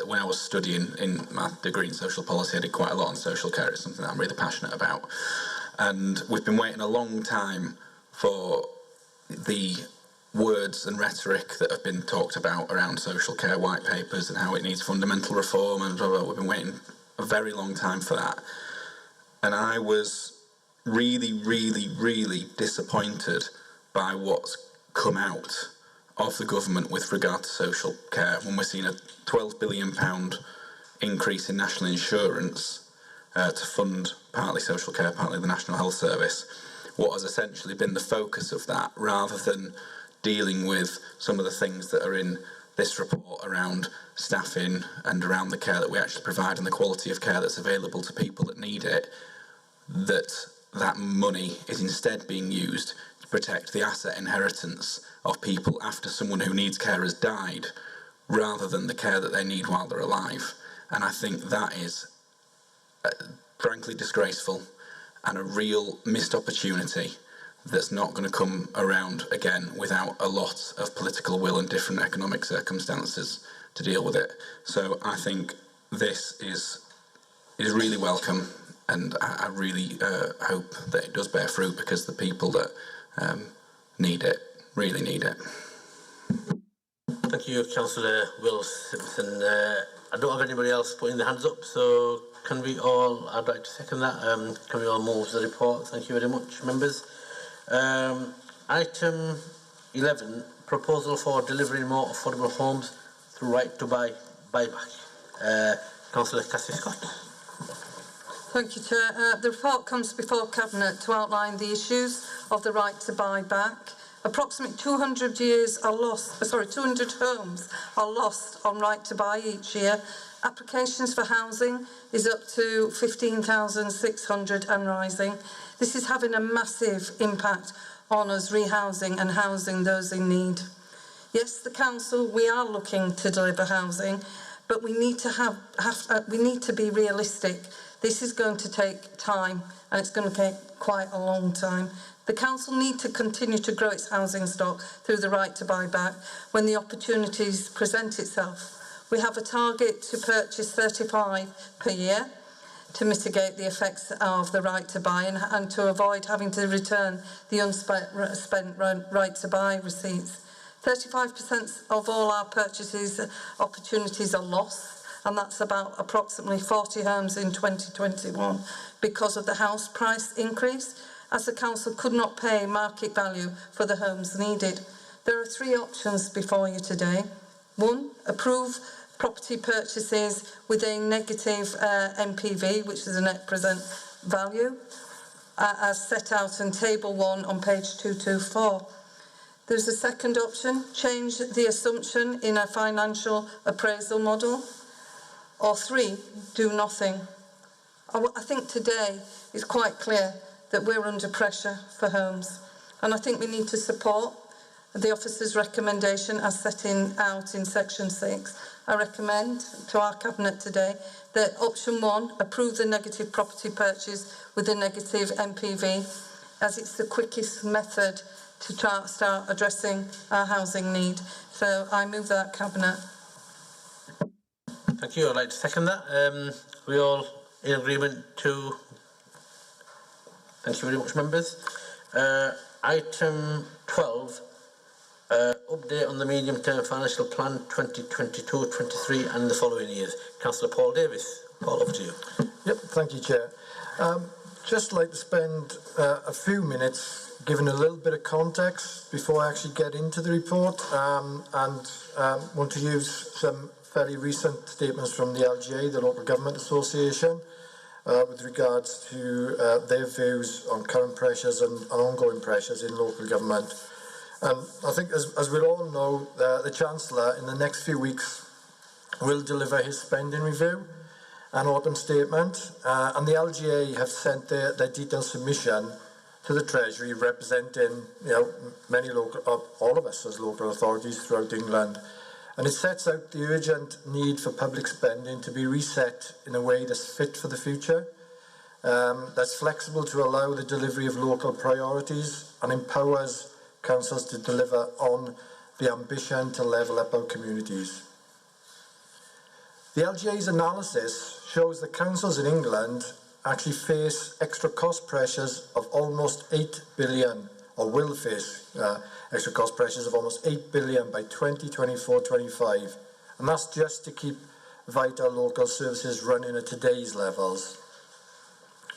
when I was studying in my degree in social policy, I did quite a lot on social care. It's something that I'm really passionate about. And we've been waiting a long time for the words and rhetoric that have been talked about around social care white papers and how it needs fundamental reform and blah, blah, blah. We've been waiting a very long time for that. And I was really, really, really disappointed by what's come out of the government with regard to social care when we're seeing a £12 billion increase in national insurance to fund partly social care, partly the National Health Service. What has essentially been the focus of that, rather than dealing with some of the things that are in this report around staffing and around the care that we actually provide and the quality of care that's available to people that need it, that money is instead being used to protect the asset inheritance of people after someone who needs care has died, rather than the care that they need while they're alive. And I think that is frankly disgraceful and a real missed opportunity that's not going to come around again without a lot of political will and different economic circumstances to deal with it. So I think this is really welcome, and I really hope that it does bear fruit, because the people that need it really need it. Thank you, Councillor Will Simpson. I don't have anybody else putting their hands up, so can we all, I'd like to second that, can we all move the report? Thank you very much, members. Item 11, proposal for delivering more affordable homes through right to buy buyback. Councillor Cassie Scott. Thank you, Chair. The report comes before Cabinet to outline the issues of the right to buy back. Approximately 200 homes are lost on right to buy each year. Applications for housing is up to 15,600 and rising. This is having a massive impact on us rehousing and housing those in need. Yes, the council, we are looking to deliver housing, but we need to be realistic. This is going to take time, and it's going to take quite a long time. The council need to continue to grow its housing stock through the right to buy back when the opportunities present itself. We have a target to purchase 35 per year to mitigate the effects of the right to buy and to avoid having to return the unspent right to buy receipts. 35% of all our purchases opportunities are lost, and that's about approximately 40 homes in 2021 because of the house price increase, as the council could not pay market value for the homes needed. There are three options before you today. One, approve property purchases with a negative NPV, which is a net present value, as set out in Table 1 on page 224. There's a second option, change the assumption in a financial appraisal model. Or three, do nothing. I think today is quite clear that we're under pressure for homes, and I think we need to support the officer's recommendation as set out in section 6. I recommend to our Cabinet today that option 1, approve the negative property purchase with a negative NPV, as it's the quickest method to start addressing our housing need. So I move that, Cabinet. Thank you. I'd like to second that. We all in agreement to... Thank you very much, members. Item 12, update on the medium-term financial plan 2022-23 and the following years. Councillor Paul Davis. Paul, over to you. Yep, thank you, Chair. Just like to spend a few minutes giving a little bit of context before I actually get into the report, and want to use some fairly recent statements from the LGA, the Local Government Association, with regards to their views on current pressures and ongoing pressures in local government. I think, as we all know, the Chancellor in the next few weeks will deliver his spending review and autumn statement, and the LGA have sent their detailed submission to the Treasury, representing many all of us as local authorities throughout England. And it sets out the urgent need for public spending to be reset in a way that's fit for the future, that's flexible to allow the delivery of local priorities and empowers councils to deliver on the ambition to level up our communities. The LGA's analysis shows that councils in England actually face extra cost pressures of almost 8 billion, or will face extra cost pressures of almost 8 billion by 2024-25, and that's just to keep vital local services running at today's levels.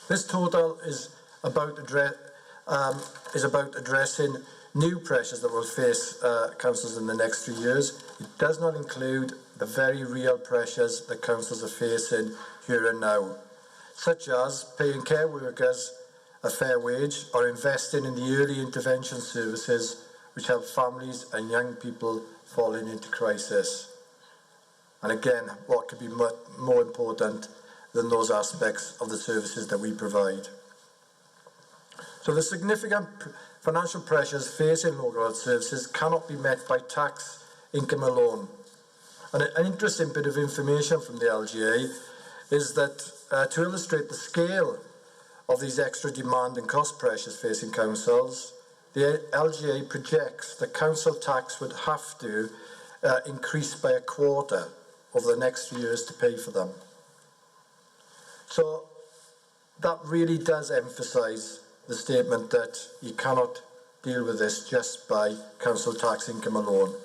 This total is about addressing new pressures that will face councils in the next 3 years. It does not include the very real pressures that councils are facing here and now, such as paying care workers a fair wage or investing in the early intervention services which help families and young people falling into crisis. And again, what could be more important than those aspects of the services that we provide? So the significant financial pressures facing local health services cannot be met by tax income alone. And an interesting bit of information from the LGA is that to illustrate the scale of these extra demand and cost pressures facing councils, the LGA projects that council tax would have to increase by a quarter over the next few years to pay for them. So that really does emphasise the statement that you cannot deal with this just by council tax income alone.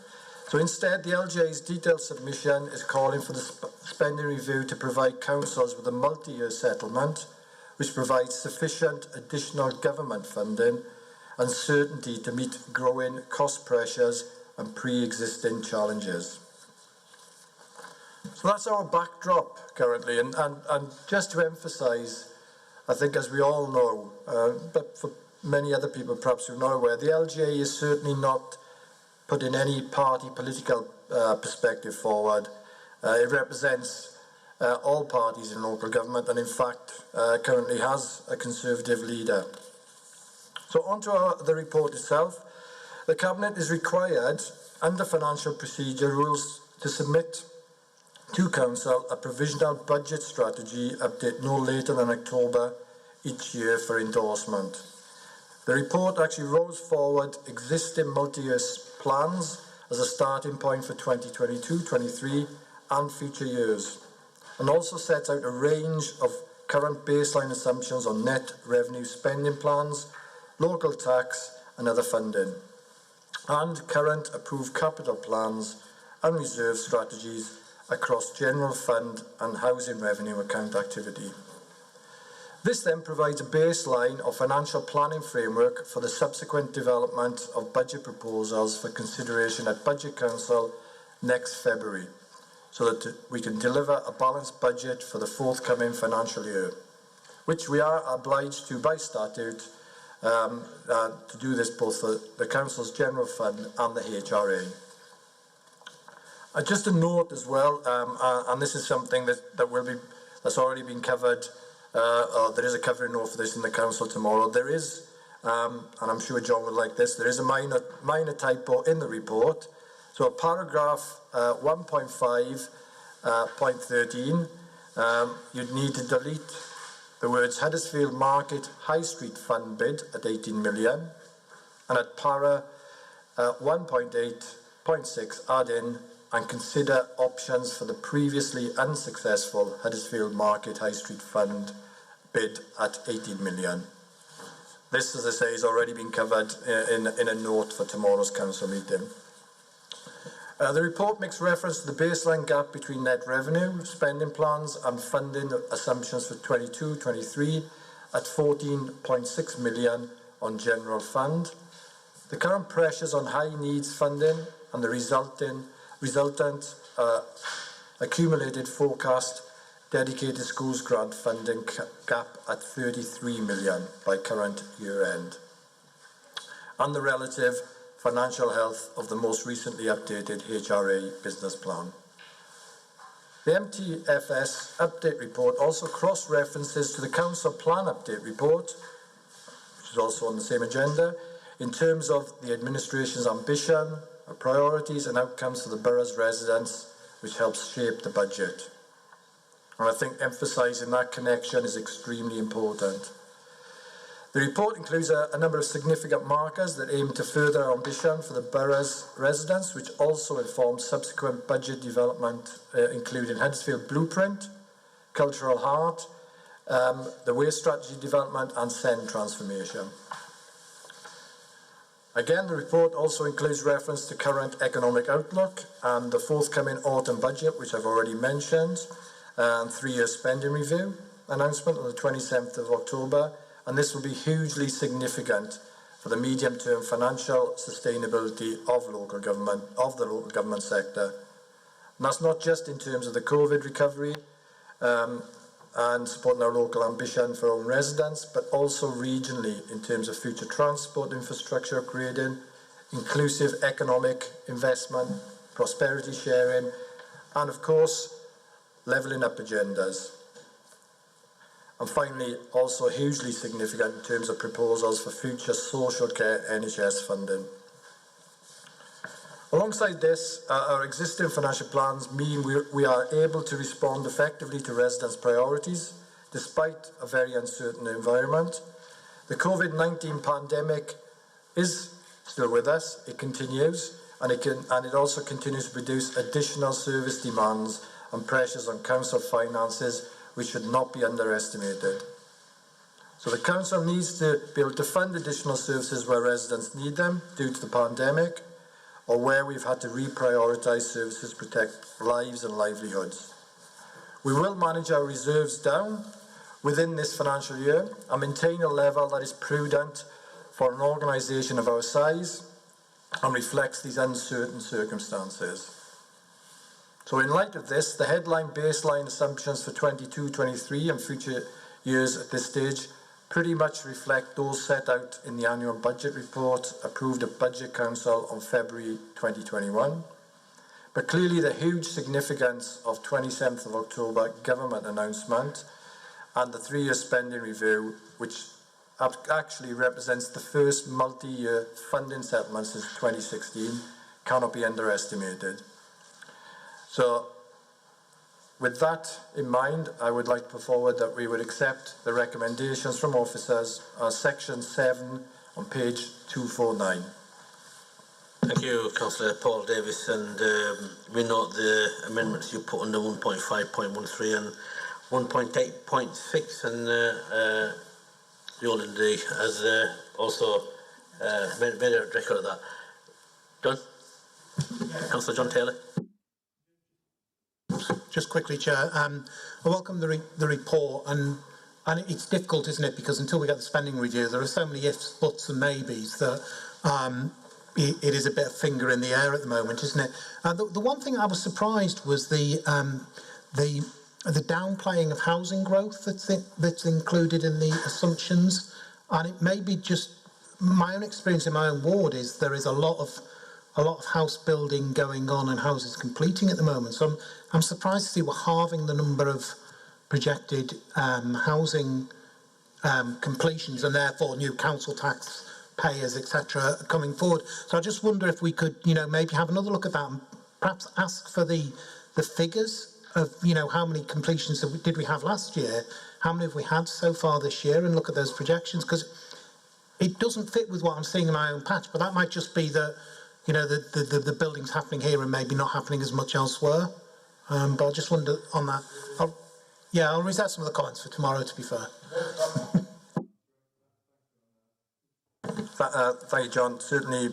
So instead, the LGA's detailed submission is calling for the spending review to provide councils with a multi-year settlement which provides sufficient additional government funding and certainty to meet growing cost pressures and pre-existing challenges. So that's our backdrop currently, and just to emphasise, I think as we all know, but for many other people perhaps who are not aware, the LGA is certainly not putting any party political perspective forward. It represents all parties in local government, and in fact currently has a Conservative leader. So on to the report itself. The Cabinet is required under financial procedure rules to submit to Council a provisional budget strategy update no later than October each year for endorsement. The report actually rolls forward existing multi-year plans as a starting point for 2022-23 and future years, and also sets out a range of current baseline assumptions on net revenue spending plans, local tax and other funding, and current approved capital plans and reserve strategies across general fund and housing revenue account activity. This then provides a baseline of financial planning framework for the subsequent development of budget proposals for consideration at Budget Council next February, so that we can deliver a balanced budget for the forthcoming financial year, which we are obliged to by statute to do this both for the Council's General Fund and the HRA. Just a note as well, and this is something that's already been covered, or there is a covering note for this in the Council tomorrow. There is, and I'm sure John would like this, there is a minor typo in the report. So a paragraph 1.5.13, you'd need to delete the words Huddersfield Market High Street Fund bid at 18 million, and at para 1.8.6 add in and consider options for the previously unsuccessful Huddersfield Market High Street Fund bid at 18 million. This, as I say, has already been covered in a note for tomorrow's Council meeting. The report makes reference to the baseline gap between net revenue, spending plans and funding assumptions for 22-23 at 14.6 million on General Fund. The current pressures on high needs funding and the resultant accumulated forecast dedicated schools grant funding gap at 33 million by current year end, and the relative financial health of the most recently updated HRA business plan. The MTFS update report also cross-references to the Council Plan update report, which is also on the same agenda, in terms of the administration's ambition, priorities and outcomes for the borough's residents, which helps shape the budget. And I think emphasising that connection is extremely important. The report includes a number of significant markers that aim to further our ambition for the borough's residents, which also informs subsequent budget development, including Huddersfield Blueprint, Cultural Heart, the Waste Strategy Development and SEND transformation. Again, the report also includes reference to current economic outlook and the forthcoming autumn budget, which I've already mentioned, and 3-year spending review announcement on the 27th of October. And this will be hugely significant for the medium-term financial sustainability of the local government sector. And that's not just in terms of the COVID recovery and supporting our local ambition for our own residents, but also regionally in terms of future transport infrastructure upgrading, inclusive economic investment, prosperity sharing, and of course, levelling up agendas. And finally, also hugely significant in terms of proposals for future social care NHS funding. Alongside this, our existing financial plans mean we are able to respond effectively to residents' priorities, despite a very uncertain environment. The COVID-19 pandemic is still with us, it continues, and it also continues to produce additional service demands and pressures on council finances, which should not be underestimated. So the council needs to be able to fund additional services where residents need them due to the pandemic, or where we've had to reprioritise services to protect lives and livelihoods. We will manage our reserves down within this financial year and maintain a level that is prudent for an organisation of our size and reflects these uncertain circumstances. So in light of this, the headline baseline assumptions for 22-23 and future years at this stage pretty much reflect those set out in the annual budget report approved at Budget Council on February 2021. But clearly the huge significance of 27th of October government announcement and the 3-year spending review, which actually represents the first multi-year funding settlement since 2016, cannot be underestimated. So, with that in mind, I would like to put forward that we would accept the recommendations from officers, section 7 on page 249. Thank you, Councillor Paul Davis, and we note the amendments you put under 1.5.13 and 1.8.6, and Yolandi has also made a record of that. John? Councillor John Taylor. Just quickly, Chair. I welcome the report, and it's difficult, isn't it? Because until we get the spending review, there are so many ifs, buts, and maybes that it is a bit of finger in the air at the moment, isn't it? The one thing I was surprised was the downplaying of housing growth that's included in the assumptions, and it may be just my own experience in my own ward is there is a lot of house building going on and houses completing at the moment. So I'm surprised to see we're halving the number of projected housing completions and therefore new council tax payers, etc., coming forward. So I just wonder if we could, maybe have another look at that and perhaps ask for the figures of, how many completions did we have last year, how many have we had so far this year, and look at those projections, because it doesn't fit with what I'm seeing in my own patch, but that might just be that, the building's happening here and maybe not happening as much elsewhere. But I just wonder on that. I'll reserve some of the comments for tomorrow, to be fair. Thank you, John. Certainly,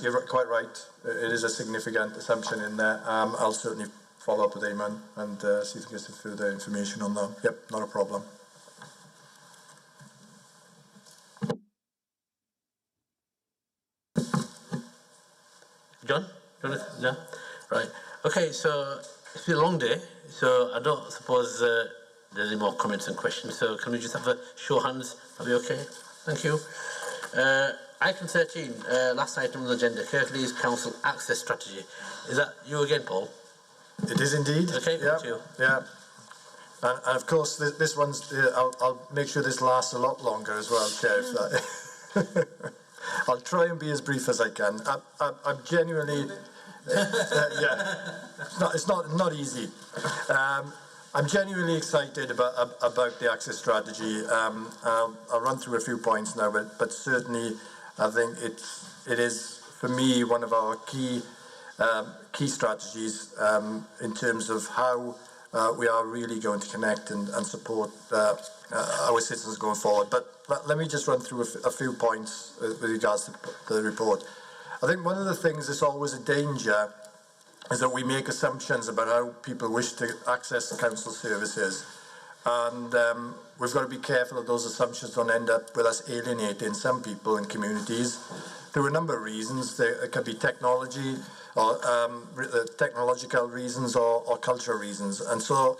you're quite right. It is a significant assumption in there. I'll certainly follow up with Eamon and see if we can get some further information on that. Yep, not a problem. John? No? Right. Okay, so it's been a long day, so I don't suppose there's any more comments and questions, so can we just have a show of hands? Are we okay? Thank you. Item 13, last item on the agenda, Kirklees Council Access Strategy. Is that you again, Paul? It is indeed. Okay, yeah. You. Yeah. And of course, this one's, I'll make sure this lasts a lot longer as well, Chair. I'll try and be as brief as I can. I'm genuinely, it's not easy. I'm genuinely excited about the access strategy. I'll run through a few points now, but certainly I think it is for me one of our key strategies in terms of how we are really going to connect and support our citizens going forward. But let me just run through a few points with regards to the report. I think one of the things that's always a danger is that we make assumptions about how people wish to access the council services. And we've got to be careful that those assumptions don't end up with us alienating some people and communities through a number of reasons. There could be technology or technological reasons or cultural reasons. And so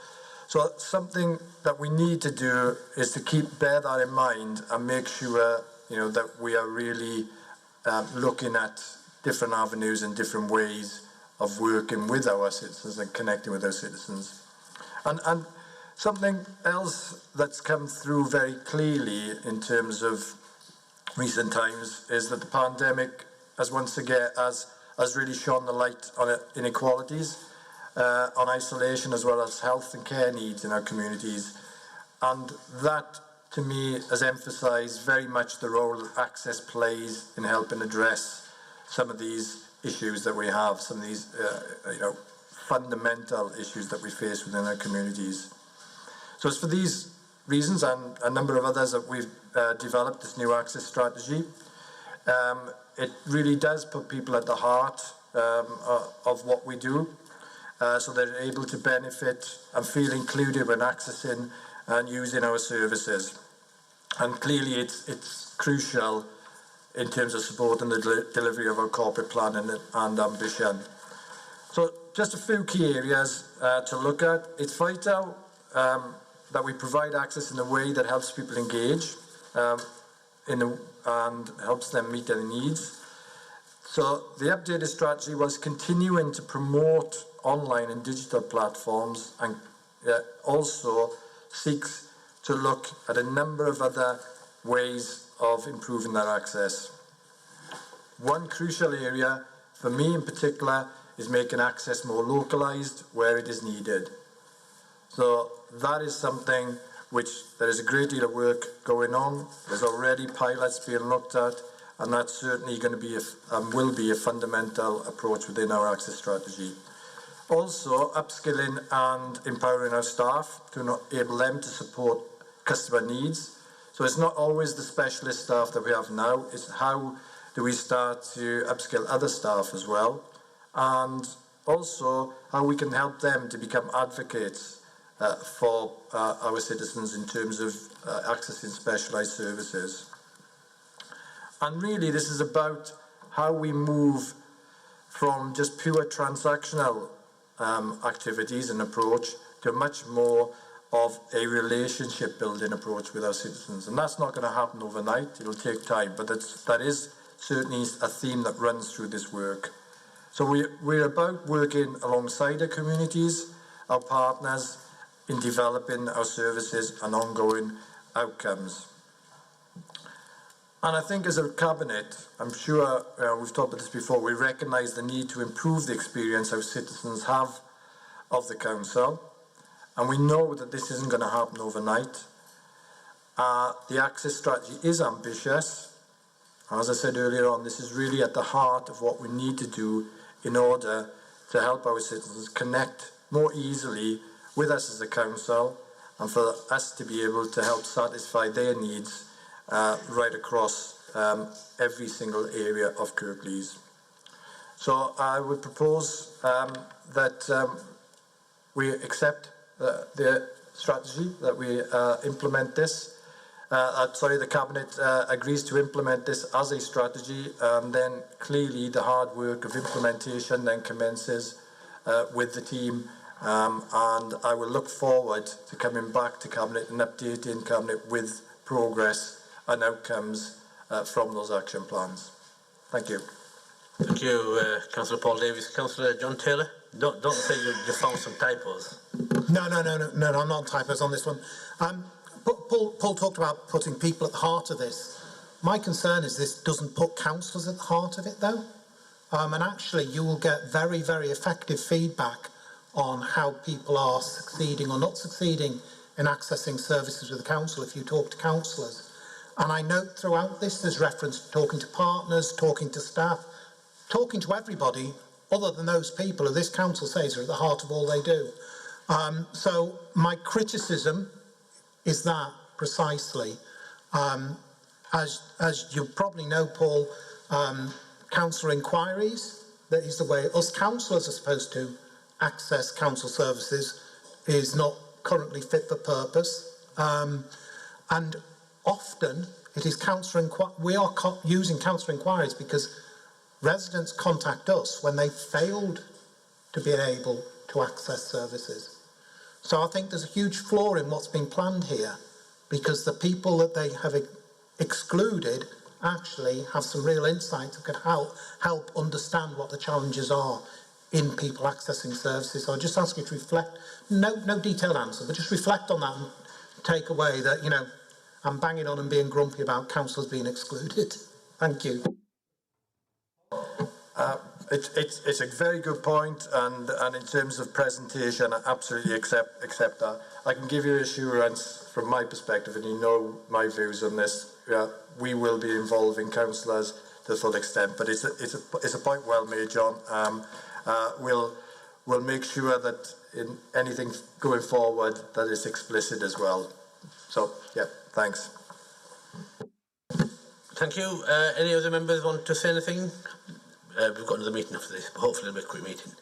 something that we need to do is to bear that in mind and make sure that we are really looking at different avenues and different ways of working with our citizens and connecting with our citizens. And something else that's come through very clearly in terms of recent times is that the pandemic has once again has really shone the light on inequalities, on isolation, as well as health and care needs in our communities. And that, to me, has emphasised very much the role that access plays in helping address some of these issues that we have, some of these fundamental issues that we face within our communities. So it's for these reasons and a number of others that we've developed this new access strategy. It really does put people at the heart of what we do, so they're able to benefit and feel included when accessing and using our services. And clearly it's crucial in terms of supporting the delivery of our corporate plan and ambition. So just a few key areas to look at. It's vital that we provide access in a way that helps people engage and helps them meet their needs. So the updated strategy was continuing to promote online and digital platforms, and also seeks to look at a number of other ways of improving that access. One crucial area for me in particular is making access more localised where it is needed. So that is something which there is a great deal of work going on. There's already pilots being looked at, and that's certainly going to be will be a fundamental approach within our access strategy. Also, upskilling and empowering our staff to enable them to support customer needs. So it's not always the specialist staff that we have now, it's how do we start to upskill other staff as well, and also how we can help them to become advocates for our citizens in terms of accessing specialised services. And really this is about how we move from just pure transactional activities and approach to much more of a relationship building approach with our citizens. And that's not going to happen overnight, it'll take time, but that is certainly a theme that runs through this work. So we're about working alongside our communities, our partners, in developing our services and ongoing outcomes. And I think as a cabinet, I'm sure we've talked about this before, we recognise the need to improve the experience our citizens have of the council, and we know that this isn't going to happen overnight. The access strategy is ambitious. As I said earlier on, this is really at the heart of what we need to do in order to help our citizens connect more easily with us as a council, and for us to be able to help satisfy their needs right across every single area of Kirklees. So I would propose that we accept the strategy, that we implement this. The Cabinet agrees to implement this as a strategy, and then clearly the hard work of implementation then commences with the team, and I will look forward to coming back to Cabinet and updating Cabinet with progress and outcomes from those action plans. Thank you. Thank you, Councillor Paul Davies. Councillor John Taylor, don't say you found some typos. No, I'm not typos on this one. Paul talked about putting people at the heart of this. My concern is this doesn't put councillors at the heart of it, though. And actually, you will get very, very effective feedback on how people are succeeding or not succeeding in accessing services with the council if you talk to councillors. And I note throughout this, there's reference to talking to partners, talking to staff, talking to everybody other than those people who this council says are at the heart of all they do. So my criticism is that precisely. As you probably know, Paul, councillor inquiries, that is the way us councillors are supposed to access council services, is not currently fit for purpose. And often it is we are using councillor inquiries because residents contact us when they failed to be able to access services. So I think there's a huge flaw in what's been planned here, because the people that they have excluded actually have some real insights that could help understand what the challenges are in people accessing services. So I just ask you to reflect, no detailed answer, but just reflect on that and take away that, you know, I'm banging on and being grumpy about councillors being excluded. Thank you. It's a very good point, and in terms of presentation, I absolutely accept that. I can give you assurance from my perspective, and you know my views on this. We will be involving councillors to the full extent, but it's a point well made, John. We'll make sure that in anything going forward that is explicit as well. So yeah, thanks. Thank you. Any other members want to say anything? We've got another meeting after this, but hopefully it'll be a quick meeting.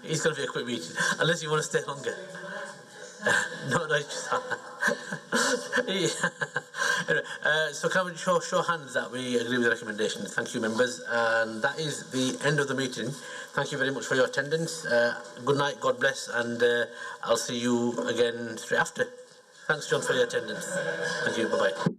It's going to be a quick meeting, unless you want to stay longer. No, just... Anyway, so can we show hands that we agree with the recommendation? Thank you, members. And that is the end of the meeting. Thank you very much for your attendance. Good night, God bless, and I'll see you again straight after. Thanks, John, for your attendance. Thank you. Bye-bye.